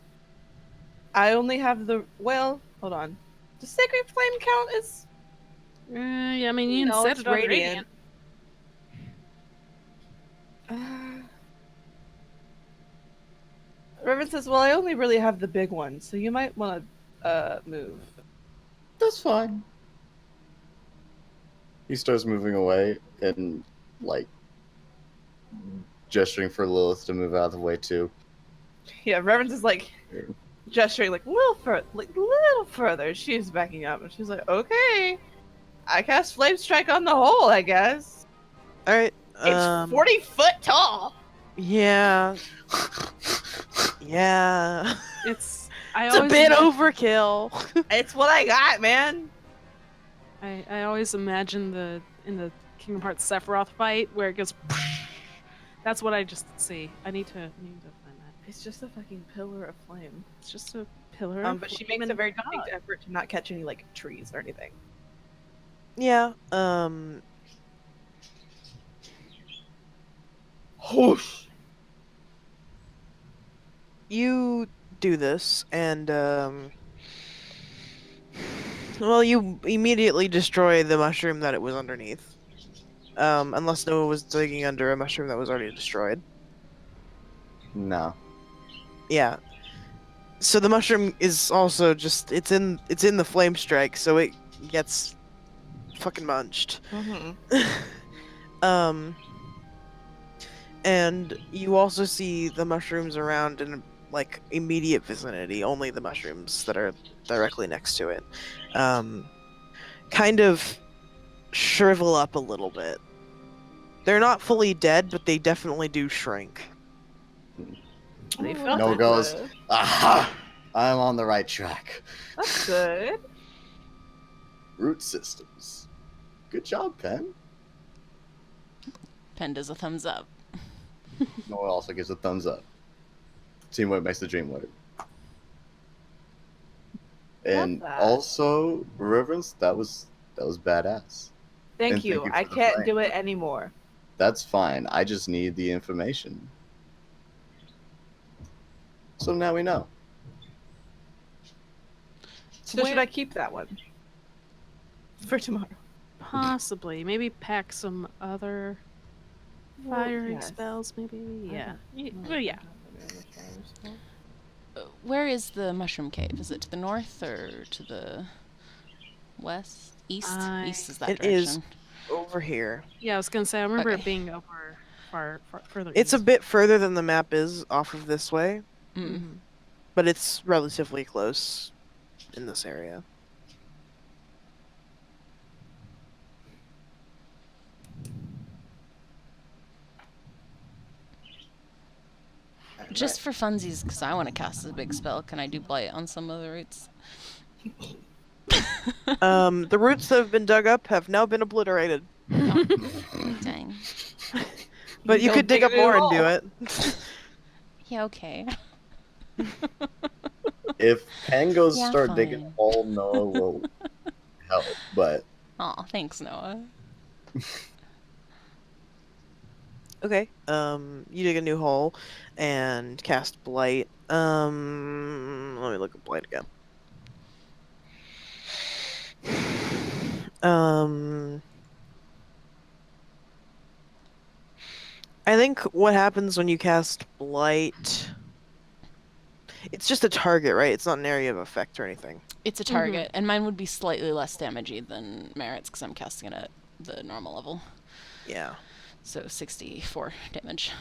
only have well, hold on. Does Sacred Flame count as... Yeah, I mean, you No, set it's it on radiant. radiant. Reverend says, well, I only really have the big one, so you might want to, move. That's fine. He starts moving away and, like, gesturing for Lilith to move out of the way, too. Yeah, Reverend is like gesturing like a little further. She's backing up and she's like, okay. I cast Flame Strike on the hole, I guess. All right. It's 40 foot tall. Yeah. Yeah. It's It's a bit overkill. It's what I got, man. I always imagine in the Kingdom Hearts Sephiroth fight where it goes. That's what I just see. I need to find that. It's just a fucking pillar of flame. It's just a pillar. of But she flame makes a and very God. distinct effort to not catch any like trees or anything. Yeah. Whoosh. You do this, and well, you immediately destroy the mushroom that it was underneath. Unless Noah was digging under a mushroom that was already destroyed. No. Yeah. So the mushroom is also just it's in the flame strike, so it gets fucking munched. Mm-hmm. And you also see the mushrooms around in like immediate vicinity, only the mushrooms that are directly next to it. Kind of shrivel up a little bit. They're not fully dead, but they definitely do shrink. They felt No it goes. good. Aha! I'm on the right track. That's good. Root systems. Good job, Pen. Pen does a thumbs up. Noah also gives a thumbs up. Teamwork makes the dream work. And that. also, Reverence, that was badass. Thank And you. thank you I for the can't flame. do it anymore. That's fine. I just need the information. So now we know. So Where- should I keep that one for tomorrow? Possibly. Maybe pack some other fiery yes. spells, maybe? Yeah. Mm. Well, yeah. Where is the mushroom cave? Is it to the north or to the west? East? East is that It direction. is over here. Yeah, I was going to say, I remember Okay. it being over further It's a east. bit further than the map is off of this way, Mm. but it's relatively close in this area. Just for funsies, because I want to cast a big spell, can I do Blight on some of the roots? The roots that have been dug up have now been obliterated, Dang. but you Go could dig dig up a new more and hole. do it. Yeah, okay. If Pen goes Yeah, start digging a fine. hole, Noah will help. But Aw, thanks, Noah. Okay. You dig a new hole and cast Blight. Let me look at Blight again. I think what happens when you cast Blight, it's just a target, right? It's not an area of effect or anything. It's a target, and mine would be slightly less damagey than Merritt's, because I'm casting it at the normal level. Yeah. So 64 damage.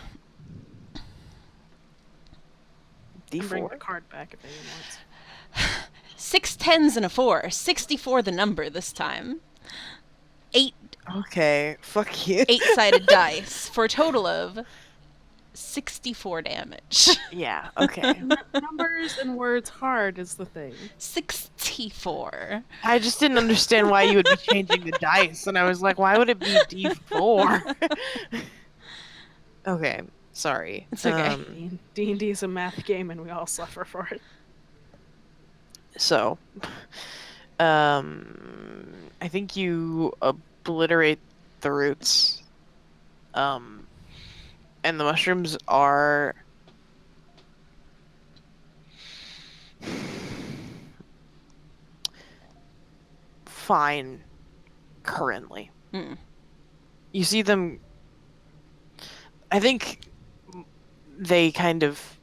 Bring the D4. card back if anyone wants. 6 10s and a 4. 64 the number this time. 8 Okay. Fuck you. 8-sided dice for a total of 64 damage. Yeah. Okay. Numbers and words hard is the thing. 64. I just didn't understand why you would be changing the dice, and I was like, why would it be D4? Okay. Sorry. It's okay. D&D is a math game and we all suffer for it. So, I think you obliterate the roots. And the mushrooms are fine currently. Mm. You see them, I think they kind of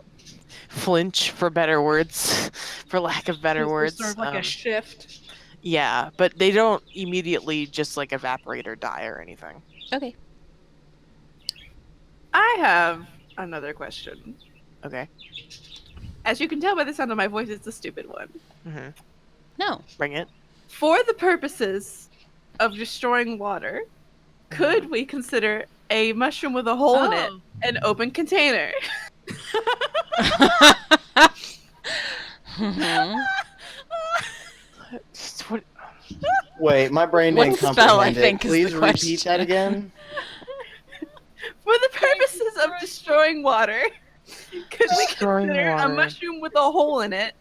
flinch, for better words, for lack of better There's words. sort of like a shift. Yeah, but they don't immediately just like evaporate or die or anything. Okay. I have another question. Okay. As you can tell by the sound of my voice, it's a stupid one. Mm-hmm. No. Bring it. For the purposes of destroying water, could we consider a mushroom with a hole in it Oh. an open container? Mhm. What? wait, my brain What didn't spell, comprehend I think, it. is the Please repeat that question. again. For the purposes of destroying water, could we Destroying consider a water. mushroom with a hole in it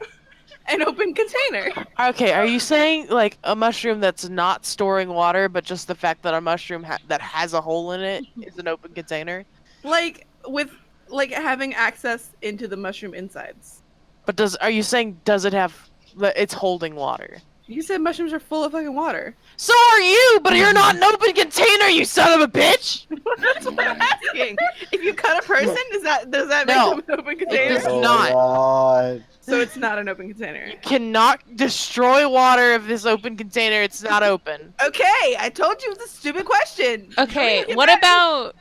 an open container? Okay, are you saying like a mushroom that's not storing water, but just the fact that a mushroom that has a hole in it is an open container? Like with like having access into the mushroom insides. But are you saying does it have? It's holding water. You said mushrooms are full of fucking water. So are you, but you're not an open container, you son of a bitch! That's what I'm asking. If you cut a person, does that make No, them an open container? does Oh, not. God. So it's not an open container. Cannot destroy water if this open container, it's not open. Okay, I told you it was a stupid question. Okay, Get what back. about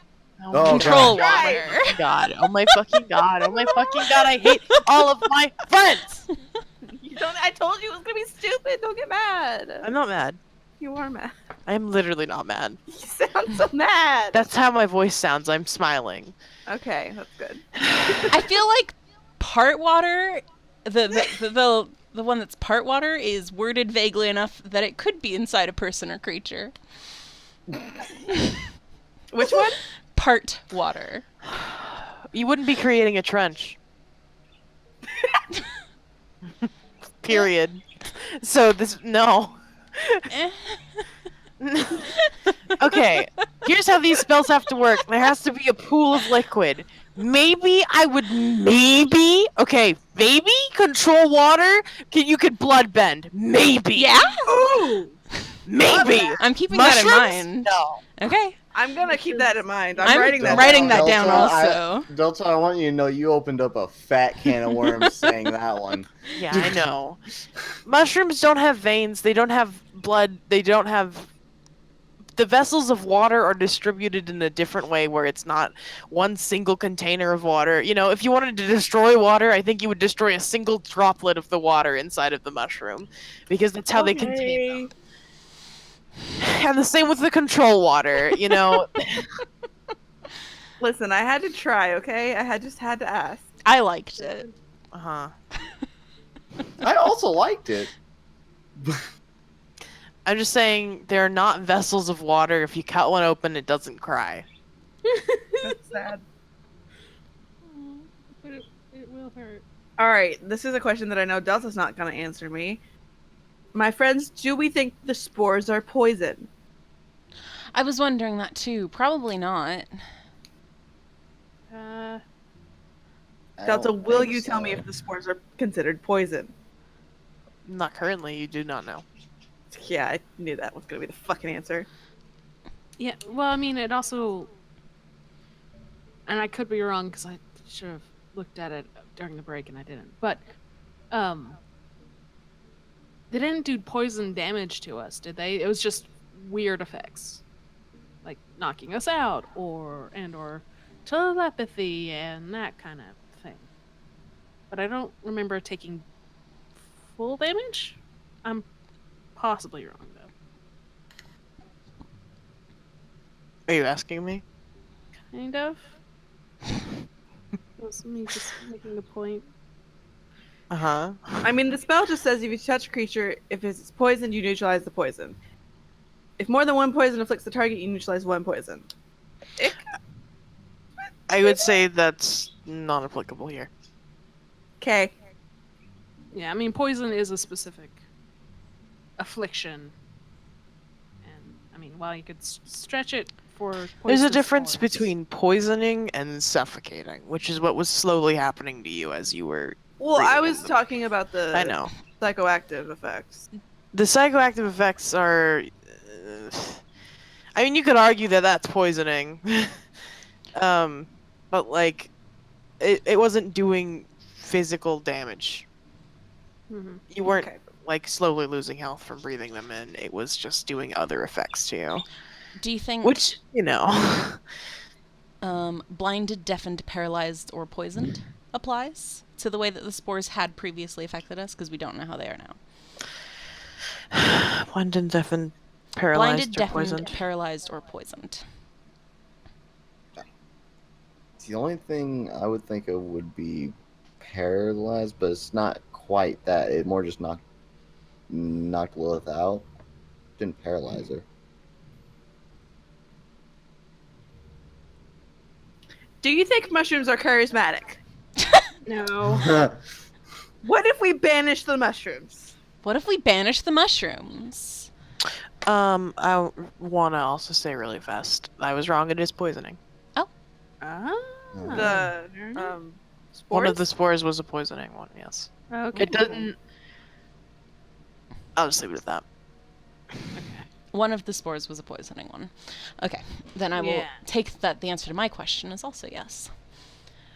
Oh, control God. water? God, oh my fucking god, oh my fucking god, I hate all of my friends! You don't, I told you it was gonna be stupid. Don't get mad. I'm not mad. You are mad. I'm literally not mad. You sound so mad. That's how my voice sounds, I'm smiling. Okay, that's good. I feel like part water, the one that's part water is worded vaguely enough that it could be inside a person or creature. Which one? part water. You wouldn't be creating a trench. Period. So no. Eh. Okay, here's how these spells have to work. There has to be a pool of liquid. Maybe control water. You could blood bend. Maybe. Yeah? Ooh! Maybe. I'm keeping Mushrooms? that in mind. No. Okay. I'm gonna keep that in mind. I'm writing that writing down. that down Delta, also. Delta, I want you to know you opened up a fat can of worms saying that one. Yeah, I know. Mushrooms don't have veins. They don't have blood. They don't have. The vessels of water are distributed in a different way where it's not one single container of water. You know, if you wanted to destroy water, I think you would destroy a single droplet of the water inside of the mushroom because that's how they contain them. And the same with the control water, you know. Listen, I had to try, okay? Just had to ask. I liked it. Uh-huh. I also liked it. I'm just saying they're not vessels of water. If you cut one open, it doesn't cry. That's sad. But it will hurt. All right, this is a question that I know Delta's not gonna answer me. My friends, do we think the spores are poison? I was wondering that too. Probably not. Delta, don't will think you tell me so. if the spores are considered poison? Not currently, you do not know. Yeah, I knew that was gonna be the fucking answer. Yeah, well, I mean, it also, and I could be wrong because I should have looked at it during the break and I didn't. But, they didn't do poison damage to us, did they? It was just weird effects, like knocking us out, or telepathy and that kind of thing. But I don't remember taking full damage. I'm possibly wrong though. Are you asking me? Kind of. That's me just making a point. Uh-huh. I mean, the spell just says if you touch a creature, if it's poisoned, you neutralize the poison. If more than one poison afflicts the target, you neutralize one poison. I would say that's not applicable here. Okay. Yeah, I mean, poison is a specific affliction. And, I mean, while you could stretch it for There's a poisonous difference spores. between poisoning and suffocating, which is what was slowly happening to you as you were. Well, I breathing was in them. talking about the I know. psychoactive effects. The psychoactive effects are. I mean, you could argue that that's poisoning. But, like, it wasn't doing physical damage. Mhm. You weren't, Okay. like, slowly losing health from breathing them in. It was just doing other effects to you. Do you think Which, you know. blinded, deafened, paralyzed, or poisoned applies to the way that the spores had previously affected us? Because we don't know how they are now. Blinded, deafened, paralyzed, Blinded, or deafened, poisoned. paralyzed, or poisoned. The only thing I would think of would be paralyzed, but it's not quite that. It more just knocked Lilith out. Didn't paralyze her. Do you think mushrooms are charismatic? No. What if we banish the mushrooms? What if we banish the mushrooms? I want to also say really fast. I was wrong. It is poisoning. Ah. The spores? One of the spores was a poisoning one. Yes. Okay. It doesn't. I'll just leave it at that. One of the spores was a poisoning one. Okay, then I will Yeah. take that the answer to my question is also yes.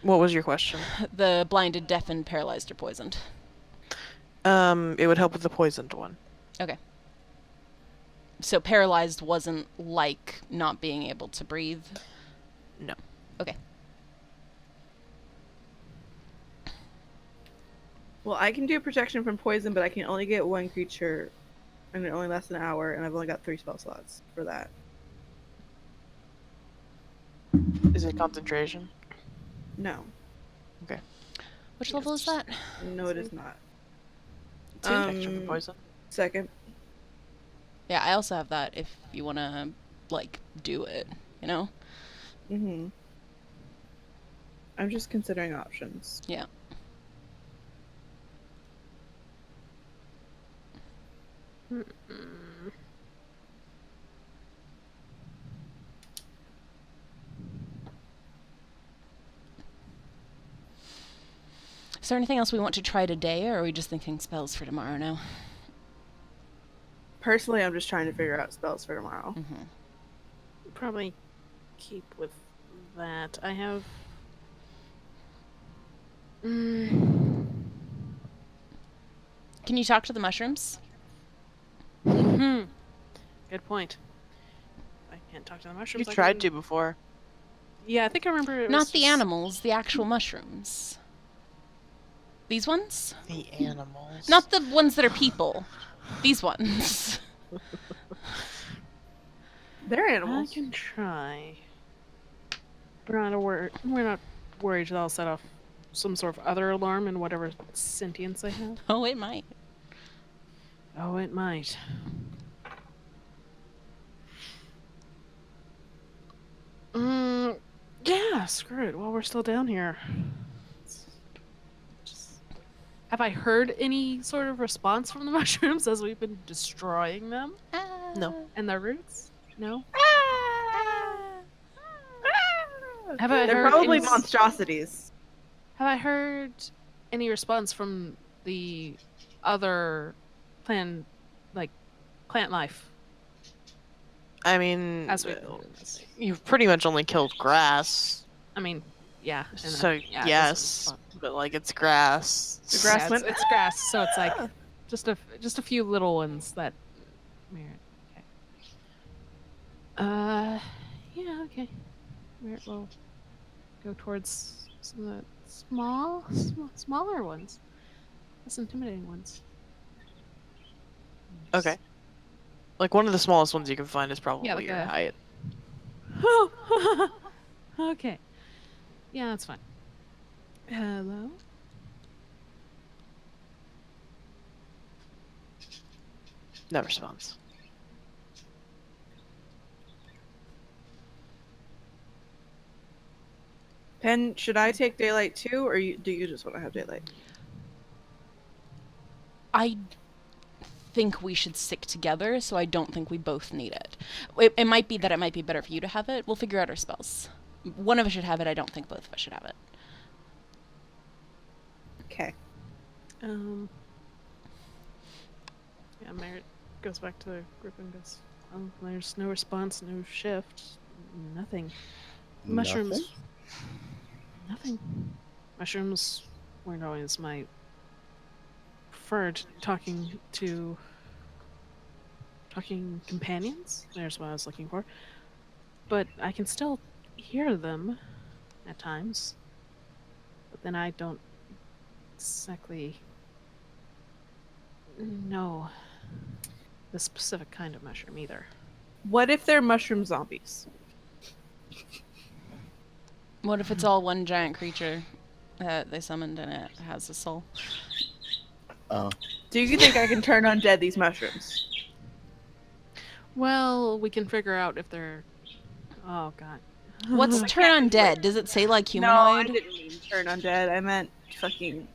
What was your question? The blinded, deafened, paralyzed, or poisoned. It would help with the poisoned one. Okay. So paralyzed wasn't like not being able to breathe? No. Okay. Well, I can do protection from poison, but I can only get one creature, and it only lasts an hour, and I've only got 3 spell slots for that. Is it concentration? No. Which level is that? No, it is not. Protection from poison. Second. Yeah, I also have that if you want to, like, do it, you know? Mm-hmm. I'm just considering options. Yeah. Is there anything else we want to try today, or are we just thinking spells for tomorrow now? Personally, I'm just trying to figure out spells for tomorrow. Mm-hmm. Probably keep with that. I have. Can you talk to the mushrooms? Good point. I can't talk to the You mushrooms. tried to before. Yeah, I think I remember. It was Not the just- animals, the actual mushrooms. These ones? The animals. Not the ones that are people. These ones. They're I animals. can try. We're not worried that I'll set off some sort of other alarm in whatever sentience they have. Oh, it might. Oh, it might. Yeah, screw it. While we're still down here. Have I heard any sort of response from the mushrooms as we've been destroying them No. and their roots? No? They're Have I heard probably any- monstrosities. Have I heard any response from the other plant life? I mean, As we build this? you've pretty much only killed grass. I mean, yeah. and So yeah, yes, this is but like it's grass. The grass yeah, went- it's grass, so it's like Ah. just a few little ones that merit. Okay. Yeah. Okay. Merit will go towards some of the smaller ones, less intimidating ones. Okay. Like one of the smallest ones you can find is probably Yeah, like your a- height. Okay. Yeah, that's fine. Hello. No response. Pen, should I take daylight too, or do you just want to have daylight? I think we should stick together, so I don't think we both need it. It might be that it might be better for you to have it. We'll figure out our spells. One of us should have it. I don't think both of us should have it. Okay. Yeah, Merritt goes back to the group and goes, "Oh, there's no response, no shift, nothing. Mushrooms. Nothing. Mushrooms weren't always my preferred talking companions. There's what I was looking for. But I can still hear them at times. But then I don't exactly know the specific kind of mushroom either. What if they're mushroom zombies? What if it's all one giant creature that they summoned and it has a soul? Oh, Do you think I can turn undead these mushrooms? Well, we can figure out if they're. Oh god. What's turn undead? Does it say like No, I humanoid? didn't mean turn undead. I meant fucking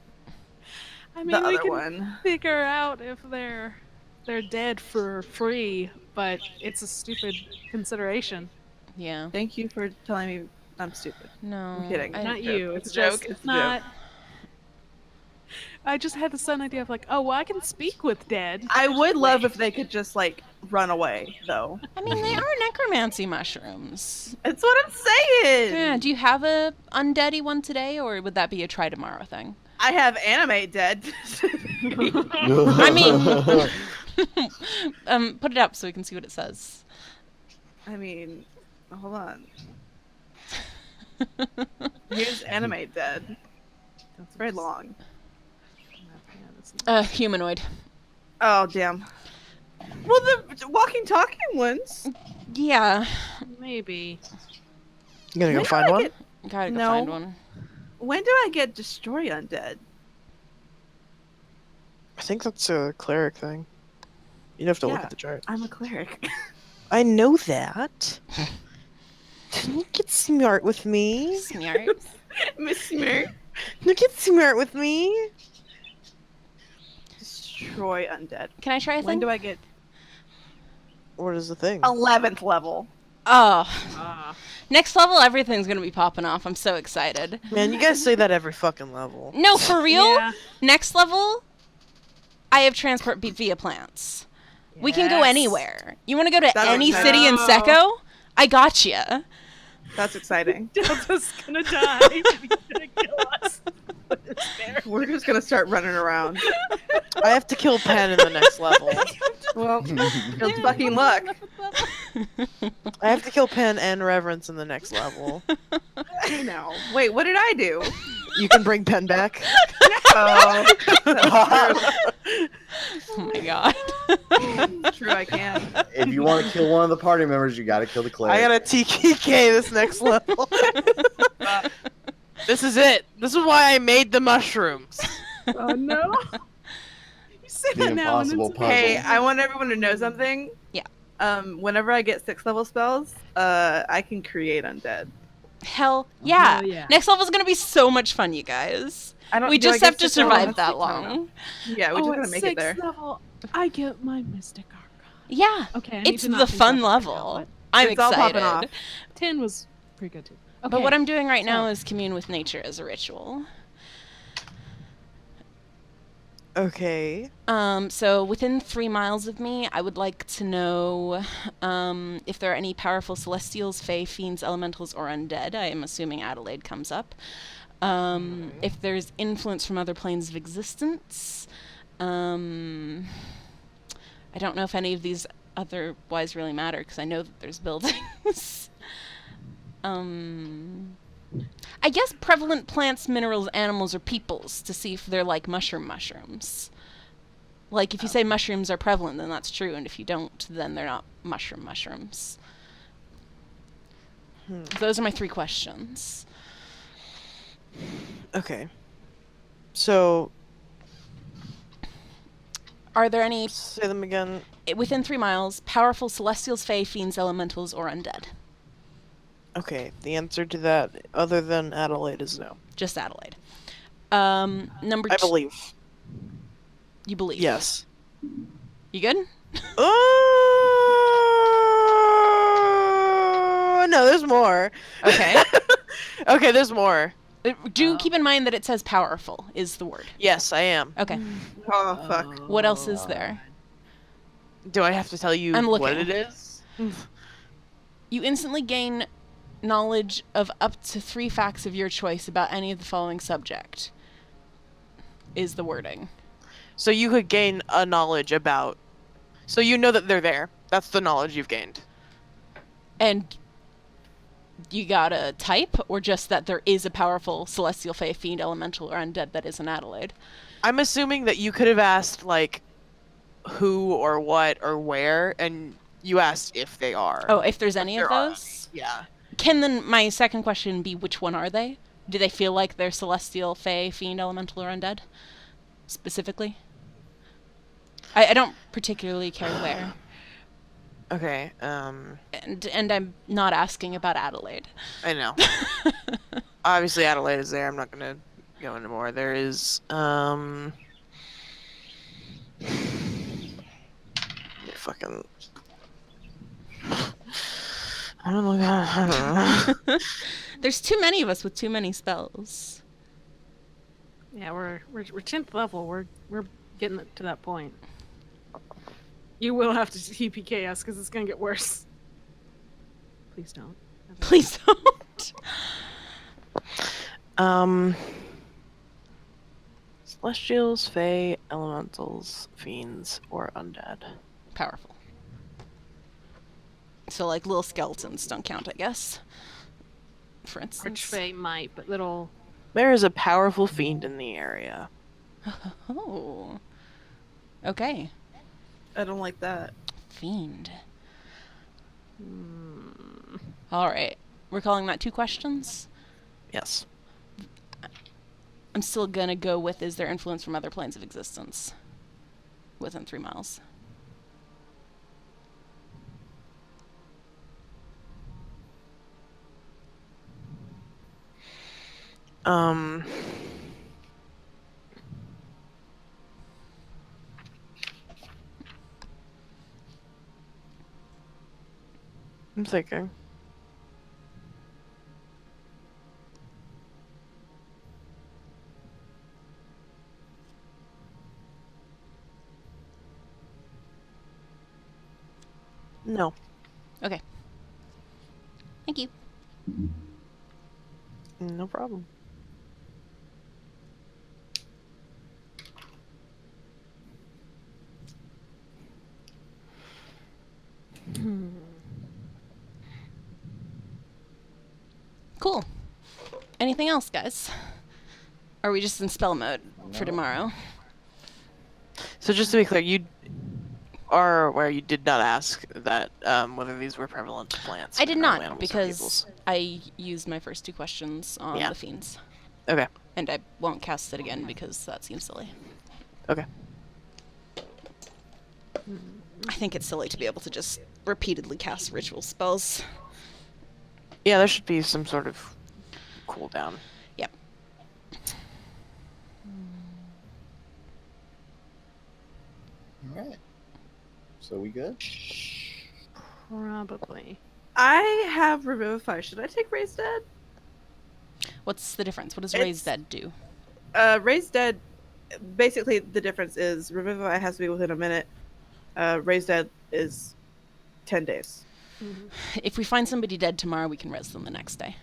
I mean, the we other can one. figure out if they're dead for free, but it's a stupid consideration. Yeah. Thank you for telling me I'm stupid. No. I'm kidding. Not joke. you. It's It's a joke. just It's a not. I just had the sudden idea of like, oh, well, I can speak with dead. I would love if they could just like run away, though. I mean, they are necromancy mushrooms. That's what I'm saying. Yeah. Do you have a undeady one today, or would that be a try tomorrow thing? I have animate dead. I mean, put it up so we can see what it says. I mean, hold on. Here's animate dead. It's very long. Humanoid. Oh damn. Well, the walking, talking ones. Yeah. Maybe. You gonna go When do find I one? get- Gotta go No. find one. When do I get destroy undead? I think that's a cleric thing. You'd have to look Yeah. at the chart. I'm a cleric. I know that. Get smart with me. Smart. Miss Smart. Get smart with me. Destroy undead. Can I try a When thing? do I get What is the thing? 11th level? Oh, Ah. next level, everything's gonna be popping off. I'm so excited. Man, you guys say that every fucking level. No, for real? Yeah. Next level, I have transport via plants. We can go Yes. anywhere. You want to go to That's any exciting. city in Secco? I got you. That's exciting. Delta's gonna die. He's gonna kill us. We're just gonna start running around. I have to kill Pen in the next level. Well, good fucking luck. I have to kill Pen and Reverence in the next level. I know. Wait, what did I do? You can bring Pen back. Oh, Oh my god. true, I can. If you want to kill one of the party members, you got to kill the cleric. I got a TKK this next level. This is it. This is why I made the mushrooms. Oh no. You say The that now and then impossible puzzle. Hey, I want everyone to know something. Yeah. Whenever I get 6th level spells, I can create undead. Hell yeah. Hell yeah. Next level's gonna be so much fun, you guys. I don't. We do I just get have to 6th level? survive that I don't know. long. Yeah, we're just gonna make it there. Level, I get my Mystic Archon. Yeah. Okay, I need It's to not the think fun about that right level. now, I'm It's all excited. popping off. but 10 was pretty good too. Okay. But what I'm doing right now so- is commune with nature as a ritual. Okay. So within 3 miles of me, I would like to know if there are any powerful celestials, fae, fiends, elementals, or undead. I am assuming Adelaide comes up. If there's influence from other planes of existence. I don't know if any of these otherwise really matter, because I know that there's buildings. I guess prevalent plants, minerals, animals, or peoples to see if they're like mushrooms. Like, if you say mushrooms are prevalent, then that's true, and if you don't, then they're not mushrooms. Those are my 3 questions. Okay. So, Are there any, say them again. within 3 miles, powerful celestials, fae, fiends, elementals, or undead? Okay, the answer to that, other than Adelaide, is no. Just Adelaide. Number I 2. believe. You believe? Yes. You good? Oh no, there's more. Okay. Okay, there's more. Do keep in mind that it says powerful is the word. Yes, I am. Okay. Oh fuck. What else is there? Do I have to tell you I'm what looking. it is? You instantly gain knowledge of up to 3 facts of your choice about any of the following subject. Is the wording. So you could gain a knowledge about. So you know that they're there. That's the knowledge you've gained. And you got a type, or just that there is a powerful celestial, fae, fiend, elemental, or undead that is in Adelaide? I'm assuming that you could have asked, like, who or what or where, and you asked if they are. Oh, if there's any of there are those? Yeah. Can then my second question be, which one are they? Do they feel like they're celestial, fae, fiend, elemental, or undead? Specifically? I don't particularly care where. Okay, And I'm not asking about Adelaide. I know. Obviously Adelaide is there. I'm not gonna go into more. There is, fucking... I don't know. There's too many of us with too many spells. Yeah, we're 10th level. We're getting to that point. You will have to TPK us because it's gonna get worse. Please don't. Please don't. Celestials, Fae, Elementals, Fiends, or Undead. Powerful. So, like, little skeletons don't count, I guess. For instance. Archfey might, but little. There is a powerful fiend in the area. Oh. Okay. I don't like that. Fiend. Alright. We're calling that 2 questions? Yes. I'm still gonna go with, is there influence from other planes of existence? Within 3 miles. Um. I'm thinking. No. Okay. Thank you. No problem. Cool. Anything else, guys? Are we just in spell mode for tomorrow? So just to be clear, you are where you did not ask that whether these were prevalent plants. I did or not, animals or because peoples. I used my first 2 questions on Yeah. the fiends. Okay. And I won't cast it again because that seems silly. Okay. I think it's silly to be able to just repeatedly cast ritual spells. Yeah, there should be some sort of cooldown. Yep. All right. So we good? Probably. I have Revivify. Should I take Raise Dead? What's the difference? What does It's- Raise Dead do? Raise Dead, basically the difference is Revivify has to be within a minute. Raise Dead is 10 days. If we find somebody dead tomorrow, we can res them the next day.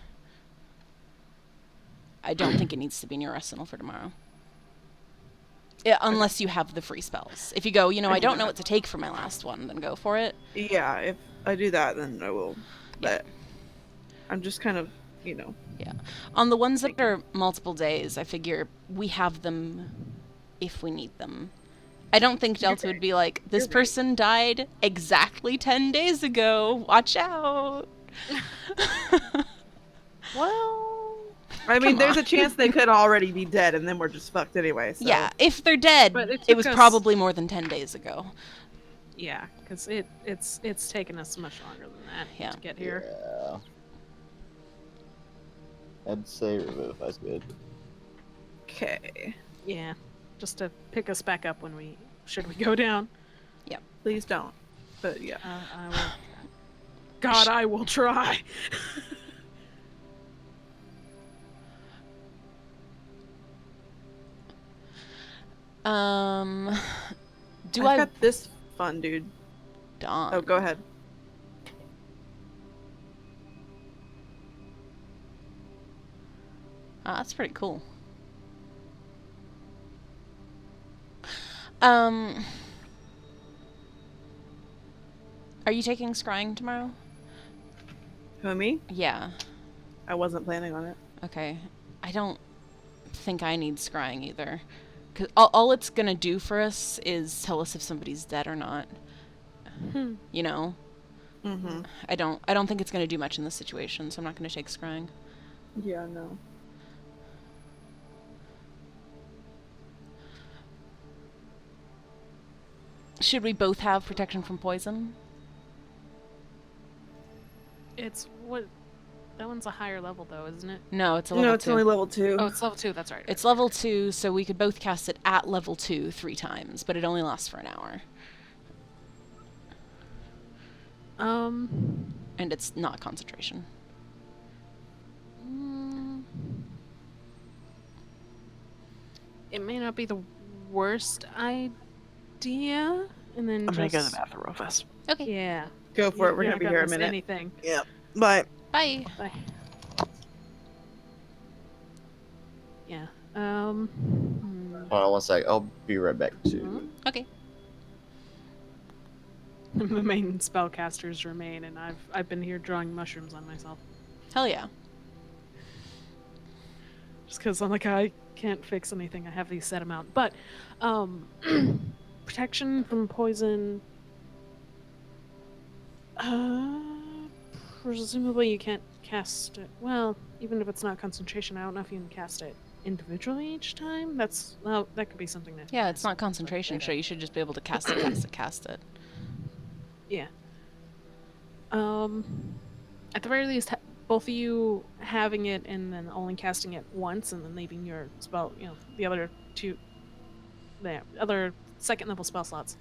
I don't think it needs to be in your arsenal for tomorrow. Yeah, unless you have the free spells. If you go, I don't know what to take for my last one, then go for it. Yeah, if I do that, then I will. Yeah. But I'm just kind of, Yeah. On the ones that are multiple days, I figure we have them if we need them. I don't think Delta would be like, this person died exactly 10 days ago. Watch out. Well, I mean, Come there's on. a chance they could already be dead, and then we're just fucked anyway. So. Yeah, if they're dead, But it it took was us- probably more than 10 days ago. Yeah, because it's taken us much longer than that Yeah. to get here. Yeah. I'd say Revivify's good. Okay. Yeah, just to pick us back up when we go down. Please don't. But yeah. I will. God, I will try. Do I've I got this fun, dude. Dawn? Oh, go ahead. That's pretty cool. Are you taking scrying tomorrow? Who, me? Yeah. I wasn't planning on it. Okay. I don't think I need scrying either. 'Cause all it's gonna do for us is tell us if somebody's dead or not. You know? Mm-hmm. I don't think it's gonna do much in this situation, so I'm not gonna take scrying. Yeah, no. Should we both have protection from poison? It's what? That one's a higher level though, isn't it? No, it's a level No, it's 2. only level 2. Oh, it's level 2. That's right. It's level 2, so we could both cast it at level 2 3 times, but it only lasts for an hour. And it's not concentration. It may not be the worst idea. And then I'm gonna go to just the bathroom real fast. Okay. yeah. Go for it. We're You're going to be not here a miss minute. Anything. Yeah. Bye. Bye. Bye. Yeah. Hold on one sec. I'll be right back too. Okay. The main spellcasters remain, and I've been here drawing mushrooms on myself. Hell yeah. Just because I'm like, I can't fix anything. I have these set amount. But protection from poison. Presumably you can't cast it. Well, even if it's not concentration, I don't know if you can cast it individually each time. That could be something that. Yeah, it's not concentration, so you should just be able to cast it, cast it. Yeah. At the very least, both of you having it and then only casting it once and then leaving your spell, the other two, the other second level spell slots,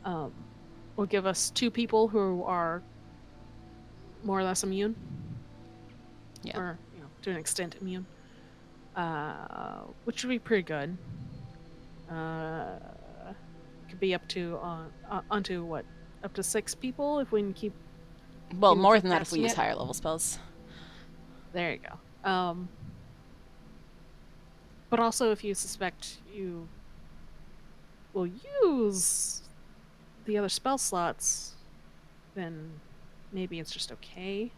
will give us 2 people who are more or less immune. Yeah. Or, to an extent immune. Which would be pretty good. Could be up to onto what? Up to 6 people if we can keep. Well, You more keep than that if we casting use it? higher level spells. There you go. But also, if you suspect you will use the other spell slots, then maybe it's just okay.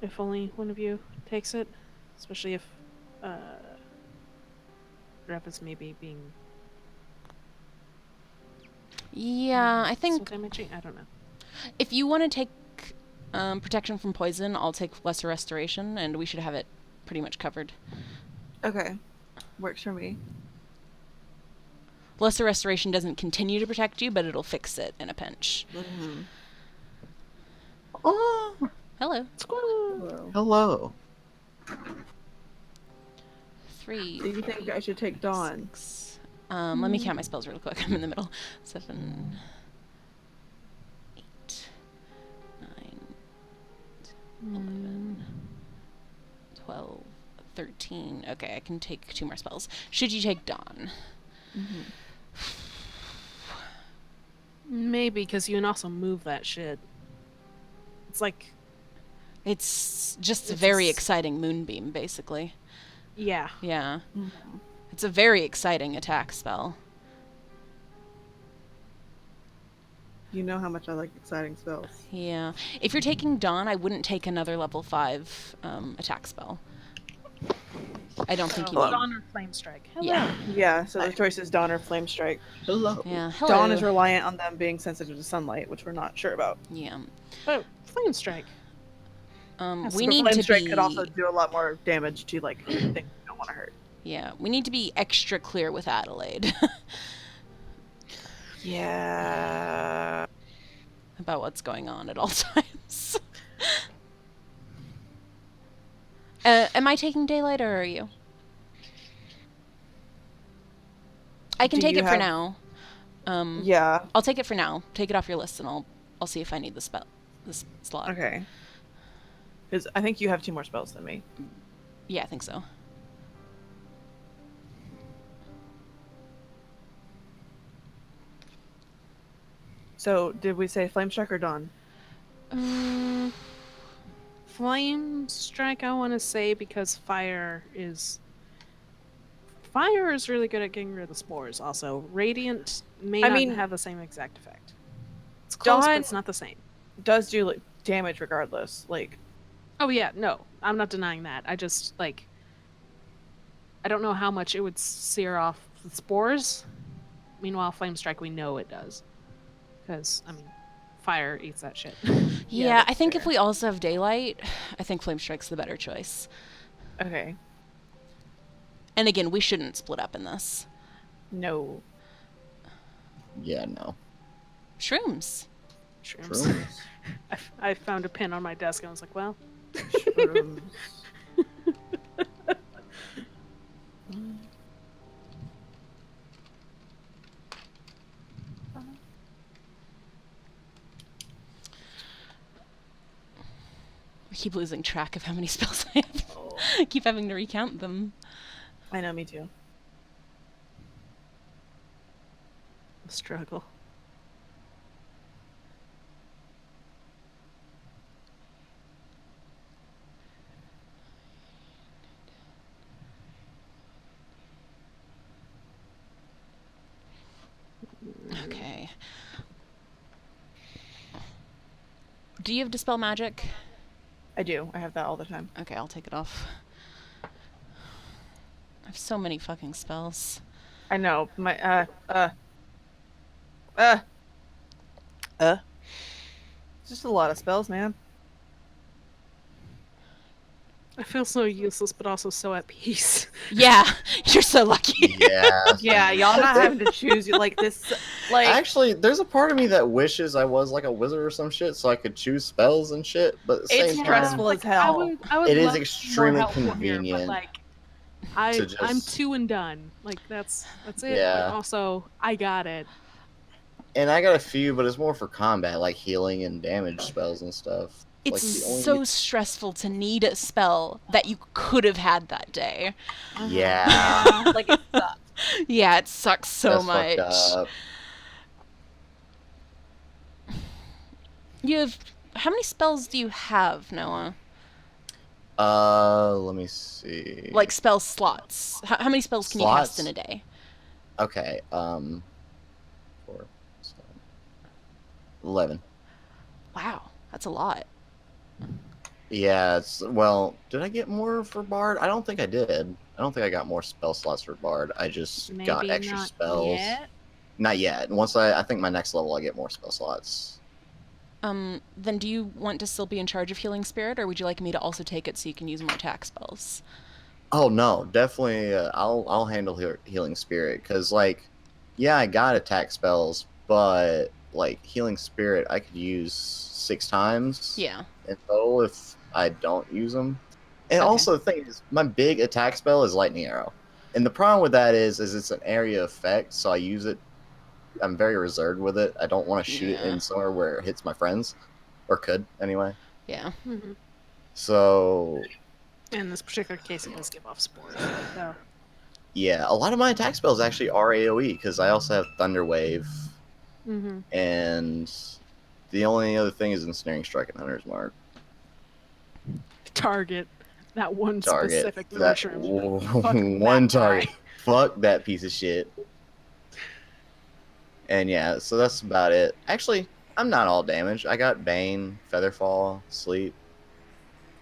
If only one of you takes it, especially if Rev is maybe being Yeah, I think soul damaging. I don't know. if you want to take protection from poison, I'll take lesser restoration, and we should have it pretty much covered. Okay. Works for me. Lesser restoration doesn't continue to protect you, but it'll fix it in a pinch. Mm-hmm. Oh, Hello. hello. 3. Do you think I should take Dawn? 6. Let me count my spells real quick. I'm in the middle. 7, 8, 9, 11, 12, 13. Okay, I can take 2 more spells. Should you take Dawn? Maybe because you can also move that shit. It's like, It's just a It's very just- exciting moonbeam, basically. yeah. Yeah. It's a very exciting attack spell. You know how much I like exciting spells. Yeah. If you're taking Dawn, I wouldn't take another level 5 attack spell. I don't think you need. Dawn or Flame Strike. Hello. Yeah. Yeah, so the choice is Dawn or Flame Strike. Hello. Yeah. Hello. Dawn is reliant on them being sensitive to sunlight, which we're not sure about. Yeah. Oh, Flame Strike. Yes, We but need Flame to Strike be. could also do a lot more damage to like things we don't want to hurt. Yeah. We need to be extra clear with Adelaide Yeah. about what's going on at all times. Am I taking daylight or are you? I can Do take you it for have- now. Yeah. I'll take it for now. Take it off your list, and I'll see if I need this slot. Okay. Because I think you have 2 more spells than me. Yeah, I think so. So did we say Flame Strike or Dawn? Flame Strike, I want to say, because fire is really good at getting rid of the spores. Also, Radiant may I not mean, have the same exact effect. It's close, Dawn- but it's not the same. Does do like, damage regardless. Like, Oh yeah, no, I'm not denying that. I just I don't know how much it would sear off the spores. Meanwhile, Flame Strike, we know it does, because I mean, fire eats that shit. Yeah, that's I think if fair. we also have daylight, I think Flame Strike's the better choice. okay. And again, we shouldn't split up in this. No. Yeah, no. Shrooms. Shrooms. True. I found a pin on my desk and I was like, well, Shrooms. I keep losing track of how many spells I have. I keep having to recount them. I know, me too. struggle. Okay. Do you have Dispel Magic? I do. I have that all the time. Okay, I'll take it off. I have so many fucking spells. I know. My It's just a lot of spells, man. I feel so useless, but also so at peace. Yeah, you're so lucky. Yeah. Yeah, y'all not having to choose like this. Like, Actually, there's a part of me that wishes I was like a wizard or some shit, so I could choose spells and shit. But at the It's same stressful time, as hell. I would It is love extremely more help here, convenient but like, to I'm just- 2 and done. Like that's it. Yeah. But also, I got it. and I got a few, but it's more for combat, like healing and damage spells and stuff. It's like the only... so stressful to need a spell that you could have had that day. Yeah. like it sucks. Yeah, it sucks so That's much. fucked up. You have how many spells do you have, Noah? Let me see. Like spell slots. How many spells can you cast Slots? in a day? Okay, 4, 7, 11. Wow, that's a lot. Yeah, well, did I get more for Bard? I don't think I did. I don't think I got more spell slots for Bard. I just got Maybe extra not spells. yet. Not yet. Once I think my next level I get more spell slots. Then do you want to still be in charge of Healing Spirit, or would you like me to also take it so you can use more attack spells? Oh no, definitely. I'll handle healing spirit because like, yeah, I got attack spells, but like healing spirit, I could use 6 times Yeah. in total if I don't use them. And Okay. also the thing is, my big attack spell is lightning arrow, and the problem with that is it's an area effect, so I use it. I'm very reserved with it. I don't want to shoot it Yeah. in somewhere where it hits my friends, or could anyway. Yeah. Mhm. So In this particular case, it does give off spores. So. yeah, a lot of my attack spells actually are AoE because I also have Thunder Wave, Mm-hmm. and the only other thing is Ensnaring Strike and Hunter's Mark. Target that one Target specific that mushroom. Fuck one that target. guy. Fuck that piece of shit. And yeah, so that's about it. Actually, I'm not all damaged. I got Bane, Featherfall, Sleep,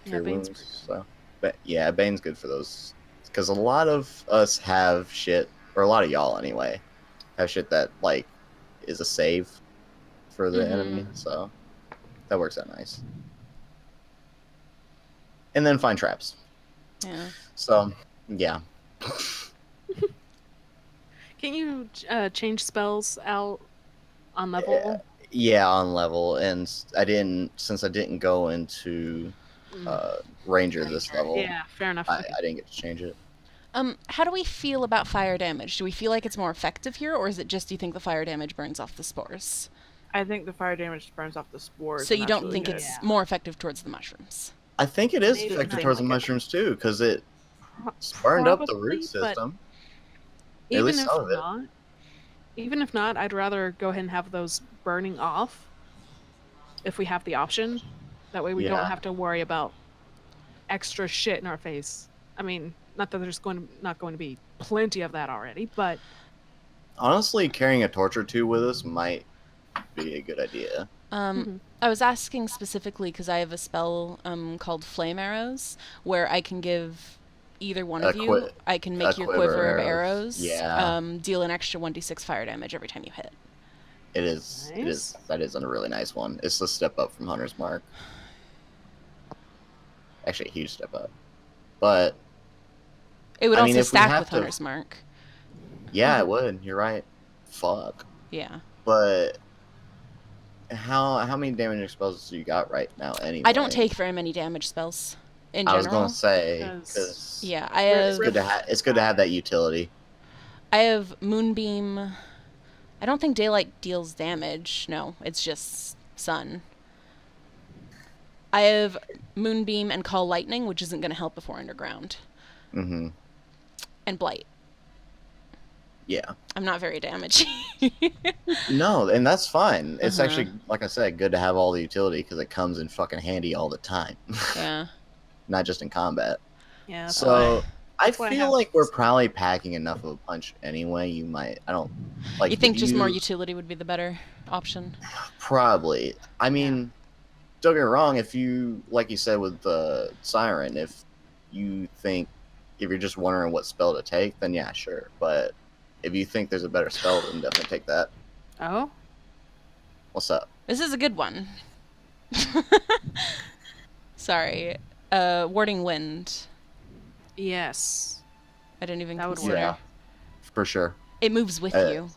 Yeah, Cure Bane's Wounds. So, but yeah, Bane's good for those because a lot of us have shit, or a lot of y'all anyway, have shit that like is a save for the enemy. So that works out nice. And then find traps. Yeah. So yeah. Can you change spells out on level? Yeah, on level, and since I didn't go into Ranger this level. Yeah, fair enough. I didn't get to change it. How do we feel about fire damage? Do we feel like it's more effective here, or is it just you think the fire damage burns off the spores? I think the fire damage burns off the spores. So and you that's don't really think good. it's more effective towards the mushrooms? I think it is Maybe effective not towards the like it. mushrooms too, because it burned up the Probably, root but system. At Even least if some of it. not, even if not, I'd rather go ahead and have those burning off if we have the option. That way we Yeah. don't have to worry about extra shit in our face. I mean, not that there's not going to be plenty of that already, but Honestly, carrying a torch or two with us might be a good idea. I was asking specifically because I have a spell called Flame Arrows, where I can give either one of you. I can make your quiver of arrows. Yeah. Deal an extra 1d6 fire damage every time you hit. It is. It is. That is a really nice one. It's a step up from Hunter's Mark. Actually, a huge step up. But It would I mean, also if we stack have with to- Hunter's Mark. yeah, it would. You're right. Fuck. Yeah. But how many damage spells do you got right now? Anyway, I don't take very many damage spells in I general. was gonna say 'Cause- because Yeah, I it's have. good to have that utility. I have Moonbeam. I don't think Daylight deals damage. No, it's just Sun. I have Moonbeam and Call Lightning, which isn't going to help before Underground. Mm-hmm. And Blight. Yeah. I'm not very damaging. No, and that's fine. It's Uh-huh. actually, like I said, good to have all the utility because it comes in fucking handy all the time, Yeah. not just in combat. yeah. So I why I feel have- like we're probably packing enough of a punch anyway. You might, I don't like. You think if just more utility would be the better option? Probably. I mean, don't get me wrong. If you, like you said with the Siren, if you think, if you're just wondering what spell to take, then yeah, sure. But if you think there's a better spell, then definitely take that. Oh, What's up? This is a good one. Sorry. Warding wind. Yes. I didn't even That would consider. Yeah, for sure. It moves with you.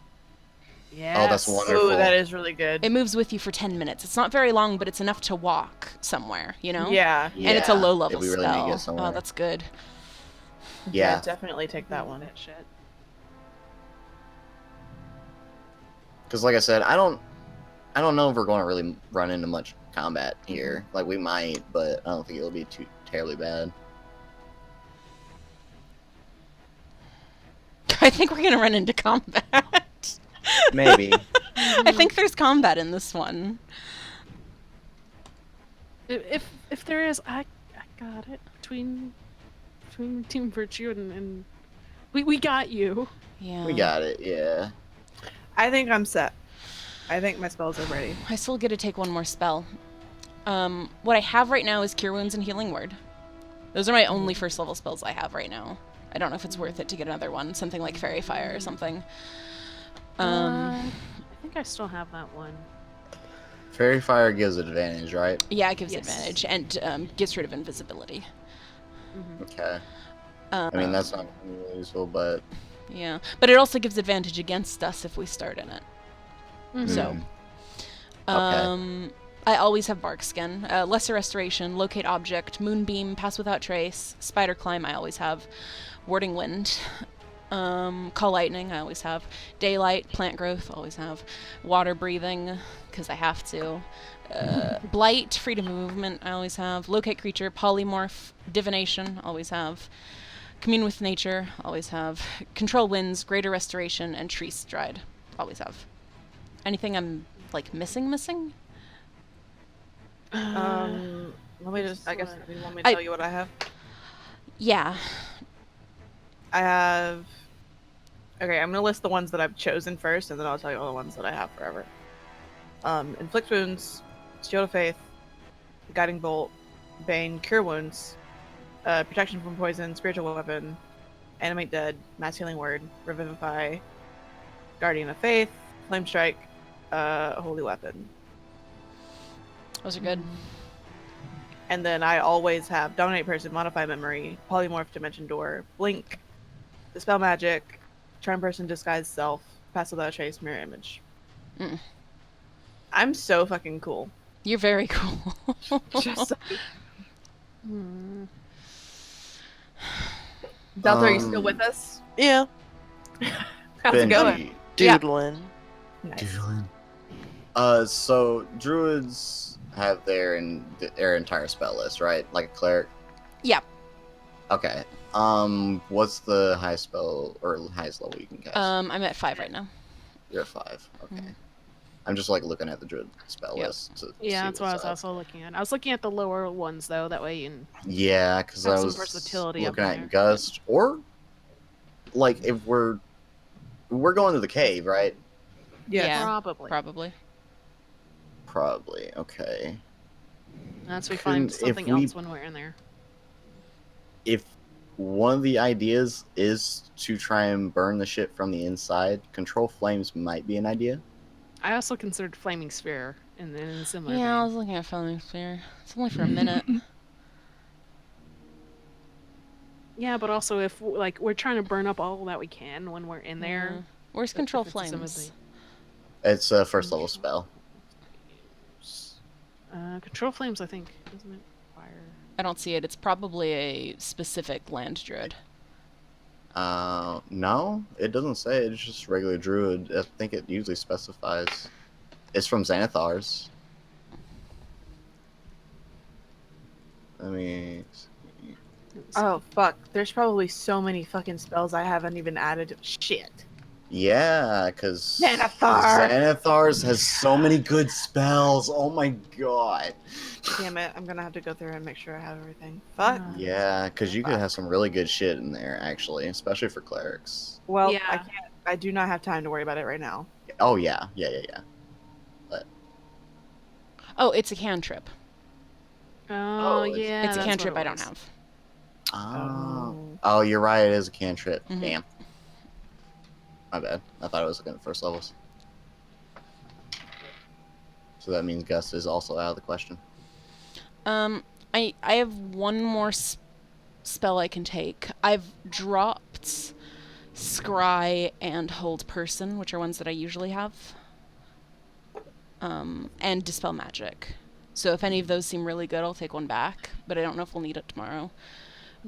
Yes. Oh, that's wonderful. Oh, that is really good. It moves with you for 10 minutes. It's not very long, but it's enough to walk somewhere, you know? Yeah. Yeah, And it's a low level if we really need to spell. get somewhere. Oh, that's good. Yeah. Definitely take that one. That shit. Because like I said, I don't know if we're going to really run into much combat here. Like we might, but I don't think it'll be too terribly bad. I think we're gonna run into combat. Maybe. I think there's combat in this one. If there is, I got it. Between Team Virtue and we got you. Yeah. We got it. Yeah. I think I'm set. I think my spells are ready. I still get to take one more spell. What I have right now is Cure Wounds and Healing Word. Those are my only first level spells I have right now. I don't know if it's worth it to get another one, something like Fairy Fire or something. I think I still have that one. Fairy Fire gives advantage, right? Yeah, it gives Yes. advantage and gets rid of invisibility. Okay. I mean, that's not really useful, but Yeah, but it also gives advantage against us if we start in it. So, Okay. I always have Bark Skin, Lesser Restoration, Locate Object, Moonbeam, Pass Without Trace, Spider Climb. I always have Warding Wind, Call Lightning. I always have Daylight, Plant Growth. Always have Water Breathing because I have to. Blight, Freedom of Movement. I always have Locate Creature, Polymorph, Divination. Always have. Commune with Nature, always have. Control Winds, Greater Restoration, and Tree Stride, always have. Anything I'm, like, missing? Let me just. I guess you want me to I- tell you what I have. Yeah. I have. Okay, I'm gonna list the ones that I've chosen first, and then I'll tell you all the ones that I have forever. Inflict Wounds, Shield of Faith, Guiding Bolt, Bane, Cure Wounds, Protection from Poison, Spiritual Weapon, Animate Dead, Mass Healing Word, Revivify, Guardian of Faith, Flame Strike, Holy Weapon. Those are good. And then I always have Dominate Person, Modify Memory, Polymorph, Dimension Door, Blink, Dispel Magic, Charm Person, Disguise Self, Pass Without Trace, Mirror Image. Mm. I'm so fucking cool. You're very cool. Just Hmm. Delta, are you still with us? Yeah. How's it going? Benji. Yeah. Doodling. Nice. So druids have their entire spell list, right? Like a cleric. Yeah. Okay. What's the highest spell or highest level you can cast? I'm at 5 right now. You're at 5. Okay. Mhm. I'm just like looking at the druid spell Yep. list. To Yeah, see that's what I was what's up. also looking at. I was looking at the lower ones though. That way you can. Yeah, because Have I some was versatility up looking there. at gust, or like if we're going to the cave, right? Yeah. Probably. Probably. Probably. Okay. That's we find Couldn't- if something we- else when we're in there. If one of the ideas is to try and burn the shit from the inside, control flames might be an idea. I also considered Flaming Sphere in a similar Yeah, I vein. was looking at Flaming Sphere. It's only for a minute. Yeah, but also if like we're trying to burn up all that we can when we're in there. Yeah. Where's if Control it's some of Flames? It's a first level spell. Control Flames, I think, doesn't it? Fire. I don't see it. It's probably a specific land druid. No, it doesn't say. It's just regular druid. I think it usually specifies. It's from Xanathars. Let me see. Oh fuck! There's probably so many fucking spells I haven't even added. Shit. Yeah, because Xanathar! Xanathars has so many good spells. Oh my god. Damn it! I'm gonna have to go through and make sure I have everything. Fuck. Yeah, because you could have some really good shit in there, actually, especially for clerics. Well, I Yeah. can't. I do not have time to worry about it right now. Oh yeah. Oh, it's a cantrip. Oh, it's- yeah. It's a that's cantrip what I it don't was. have. Oh, you're right. It is a cantrip. Mhm. Damn. My bad. I thought I was looking at first levels. So that means Gust is also out of the question. I I have one more spell I can take. I've dropped Scry and Hold Person, which are ones that I usually have. And Dispel Magic. So if any of those seem really good, I'll take one back. But I don't know if we'll need it tomorrow.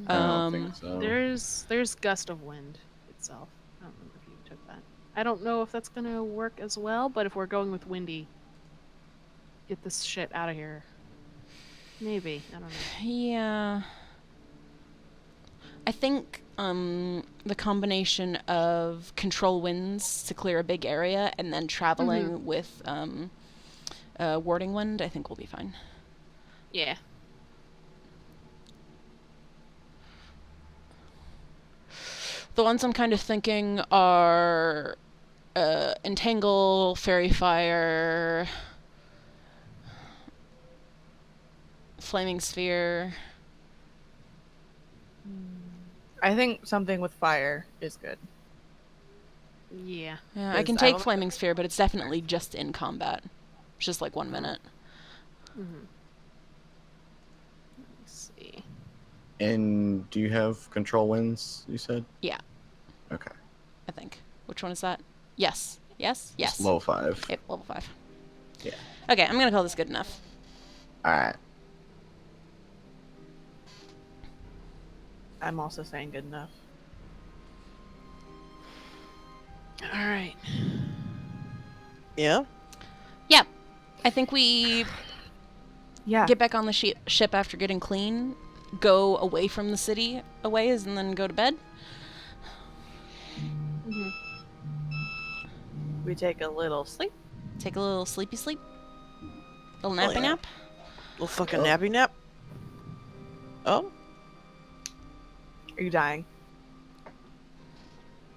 I don't think so. There's Gust of Wind itself. I don't remember if you took that. I don't know if that's gonna work as well, but if we're going with Windy, get this shit out of here. Maybe. I don't know. Yeah. I think the combination of control winds to clear a big area and then traveling with warding wind, I think we'll be fine. Yeah. The ones I'm kind of thinking are Entangle, Fairy Fire, Flaming Sphere. I think something with fire is good. Yeah. Yeah, I can Because I take don't- Flaming Sphere, but it's definitely just in combat. It's just like 1 minute. Let's see. And do you have control winds, you said? Yeah. Okay. I think. Which one is that? Yes. Yes? Yes. It's level 5. Yep, level 5. Yeah. Okay, I'm gonna call this good enough. Alright. I'm also saying good enough. All right. Yeah. Yeah. I think we Yeah. get back on the ship after getting clean, go away from the city a ways, and then go to bed. We take a little sleep. Take a little sleepy sleep. Little Hell nappy yeah. nap. Little fucking nappy nap. Oh, Are you dying?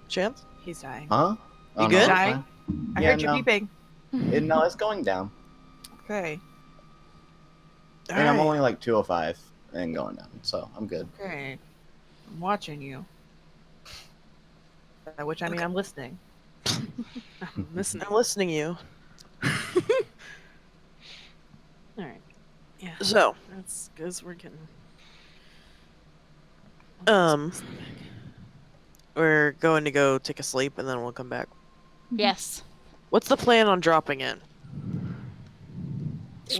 Chance? He's dying. Huh? You Oh, good? No, Dying? I Yeah, heard you no. beeping. no, it's going down. Okay. And I'm Alright. only like 205 and going down, so I'm good. Okay. I'm watching you. By which I mean I'm listening. I'm listening. I'm listening to you. All right. Yeah. So, That's because we're getting. we're going to go take a sleep and then we'll come back. Yes. What's the plan on dropping in?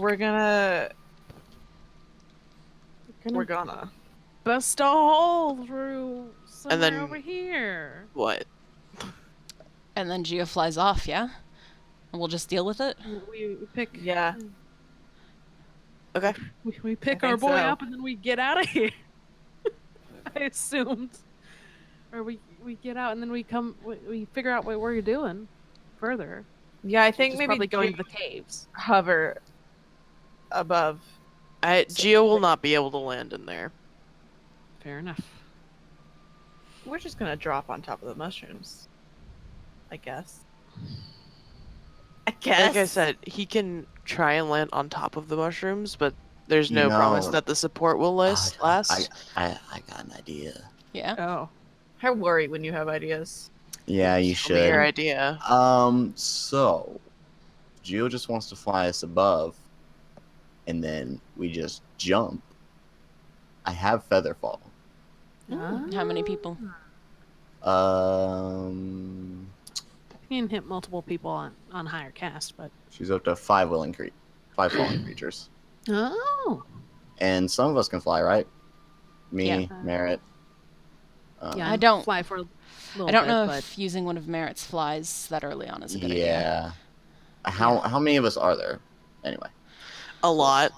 We're gonna Gonna we're gonna bust a hole through somewhere then- over here. What? And then Geo flies off, yeah? And we'll just deal with it? We pick. yeah. Okay. We pick I our think boy so. up and then we get out of here. I assumed, or we get out and then we figure out what we're doing further. Yeah, I Which think is maybe probably going to Geo the caves. hover above. Geo will not be able to land in there. Fair enough. We're just gonna drop on top of the mushrooms. I guess. Like I said, he can try and land on top of the mushrooms, but there's You no promise know, that the support will last. I got an idea. Yeah. Oh. I worry when you have ideas. Yeah, you Tell me your should. idea. So Geo just wants to fly us above, and then we just jump. I have feather fall. How many people? You can hit multiple people on higher cast, but She's up to 5 fallen creatures, oh and some of us can fly, right? Me, Yeah. Merritt. yeah, I don't- fly for a little I don't bit, know but if using one of Merritt's flies that early on is a good idea. Yeah. How many of us are there? Anyway. A lot.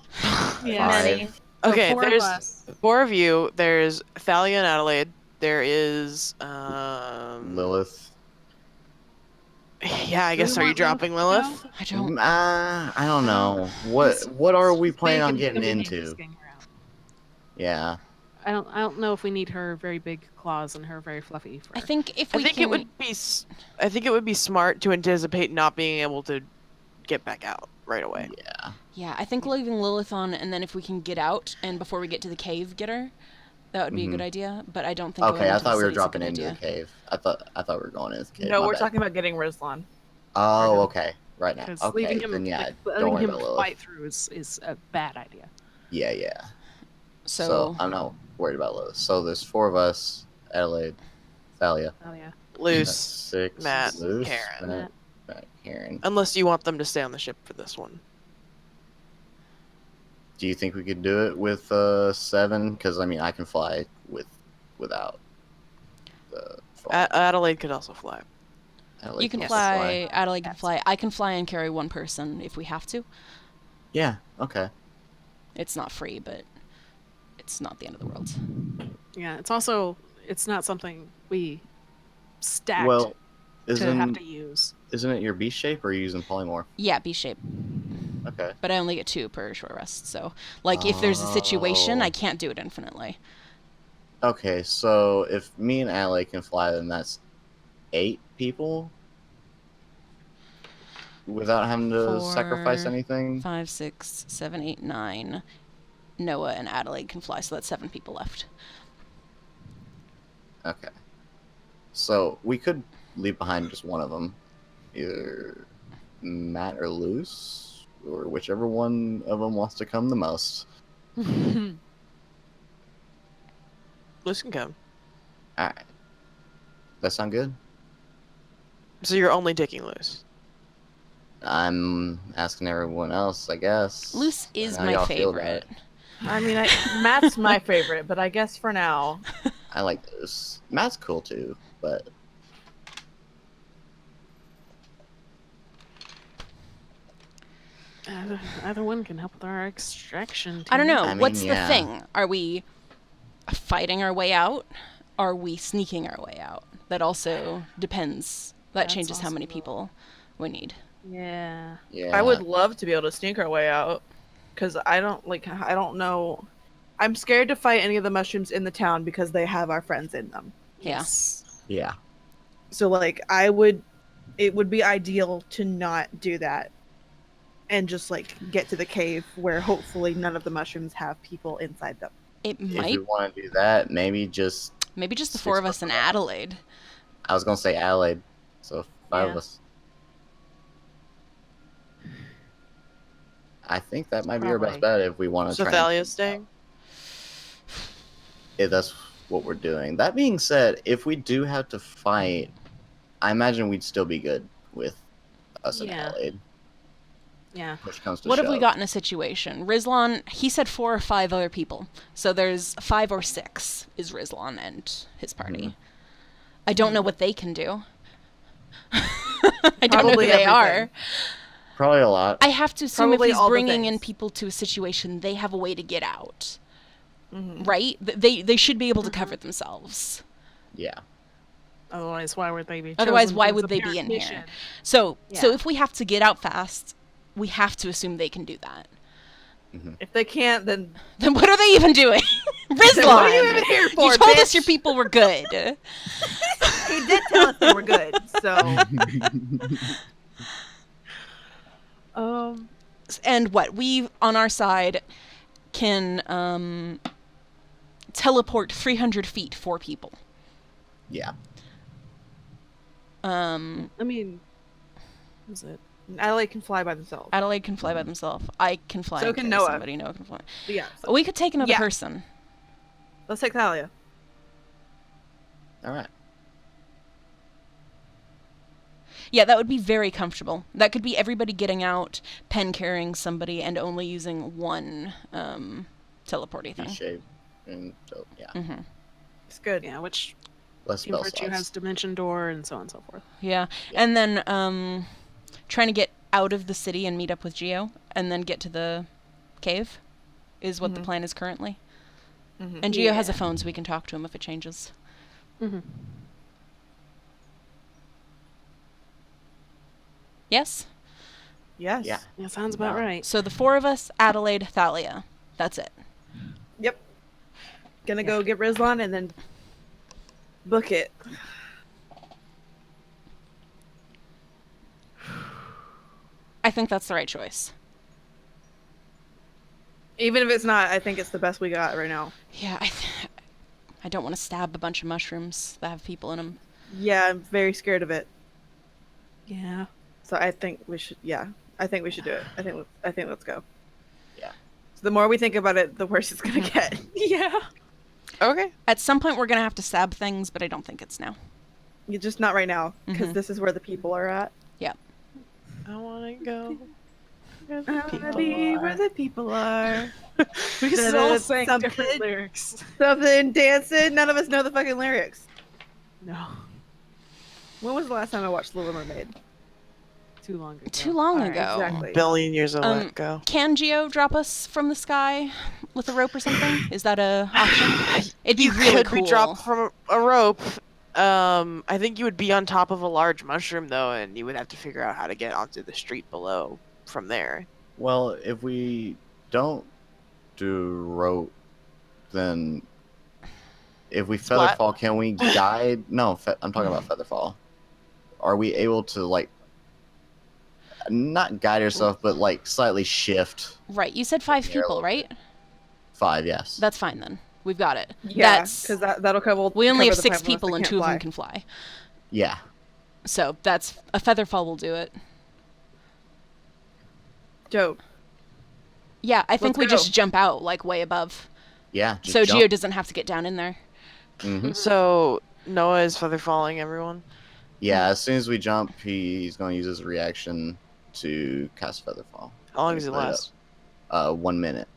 yeah, Five. Okay, four of there's us. 4 of you. There's Thalia and Adelaide. There is Lilith. Yeah, I guess Do we are you want dropping Lilith to Lilith? go? I don't. I don't know. What are we She's planning big on and getting gonna be into? whisking around. Yeah. I don't know if we need her very big claws and her very fluffy fur. I think if I we think can, it would be I think it would be smart to anticipate not being able to get back out right away. Yeah. Yeah, I think leaving Lilith on, and then if we can get out, and before we get to the cave, get her. That would be a good idea, but I don't think. Okay, going I into thought the we were city's a dropping good into idea. the cave. I thought we were going into the cave. No, My we're bad. talking about getting Rizlan. Oh, okay. Right now. Leaving Okay, him, then yeah, like, don't letting worry him about Lilith. fight through is a bad idea. Yeah. So I'm not worried about Lois. So there's 4 of us: Adelaide, Thalia, Oh yeah. Luce, 6, Matt, Luce, Karen. Matt, Karen. Unless you want them to stay on the ship for this one. Do you think we could do it with 7? Because I mean, I can fly without the phone. Adelaide could also fly. Adelaide You can also fly. Adelaide can fly. I can fly and carry 1 person if we have to. Yeah. Okay. It's not free, but it's not the end of the world. Yeah. It's not something we stacked Well, to have to use. isn't it your beast shape, or are you using polymorph? Yeah, B shape. Okay. But I only get 2 per short rest. So, like, if there's a situation, I can't do it infinitely. Okay, so if me and Adelaide can fly, then that's 8 people without having to sacrifice 4, anything. 5, 6, 7, 8, 9. Noah and Adelaide can fly, so that's 7 people left. Okay. So we could leave behind just one of them, either Matt or Luce, or whichever one of them wants to come the most. Luce can come. All right. That sound good? So you're only taking Luce. I'm asking everyone else, I guess. Luce is How my y'all feel about favorite. it? I mean, Matt's my favorite, but I guess for now. I like Luce. Matt's cool too, but Either one can help with our extraction. I don't know. I mean, What's yeah. the thing? Are we fighting our way out? Are we sneaking our way out? That also depends. That That's changes how also many the- people we need. Yeah. yeah. I would love to be able to sneak our way out, because I don't know. I'm scared to fight any of the mushrooms in the town because they have our friends in them. Yeah. Yes. Yeah. So like it would be ideal to not do that and just like get to the cave where hopefully none of the mushrooms have people inside them. It If might. we want to do that, maybe just Maybe just the 6 4 of of us in us. Adelaide. I was gonna say Adelaide, so 5 of Yeah. us. I think that might be our best Probably. bet if we want to So try. Thalia's staying? If that's what we're doing. That being said, if we do have to fight, I imagine we'd still be good with us and Yeah. Adelaide. Yeah. Push comes to What shove. have we got in a situation? Rizlan, he said 4 or 5 other people. So there's 5 or 6 is Rizlan and his party. I don't know what they can do. I don't know who Probably they are. everything. Probably a lot. I have to assume Probably if all he's the bringing in things. people to a situation, they have a way to get out. Mhm. Right? They should be able to cover themselves. Yeah. Otherwise, why would they be? Otherwise, chosen why for would this they be apparent in mission? here? So Yeah. if we have to get out fast, we have to assume they can do that. If they can't, then Then what are they even doing? Rizlan! what are you even here for? You told us bitch? your people were good. He did tell us they were good, so And what? We, on our side, can teleport 300 feet for people. Yeah. I mean, what is it? Adelaide can fly by themselves. Adelaide can fly by themselves. I can fly So and can carry Noah. somebody. Noah can fly. But yeah, so We could take another Yeah. person. let's take Thalia. All right. Yeah, that would be very comfortable. That could be everybody getting out, pen carrying somebody, and only using one teleporty thing. V-shape. And so, yeah. Mm-hmm. It's good. Yeah, which Less Team spell Virtue slots. has Dimension Door and so on and so forth. Yeah. And then trying to get out of the city and meet up with Geo, and then get to the cave is what the plan is currently. And Geo has a phone, so we can talk to him if it changes. Mm-hmm. Yes? Yes. Yeah. Yeah, sounds about right. So the 4 of us, Adelaide, Thalia. That's it. Yep. Gonna go get Rizlan and then book it. I think that's the right choice. Even if it's not, I think it's the best we got right now. Yeah, I don't want to stab a bunch of mushrooms that have people in them. Yeah, I'm very scared of it. Yeah. So I think we should. Yeah, I think we should do it. I think let's go. Yeah. The more we think about it, the worse it's gonna get. Yeah. Okay. At some point, we're gonna have to stab things, but I don't think it's now. You're just not right now, because Mhm. this is where the people are at. I want to go. Where I the wanna people be are. where the people are. We still sang Something- different lyrics. Something dancing. None of us know the fucking lyrics. No. When was the last time I watched Little Mermaid? Too long ago. Too long Alright, ago. Exactly. Billion years ago. Can Geo drop us from the sky with a rope or something? Is that a option? It'd be really could cool. be dropped from a rope. I think you would be on top of a large mushroom though, and you would have to figure out how to get onto the street below from there. Well, if we don't do rope, then if we Splat. featherfall, can we guide? No, I'm talking about featherfall. Are we able to like not guide yourself, but like slightly shift? Right. You said 5 Yeah, people, right? 5, yes. That's fine then. We've got it. Yeah, That's because that'll cover. we only have cover the 6 five of us people that and can't 2 of fly. them can fly. Yeah. So that's a featherfall will do it. Dope. Yeah, I think Let's we just go. jump out like way above, Yeah. Just so jump. Geo doesn't have to get down in there. hmm So Noah is feather falling everyone. Yeah, as soon as we jump, he's going to use his reaction to cast featherfall. How long does it Put it last? 1 minute.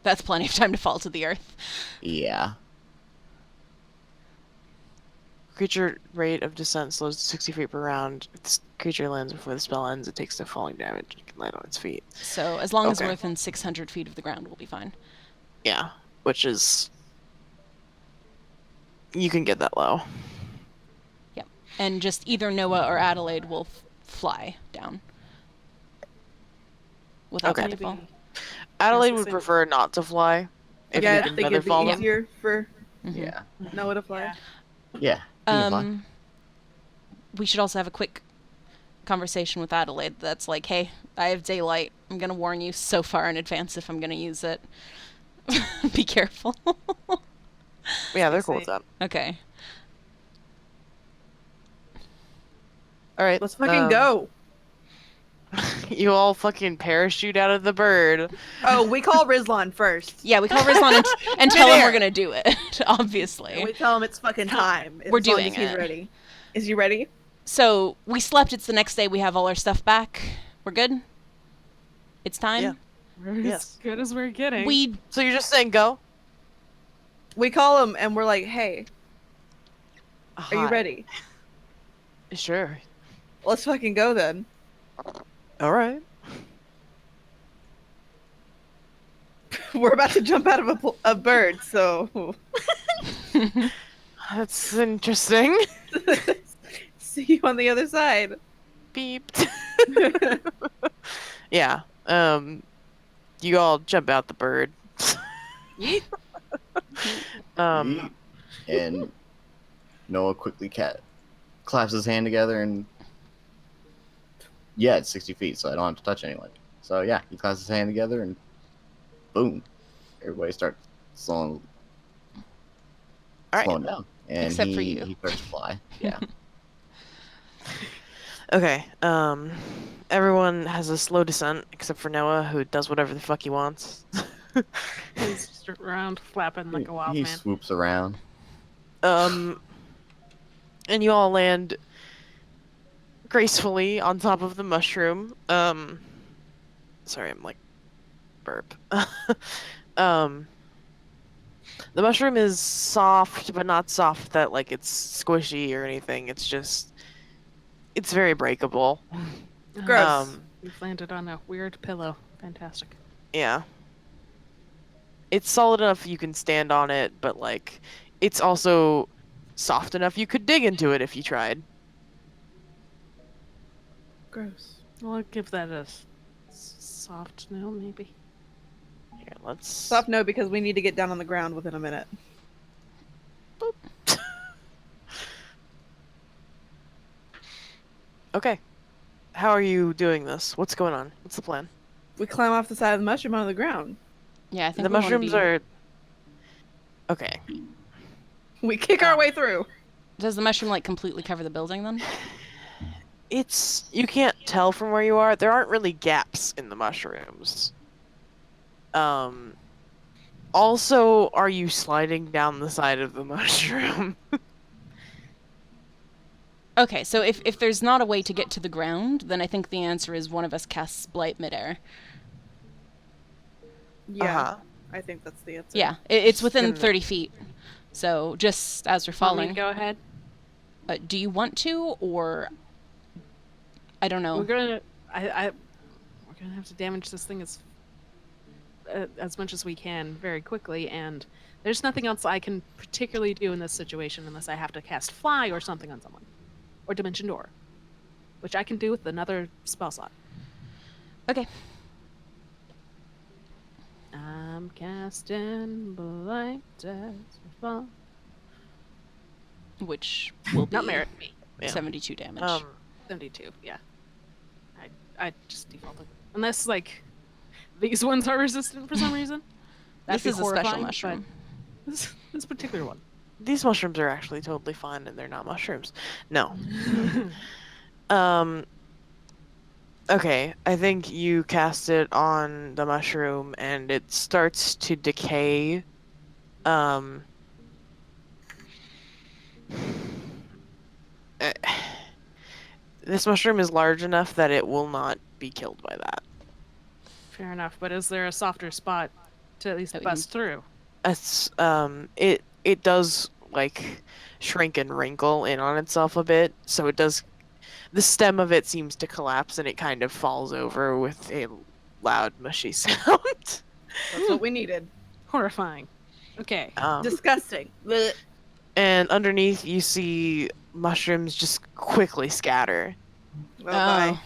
That's plenty of time to fall to the earth. Yeah. Creature rate of descent slows to 60 feet per round. If the creature lands before the spell ends, it takes no falling damage. It can land on its feet. So as long as Okay. we're within 600 feet of the ground, we'll be fine. Yeah, which is you can get that low. And just either Noah or Adelaide will fly down. Without Okay. featherfall. Adelaide Yes, would it's prefer not to fly. If Yeah, you I can think it'd be featherfall them. easier for Mhm. Yeah. Noah to fly. Yeah. Yeah. he can fly. We should also have a quick conversation with Adelaide that's like, hey, I have daylight. I'm going to warn you so far in advance if I'm going to use it. Be careful. Yeah, they're cool with that. Okay. All right, Let's fucking go. You all fucking parachute out of the bird. Oh, we call Rizlan first. Yeah, we call Rizlan and tell him we're going to do it, obviously. And we tell him it's fucking time. We're as long doing as he's it. ready. Is he ready? So, we slept. It's the next day. We have all our stuff back. We're good? It's time? Yeah. We're as Yes. good as we're getting. We So you're just saying go? We call him and we're like, hey, are you Hi. ready? Sure. Let's fucking go then. All right. We're about to jump out of a bird, so That's interesting. see you on the other side. Beeped. Yeah. You all jump out the bird. Yeet. And Noah quickly claps his hand together and yeah, it's 60 feet, so I don't have to touch anyone. So yeah, he clasps his hand together and boom, everybody starts slowing All right. down, and Except for he you. starts to fly. Yeah. Okay. Everyone has a slow descent except for Noah, who does whatever the fuck he wants. He's just around flapping like a wild he man. swoops around. And you all land gracefully on top of the mushroom. Sorry, I'm like burp. The mushroom is soft, but not soft that like it's squishy or anything. It's very breakable. Gross. We've landed on a weird pillow. Fantastic. Yeah. It's solid enough you can stand on it, but like it's also soft enough you could dig into it if you tried. Gross. Well, I'll give that a soft no, maybe. Here, let's Stop no, because we need to get down on the ground within a minute. Okay. How are you doing this? What's going on? What's the plan? We climb off the side of the mushroom onto the ground. Yeah, I think The we wanna mushrooms be- are okay. We kick our way through. Does the mushroom like completely cover the building then? You can't tell from where you are. There aren't really gaps in the mushrooms. Also, are you sliding down the side of the mushroom? Okay, so if there's not a way to get to the ground, then I think the answer is one of us casts Blight midair. Yeah, Uh-huh. I think that's the answer. Yeah, it's within Gonna- 30 feet. So just as we're Want me to falling, go ahead? do you want to, or I don't know. We're gonna. We're gonna have to damage this thing as much as we can very quickly, and there's nothing else I can particularly do in this situation unless I have to cast Fly or something on someone, or Dimension Door, which I can do with another spell slot. Okay. I'm casting Blight as we fall. Which will be Not merit me. Yeah. 72 damage. 72. Yeah. I just defaulted. Unless like these ones are resistant for some reason. That'd this be is a special horrifying, but mushroom. This particular one. These mushrooms are actually totally fine, and they're not mushrooms. No. Okay, I think you cast it on the mushroom, and it starts to decay. This mushroom is large enough that it will not be killed by that. Fair enough, but is there a softer spot to at least That we can- bust through? It's it does like shrink and wrinkle in on itself a bit, so it does. The stem of it seems to collapse, and it kind of falls over with a loud, mushy sound. That's what we needed. Horrifying. Okay. Disgusting. Blech. And underneath, you see mushrooms just quickly scatter. Oh, bye.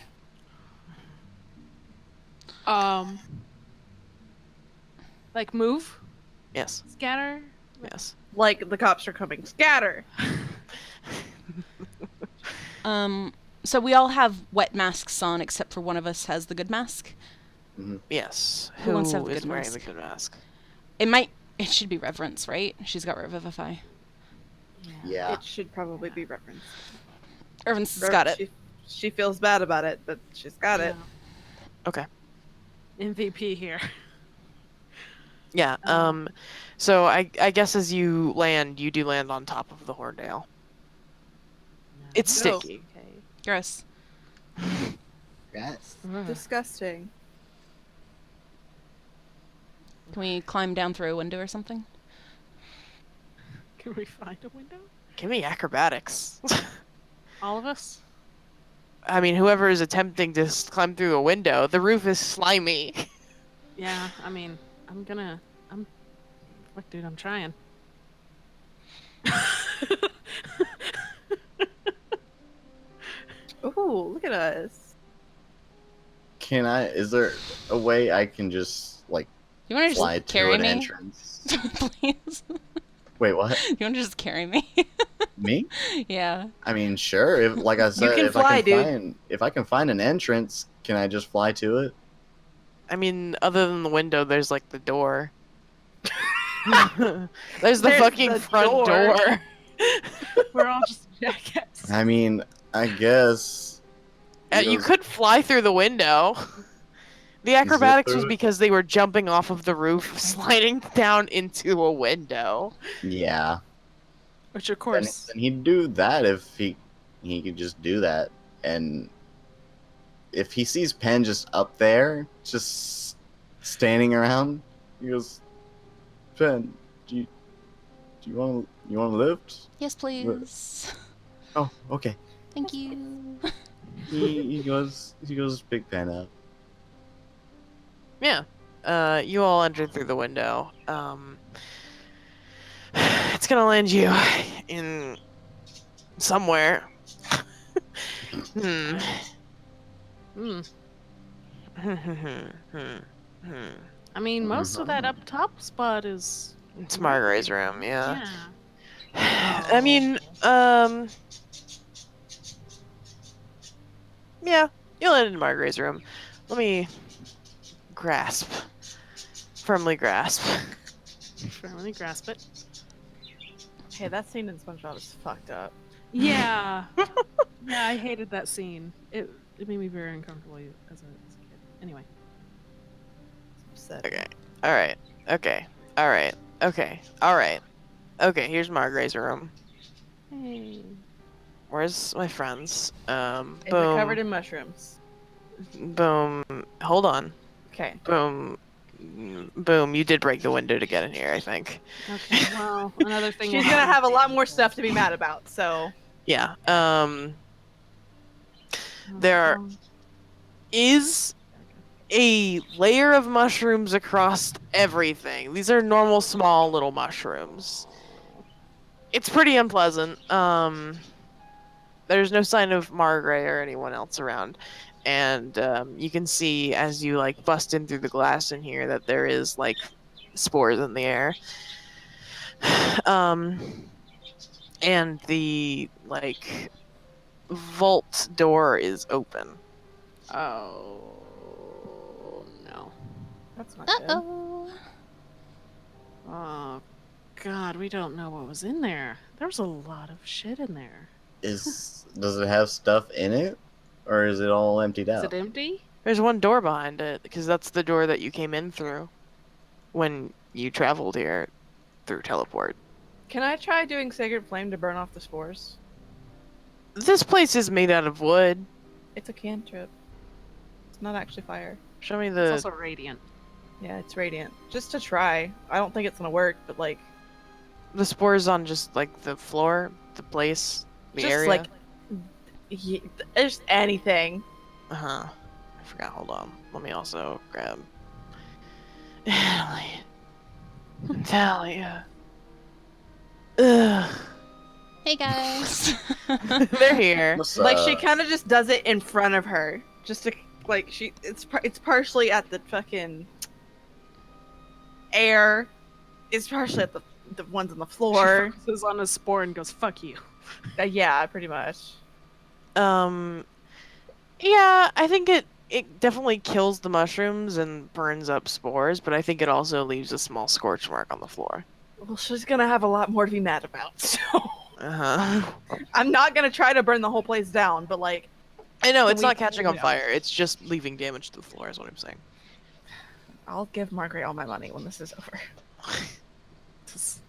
Like move, Yes, scatter. yes. Like the cops are coming. Scatter. So we all have wet masks on, except for one of us has the good mask. Yes. Who wants to have the is good wearing mask? the good mask? It should be Reverence, right? She's got Revivify. Yeah. It should probably be referenced. Reverence has got it. She feels bad about it, but she's got it. Okay. MVP here. Yeah. So I guess as you do land on top of the Horndale. It's No. sticky. Okay. Gross. Yes. Disgusting. Can we climb down through a window or something? Can we find a window? Give me acrobatics. All of us? I mean, whoever is attempting to climb through a window, the roof is slimy. Yeah, I mean, Fuck, dude, I'm trying. Ooh, look at us. Is there a way I can just, like, You want to fly just to carry an me? entrance? Please. Wait, what? You want to just carry me? Me? Yeah. I mean, sure. If, like I said, can if fly, if I can find an entrance, can I just fly to it? I mean, other than the window, there's like the door. There's the fucking the front door. We're all just jackasses. I mean, I guess. You could fly through the window. The acrobatics was through- because they were jumping off of the roof, sliding down into a window. Yeah. Which, of Then, course, then he'd do that if he could just do that. And if he sees Penn just up there, just standing around, he goes, "Penn, do you want to lift?" Yes, please. Oh, okay. Thank you. He goes pick Penn up. Yeah. You all entered through the window. It's gonna land you in somewhere. Hmm. I mean, most of that up top spot is. It's Margaret's room, yeah. Yeah. I mean, yeah, you landed in Margaret's room. Let me firmly grasp. Firmly grasp it. Hey, that scene in SpongeBob is fucked up. Yeah. Yeah, I hated that scene. It made me very uncomfortable as a kid. Anyway. It's upsetting. Okay. All right. Okay. All right. Okay. All right. Okay. Here's Margaret's room. Hey. Where's my friends? Is it Boom. covered in mushrooms? Boom. Hold on. Okay. Boom. Boom. You did break the window to get in here, I think. Okay. Well, another thing. She's will gonna happen. have a lot more stuff to be mad about, so. Yeah. There is a layer of mushrooms across everything. These are normal, small, little mushrooms. It's pretty unpleasant. There's no sign of Margaret or anyone else around. And you can see as you like bust in through the glass in here that there is like spores in the air. And the like vault door is open. Oh no. That's not good. Uh-oh. Oh God, we don't know what was in there. There was a lot of shit in there. Does it have stuff in it, or is it all emptied Is out? it empty? There's one door behind it because that's the door that you came in through when you traveled here through teleport. Can I try doing Sacred Flame to burn off the spores? This place is made out of wood. It's a cantrip. It's not actually fire. Show me It's the. also radiant. Yeah, it's radiant. Just to try. I don't think it's gonna work, but like, The spores on just like the floor, the place, the just area. like, just anything. I forgot. Hold on. Let me also grab. Ellie. Talia. Ugh. Hey guys. They're here. What's Like she up? kind of just does it in front of her, just to like it's partially at the fucking air. It's partially at the ones on the floor. She focuses on a spore and goes, "Fuck you." Yeah, pretty much. Yeah, I think it definitely kills the mushrooms and burns up spores, but I think it also leaves a small scorch mark on the floor. Well, she's gonna have a lot more to be mad about. So Uh-huh. I'm not gonna try to burn the whole place down, but like, I know, Can it's we- not catching on you know. fire. It's just leaving damage to the floor, is what I'm saying. I'll give Margaret all my money when this is over. If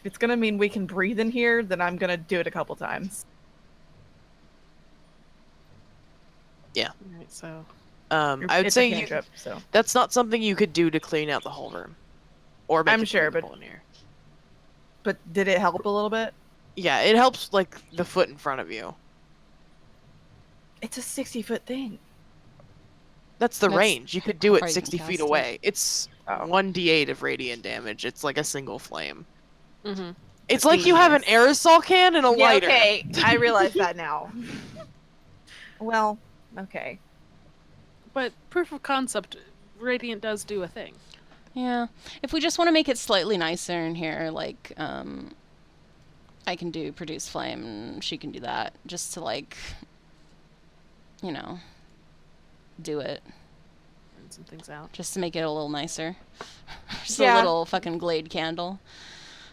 it's gonna mean we can breathe in here, then I'm gonna do it a couple times. Alright, so I would It's say a you, cantrip, so. that's not something you could do to clean out the whole room. Or make I'm it sure, but- breathable in here. But did it help a little bit? Yeah, it helps like the foot in front of you. It's a 60-foot thing. That's the That's range. You could do it how you 60 can feet cast it. away. It's Oh. 1d8 of radiant damage. It's like a single flame. mm-hmm. It's like you have an Genius. aerosol can and a Yeah, lighter. okay, I realize that now. Well, okay. But proof of concept, radiant does do a thing. Yeah. If we just want to make it slightly nicer in here, like, I can do produce flame and she can do that. Just to, like, you know, do it. And some things out. Just to make it a little nicer. Just Yeah. a little fucking Glade candle.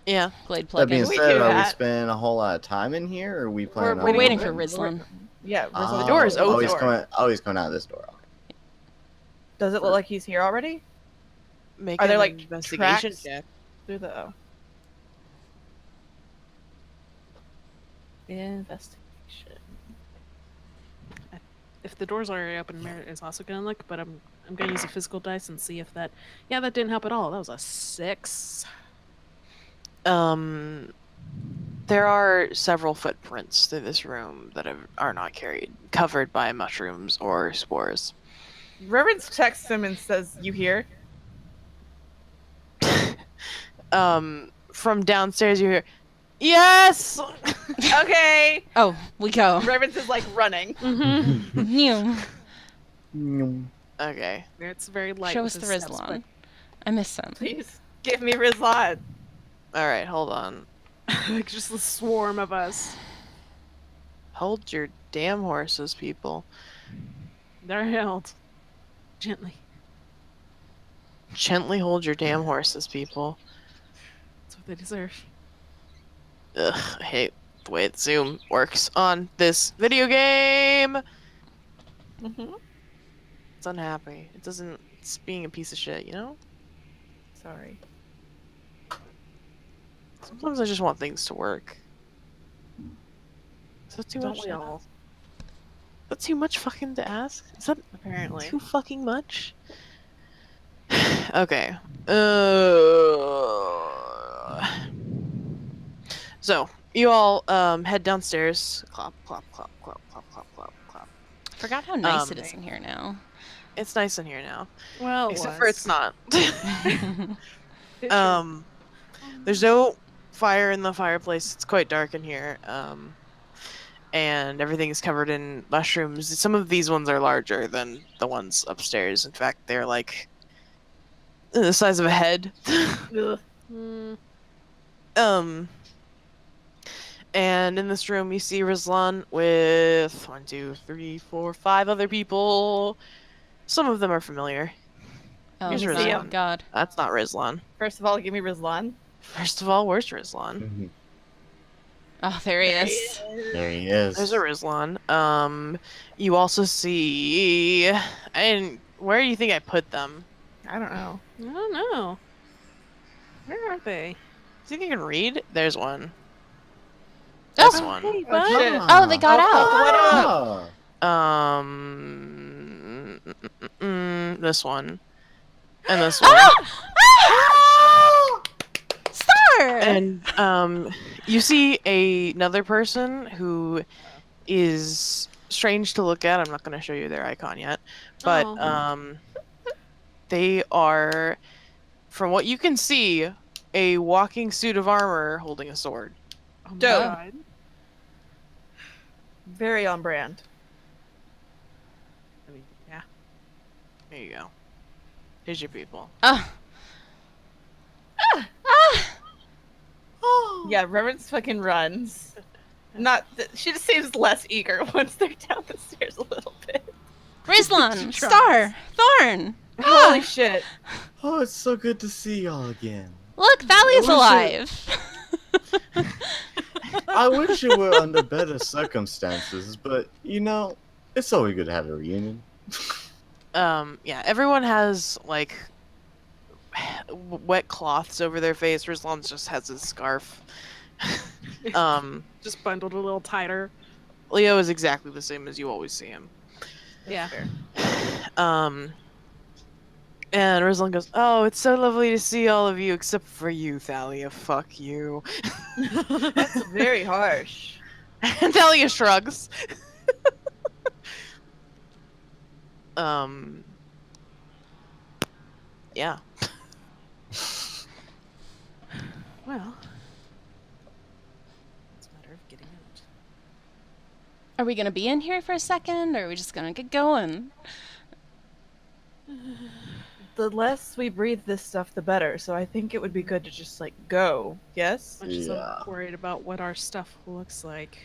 Yeah. Glade That being plugin. We said, do are we that. spending a whole lot of time in here, or are we planning We're on waiting for We're- Rizlan. Yeah, Oh, the door is open. he's coming out this door. Okay. Does it look like he's here already? Make Are there, an like, investigation tracks? check. Through the investigation. If the door's already open, Merritt is also gonna look, but I'm gonna use a physical dice and see if that. Yeah, that didn't help at all. That was a 6. There are several footprints through this room that are not covered by mushrooms or spores. Reverence texts him and says, "You here?" From downstairs you hear, yes! Okay. Oh, we go. Reverence is like running. Mm-hmm. New. Okay. It's very light. Show with us the his steps, Rizlan. I miss him. Please give me Rizlan. Alright, hold on. but, like just a swarm of us. Hold your damn horses, people. They're held gently. Gently hold your damn horses, people. That's what they deserve. Ugh, I hate the way that Zoom works on this video game! Mm-hmm. It's unhappy. It doesn't it's being a piece of shit, you know? Sorry. Sometimes I just want things to work. Is that too Don't much? we all? That's too much fucking to ask? Is that Apparently. too fucking much? Okay. So you all head downstairs. Clop, clop, clop, clop, clop, clop, clop, clop. Forgot how nice Um, it is in here now. It's nice in here now, Well, except for it's not. It There's no fire in the fireplace. It's quite dark in here. And everything is covered in mushrooms. Some of these ones are larger than the ones upstairs. In fact, they're like the size of a head. Ugh. Mm, And in this room, you see Rizlan with 1, 2, 3, 4, 5 other people. Some of them are familiar. Oh, Here's Rizlan. thank God. That's not Rizlan. First of all, give me Rizlan. First of all, where's Rizlan? Mhm. Oh, there he is. There he is. There's a Rizlan. You also see, and where do you think I put them? I don't know. I don't know. Where are they? Do you think I can read? There's one. Oh! This one. Hey, Oh, bud. shit. Oh, they got Oh, out. what up? This one. And this one. Ah! Star! And you see another person who is strange to look at. I'm not going to show you their icon yet, but Oh. they are, from what you can see, a walking suit of armor holding a sword. Oh my Dope. God. Very on brand. I mean, yeah. There you go. Here's your people. Oh. Yeah, Reverence fucking runs. She just seems less eager once they're down the stairs a little bit. Rizlan, She Star, Thorn. Holy shit. Oh, it's so good to see y'all again. Look, Valley's wish it- alive. I wish it were under better circumstances, but you know, it's always good to have a reunion. Yeah, everyone has like wet cloths over their face. Rizlan just has his scarf. Just bundled a little tighter. Leo is exactly the same as you always see him. Yeah. And Rizlan goes, "Oh, it's so lovely to see all of you, except for you, Thalia. Fuck you." That's very harsh. And Thalia shrugs. Yeah. Well, it's a matter of getting out. Are we gonna be in here for a second, or are we just gonna get going? The less we breathe this stuff, the better. So I think it would be good to just like go. Yes. Much as Yeah. I'm worried about what our stuff looks like.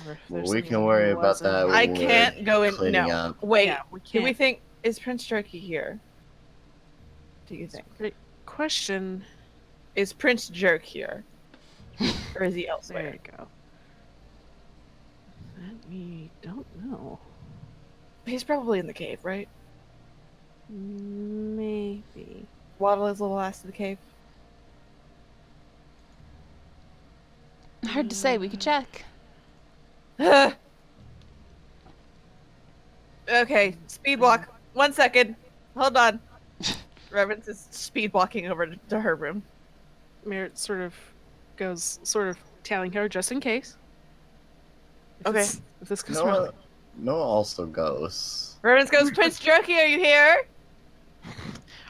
Or if Well, there's we can anyone who worry about wasn't. that when I we're can't go in. cleaning No. up. Wait. Yeah, we Do we can't. think is Prince Jerky here? Do you think Great question. is Prince Jerk here, or is he There elsewhere? you go. That we don't know. He's probably in the cave, right? Maybe. Waddle his little ass to the cave. Hard to say. We could check. Okay, speed walk. 1 second. Hold on. Reverence is speed walking over to her room. Merritt sort of goes, sort of telling her just in case. If Okay. if this goes wrong. Noah, Noah also goes. Reverence goes, Prince Jerky, are you here?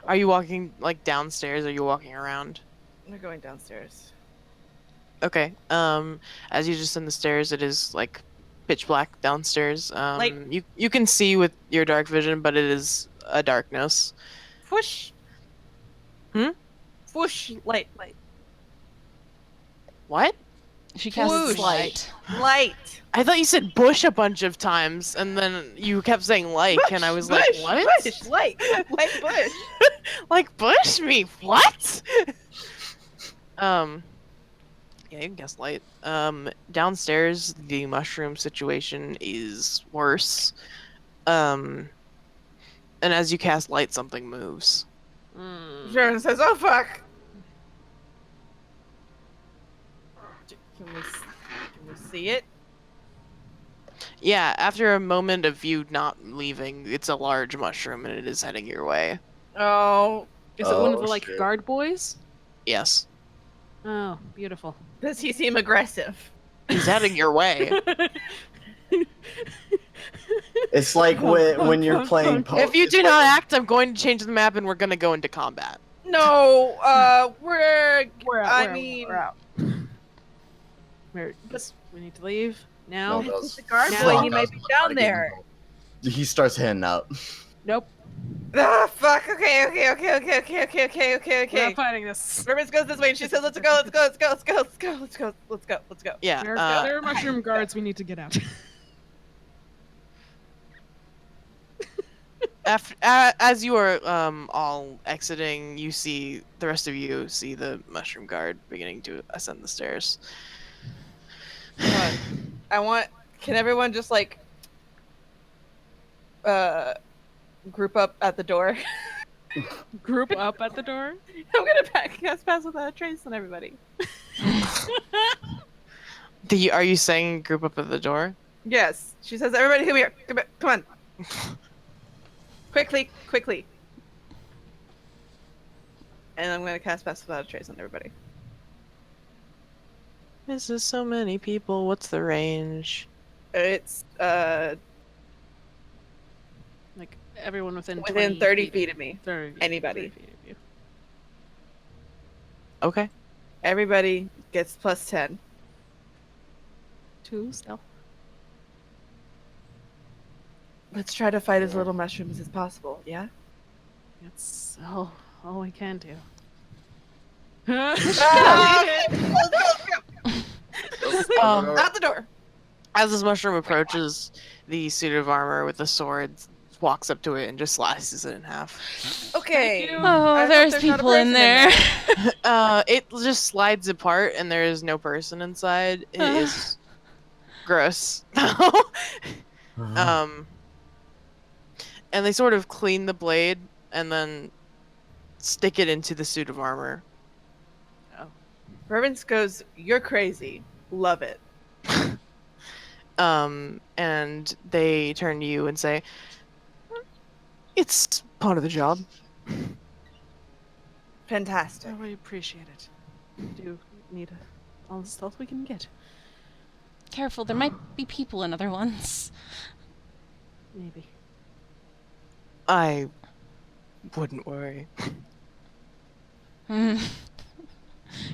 Are you walking like downstairs? Or are you walking around? They're going downstairs. Okay. As you descend the stairs, it is like pitch black downstairs. You can see with your dark vision, but it is a darkness. Whoosh. Hmm? Whoosh. Light. What? She casts Whoosh. light. Light. I thought you said bush a bunch of times, and then you kept saying like, and I was like, Bush, what? Bush. Light. Light bush. Like bush me? What? Yeah, you can guess light. Downstairs, the mushroom situation is worse. And as you cast light, something moves. Sharon says, "Oh fuck." Can we see it? Yeah, after a moment of you not leaving, it's a large mushroom and it is heading your way. Oh, Is it one of Oh, the like shit. guard boys? Yes. Oh, beautiful. does he seem aggressive? He's heading your way. It's like when you're playing. If you do not act, I'm going to change the map and we're going to go into combat. No, We're out. I we're mean, out. We need to leave now. No, those- The guard Now boy, he he might be down there. He starts heading out. Nope. ah, fuck. Okay. We're not fighting this. Rivers goes this way, and she says, "Let's go. Yeah. There are mushroom guards. We need to get out. As you are all exiting, you see the rest of you see the mushroom guard beginning to ascend the stairs. Can everyone just like group up at the door? Group up at the door. I'm gonna cast pass without a trace on everybody. Are you saying group up at the door? Yes, she says, "Everybody, come here. Come on. Quickly." And I'm gonna cast pass without a trace on everybody. This is so many people. What's the range? It's Like everyone within within 20 30 feet of me. 30, Anybody. 30 feet of you. Okay. Everybody gets plus 10. 2 stealth. Let's try to fight as little mushrooms as possible. Yeah. That's all we can do. Out the door. As this mushroom approaches the suit of armor with the sword, walks up to it and just slices it in half. Okay. you. Oh, I hope there's there's not a people in person in there. It just slides apart and there is no person inside. It is gross. And they sort of clean the blade and then stick it into the suit of armor. Revens goes, "You're crazy. Love it." And they turn to you and say, "It's part of the job." Fantastic. Oh, we appreciate it. We do need all the stealth we can get. Careful, there might be people in other ones. Maybe. I wouldn't worry.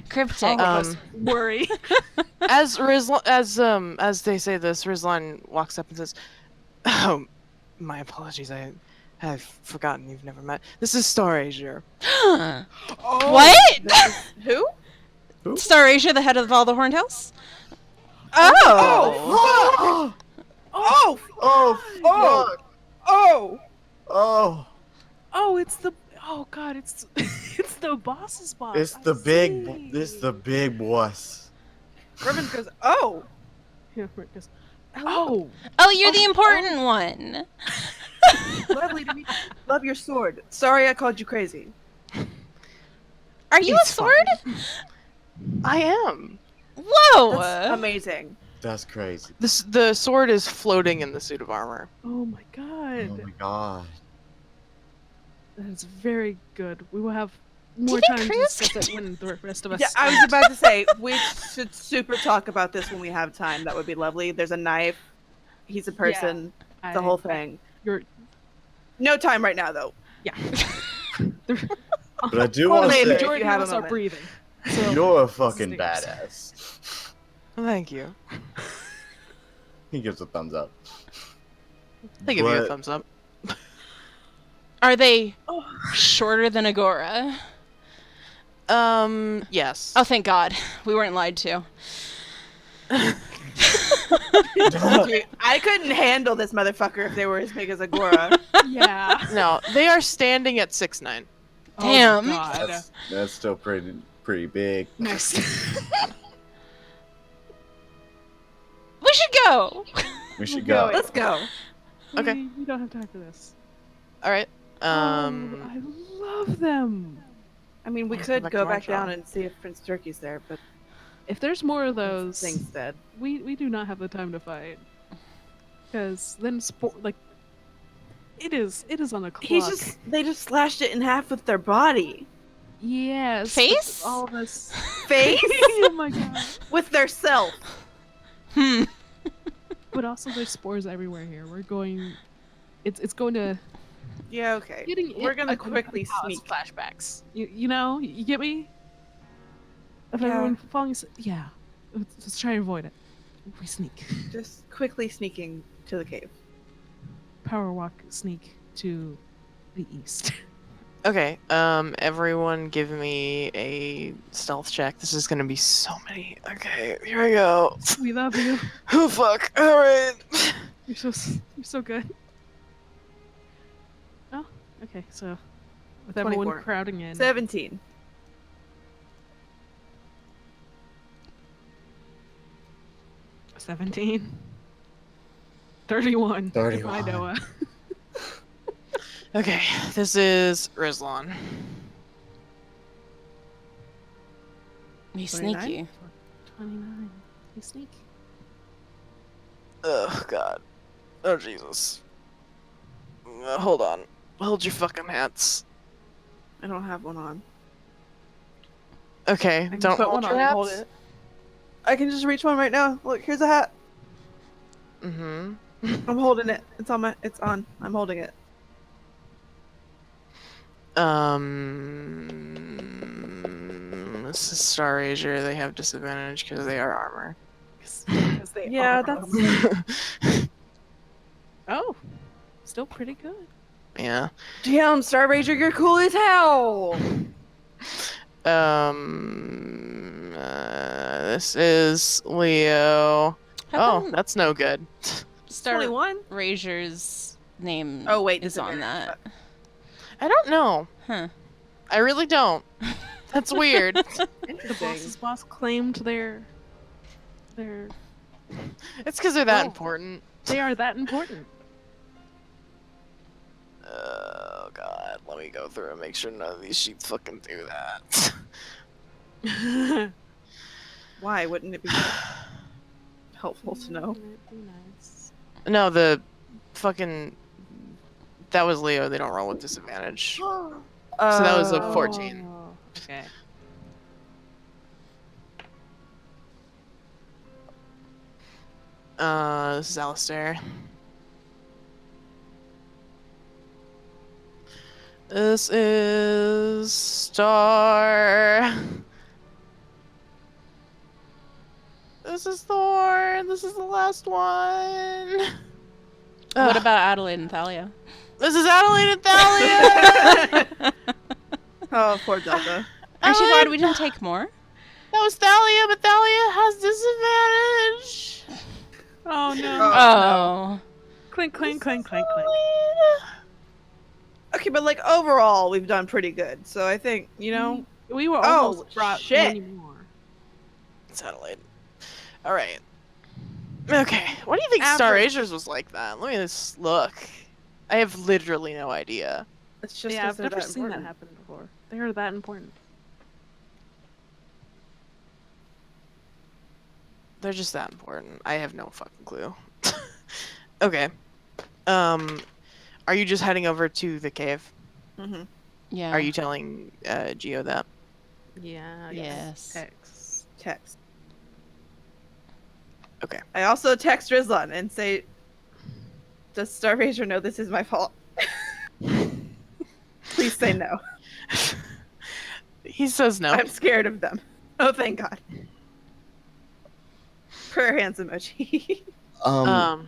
Cryptic. Worry. As they say this, Rizlan walks up and says, "Oh, my apologies. I've forgotten you've never met. This is Star Asia." What? Who? Star Asia, the head of all the Horned House? Oh! Oh! Oh, Oh! Oh, it's the. Oh God, it's it's the boss's boss. It's I the big, see. this the big boss. Revens goes, "Oh!" Yeah, Rick goes, oh, Oh, you're the important one. Lovely to meet you. Love your sword. Sorry I called you crazy. Are you It's a sword? I am. Whoa! That's amazing. That's crazy. The sword is floating in the suit of armor. oh my God, Oh my god. that is very good. We will have more think time to Cruz discuss it when the rest of us. Yeah, I was about to say, we should super talk about this when we have time. That would be lovely. There's a knife. He's a person. The whole thing. You're No time right now, though. yeah. But I do want to later. say, Majority you have of us a are moment. breathing. So you're a fucking Sneakers. badass. Thank you. He gives a thumbs up. They give you a But- thumbs up. Are they shorter than Agora? Yes. Oh, thank God. We weren't lied to. I couldn't handle this motherfucker if they were as big as Agora. yeah. No, they are standing at 6'9". Damn. Oh, God. That's still pretty big. Nice. We should go. We should go. Let's go. Okay. We don't have time for this. All right. I love them. I mean, we Let's could back go to back Marnshaw. down and see if Prince Turkey's there, but If there's more of those those, things dead. we do not have the time to fight. Because then like it is on a clock. They just slashed it in half with their body. Yes. Face? but all of us. Face? Oh my god. With their self. But also there's spores everywhere here. We're going. It's going to. Yeah, okay. Getting We're gonna going quickly cause sneak. flashbacks. You know, you get me? Of Yeah. everyone falling asleep. Yeah. Let's try to avoid it. We sneak. Just quickly sneaking to the cave. Power walk, sneak to the east. Okay. Everyone, give me a stealth check. This is gonna be so many. Okay, here I go. We love you. Oh fuck! All right. You're so good. Oh, okay. So, with everyone 24. crowding in, 17. 17, 31. 31. Hi, Noah. Okay, this is Rizlan. We 29? sneaky. 29. You sneak. Oh god. Oh Jesus. Hold on. Hold your fucking hats. I don't have one on. Okay, can don't put hold one your on. hats. Hold it. I can just reach one right now. Look, here's a hat. Mm-hmm. I'm holding it. It's on. I'm holding it. This is Star Asia. They have disadvantage because they are armor. Because they Yeah, are that's. Oh, still pretty good. Yeah. Damn, Star Ranger, you're cool as hell. This is Leo. How Oh, come that's no good. Star 21. Razor's name Oh wait, is on that? I don't know. Huh. I really don't. That's weird. The Interesting. boss's boss claimed their. It's because they're that Oh. important. They are that important. Oh god, let me go through and make sure none of these sheets fucking do that. Why wouldn't it be helpful to know? Wouldn't it be nice? No, the fucking that was Leo. They don't roll with disadvantage. So that was a 14. Oh, okay. This is Alistair. This is Star. This is Thor. This is the last one. What Ugh. about Adelaide and Thalia? This is Adelaide and Thalia. Oh, poor Delta. Aren't you glad Adelaide- we didn't take more? That was Thalia, but Thalia has disadvantage. Oh no. Oh. Clink, clink, clink, clink, clink. Okay, but like overall, we've done pretty good. So I think We were Oh, almost brought shit. many more. It's Adelaide. All right. Okay. What do you think Star Average. Asia's was like then? Let me just look. I have literally no idea. it's just Yeah, 'cause I've they're never that seen that important. happen before. They are that important. They're just that important. I have no fucking clue. Okay. Are you just heading over to the cave? Mhm. Yeah. Are you telling Geo that? Yeah. Yes. Text. Text. Okay. I also text Rizlan and say, "Does Star Ranger know this is my fault?" Please say no. He says no. I'm scared of them. Oh, thank God. Prayer hands emoji.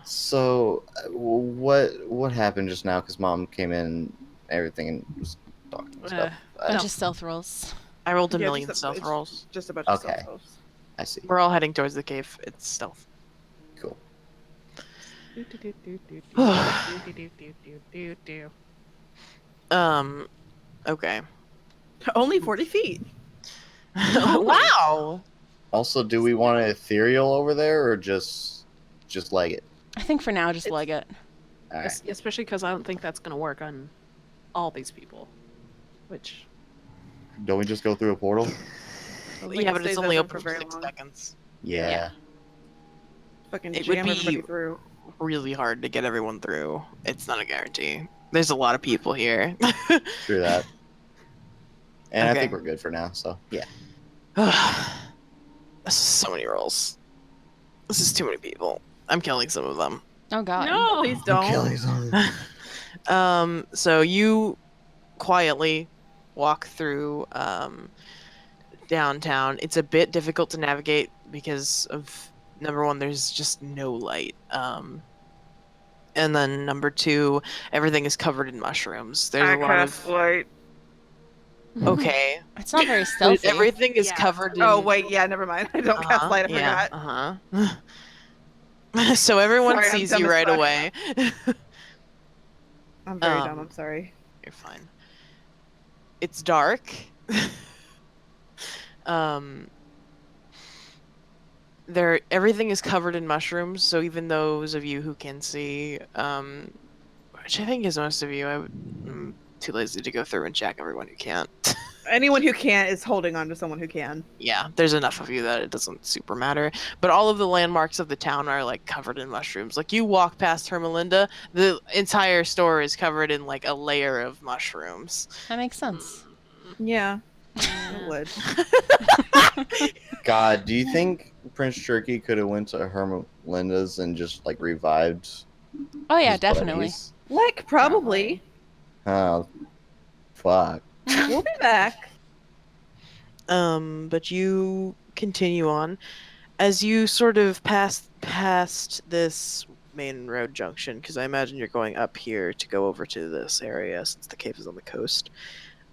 So what happened just now? Because Mom came in and everything and was talking and stuff. Bunch of stealth rolls. I rolled a Yeah, million just stealth it's rolls. Just a bunch of Okay. self rolls. I see. We're all heading towards the cave. It's stealth. Cool. Okay. Only 40 feet. Wow. Also, do we want an ethereal over there or just leg it? I think for now, just It's- leg it. All right. Especially because I don't think that's gonna work on all these people, which Don't we just go through a portal? Like Yeah, it but it's stays only open open for for very 6 long. seconds. Yeah. Fucking It would jam be- everybody through. Really hard to get everyone through. It's not a guarantee. There's a lot of people here. True that. And I Okay. think we're good for now, so yeah. This is so many rolls. This is too many people. I'm killing some of them. Oh God. no, Please don't. So you quietly walk through downtown. It's a bit difficult to navigate because of number one, there's just no light. And then number two, everything is covered in mushrooms. There's a lot of light. okay. It's not very But stealthy. everything is Yeah. covered in Oh wait, yeah, never mind. I don't cast light. I yeah, forgot. So everyone Sorry, I'm sees dumb you as right fuck. away. I'm very dumb. I'm sorry. You're fine. It's dark. Everything is covered in mushrooms, so even those of you who can see, which I think is most of you, I'm too lazy to go through and check everyone who can't. Anyone who can't is holding on to someone who can. Yeah, there's enough of you that it doesn't super matter. But all of the landmarks of the town are like covered in mushrooms. Like you walk past Hermelinda, the entire store is covered in like a layer of mushrooms. That makes sense. Yeah, it would. God, do you think Prince Turkey could have went to Hermelinda's and just like revived? Oh yeah, his definitely. buddies? Like probably. Oh, fuck. We'll be back. But you continue on as you sort of pass past this main road junction, because I imagine you're going up here to go over to this area since the cave is on the coast.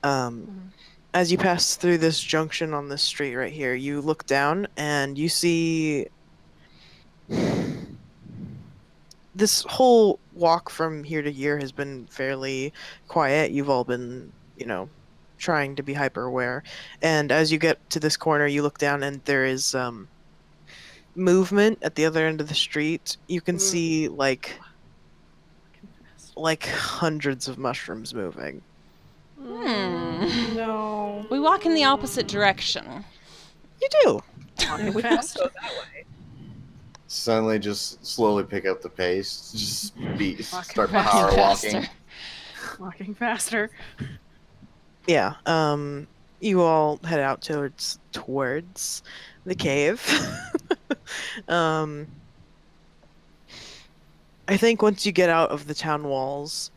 As you pass through this junction on this street right here, you look down and you see this whole walk from here to here has been fairly quiet. You've all been, trying to be hyper aware. And as you get to this corner, you look down and there is movement at the other end of the street. You can see like hundreds of mushrooms moving. No. We walk in the opposite direction. You do. Walking We fast. go that way. Suddenly, just slowly pick up the pace. Just start Walking power faster. walking. Walking faster. Yeah. You all head out towards the cave. I think once you get out of the town walls,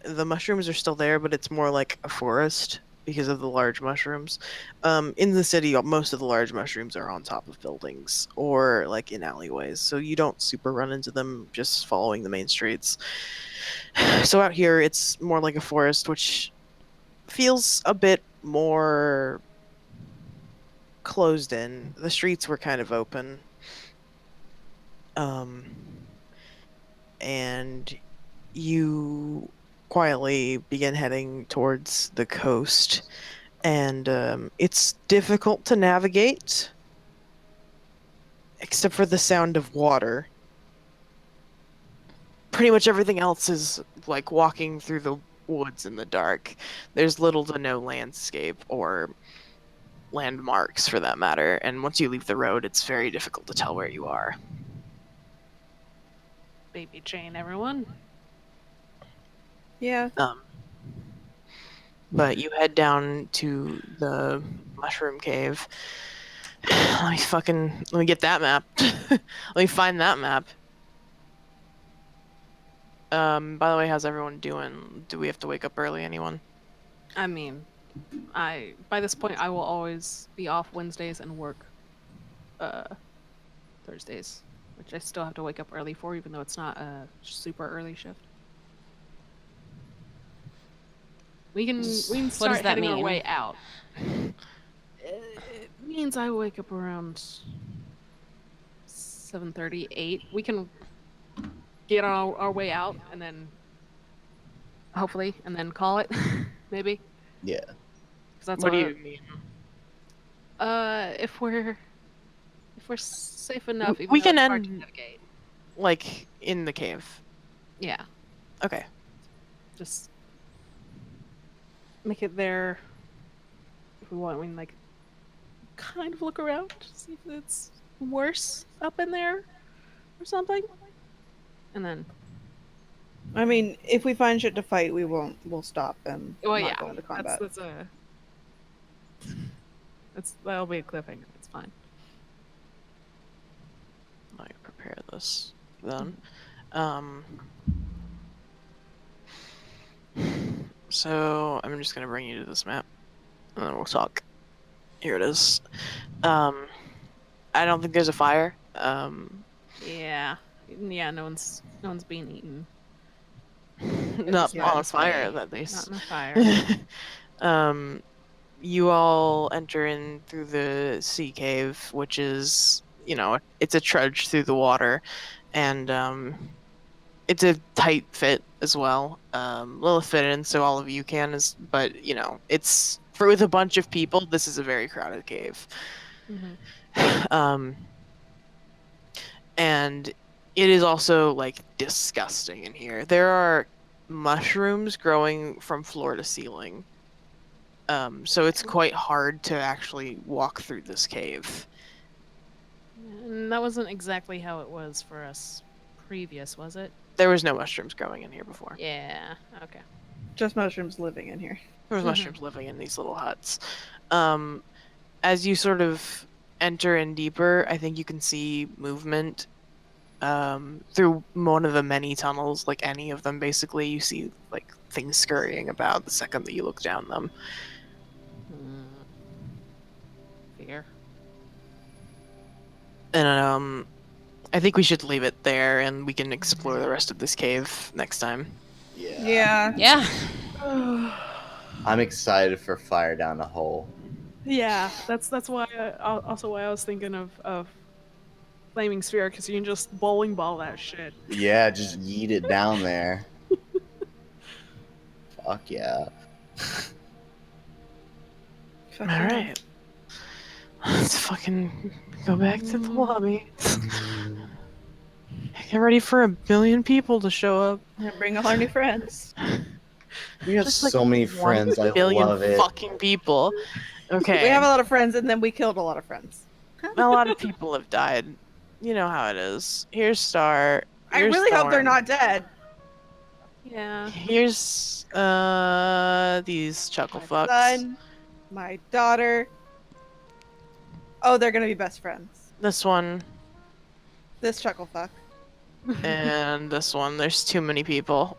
the mushrooms are still there, but it's more like a forest because of the large mushrooms. In the city, most of the large mushrooms are on top of buildings or like in alleyways, so you don't super run into them just following the main streets. So out here, it's more like a forest, which feels a bit more closed in. The streets were kind of open. And you quietly begin heading towards the coast. And it's difficult to navigate, except for the sound of water. Pretty much everything else is like walking through the woods in the dark. There's little to no landscape or landmarks for that matter, and once you leave the road, it's very difficult to tell where you are. Baby chain, everyone. Yeah. But you head down to the mushroom cave. Let me get that map. Let me find that map. By the way, how's everyone doing? Do we have to wake up early, anyone? I mean, by this point I will always be off Wednesdays and work Thursdays, which I still have to wake up early for, even though it's not a super early shift. We can start does that heading our mean? way out. It means I wake up around 7:30, 8. We can get our way out and then hopefully and then call it maybe. Yeah. 'Cause that's What do our- you mean? If we're safe enough, even We though can it's hard to end- navigate. Like, in the cave. Yeah, Okay. just make it there. If we want, we can like kind of look around, see if it's worse up in there or something. And then, I mean, if we find shit to fight, we'll stop and not go into combat. That'll be a cliffhanger. It's fine. Let me prepare this then. So I'm just gonna bring you to this map, and then we'll talk. Here it is. I don't think there's a fire. Yeah. No one's being eaten. Not Yeah, on a it's fire, fine. at least. Not in a fire. You all enter in through the sea cave, which is, it's a trudge through the water, and it's a tight fit as well. Lilith fit in so all of you can, but it's with a bunch of people. This is a very crowded cave, and it is also like disgusting in here. There are mushrooms growing from floor to ceiling. So it's quite hard to actually walk through this cave. And that wasn't exactly how it was for us previous, was it? There was no mushrooms growing in here before. Yeah. Okay. Just mushrooms living in here. There was mushrooms living in these little huts. As you sort of enter in deeper, I think you can see movement through one of the many tunnels, like any of them basically. You see like things scurrying about the second that you look down them. Fear. And I think we should leave it there, and we can explore the rest of this cave next time. Yeah. Yeah. I'm excited for fire down the hole. Yeah, that's why also why I was thinking of flaming sphere, because you can just bowling ball that shit. Yeah, just yeet it down there. Fuck yeah. All right. Let's fucking go back to the lobby. Get ready for 1 billion people to show up. And bring all our new friends. We have Just, like, so many 1 friends. I billion love it. fucking people. Okay. We have a lot of friends, and then we killed a lot of friends. A lot of people have died. You know how it is. Here's Star. I Here's really hope they're Thorn. not dead. Yeah. Here's these chuckle My fucks. son, my daughter. Oh, they're gonna be best friends. This one This chuckle fuck. and this one. There's too many people.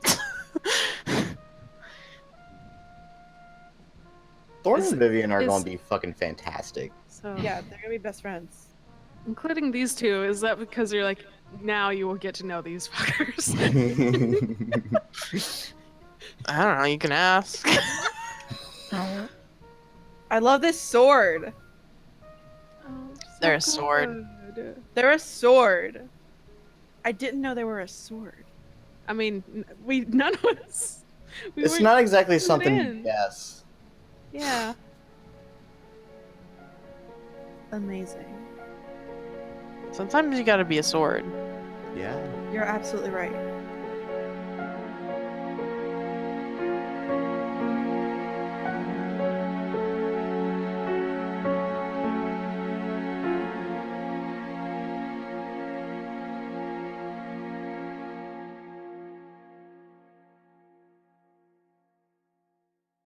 Thorn and Vivian are is- going to be fucking fantastic. So Yeah, they're gonna be best friends. including these two, is that because you're like, now you will get to know these fuckers? I don't know. You can ask. I love this sword. They're a sword. They're a sword. I didn't know they were a sword. I mean, none of us. It's were not exactly clued something in. you guess. Yeah. Amazing. Sometimes you gotta be a sword. Yeah. You're absolutely right.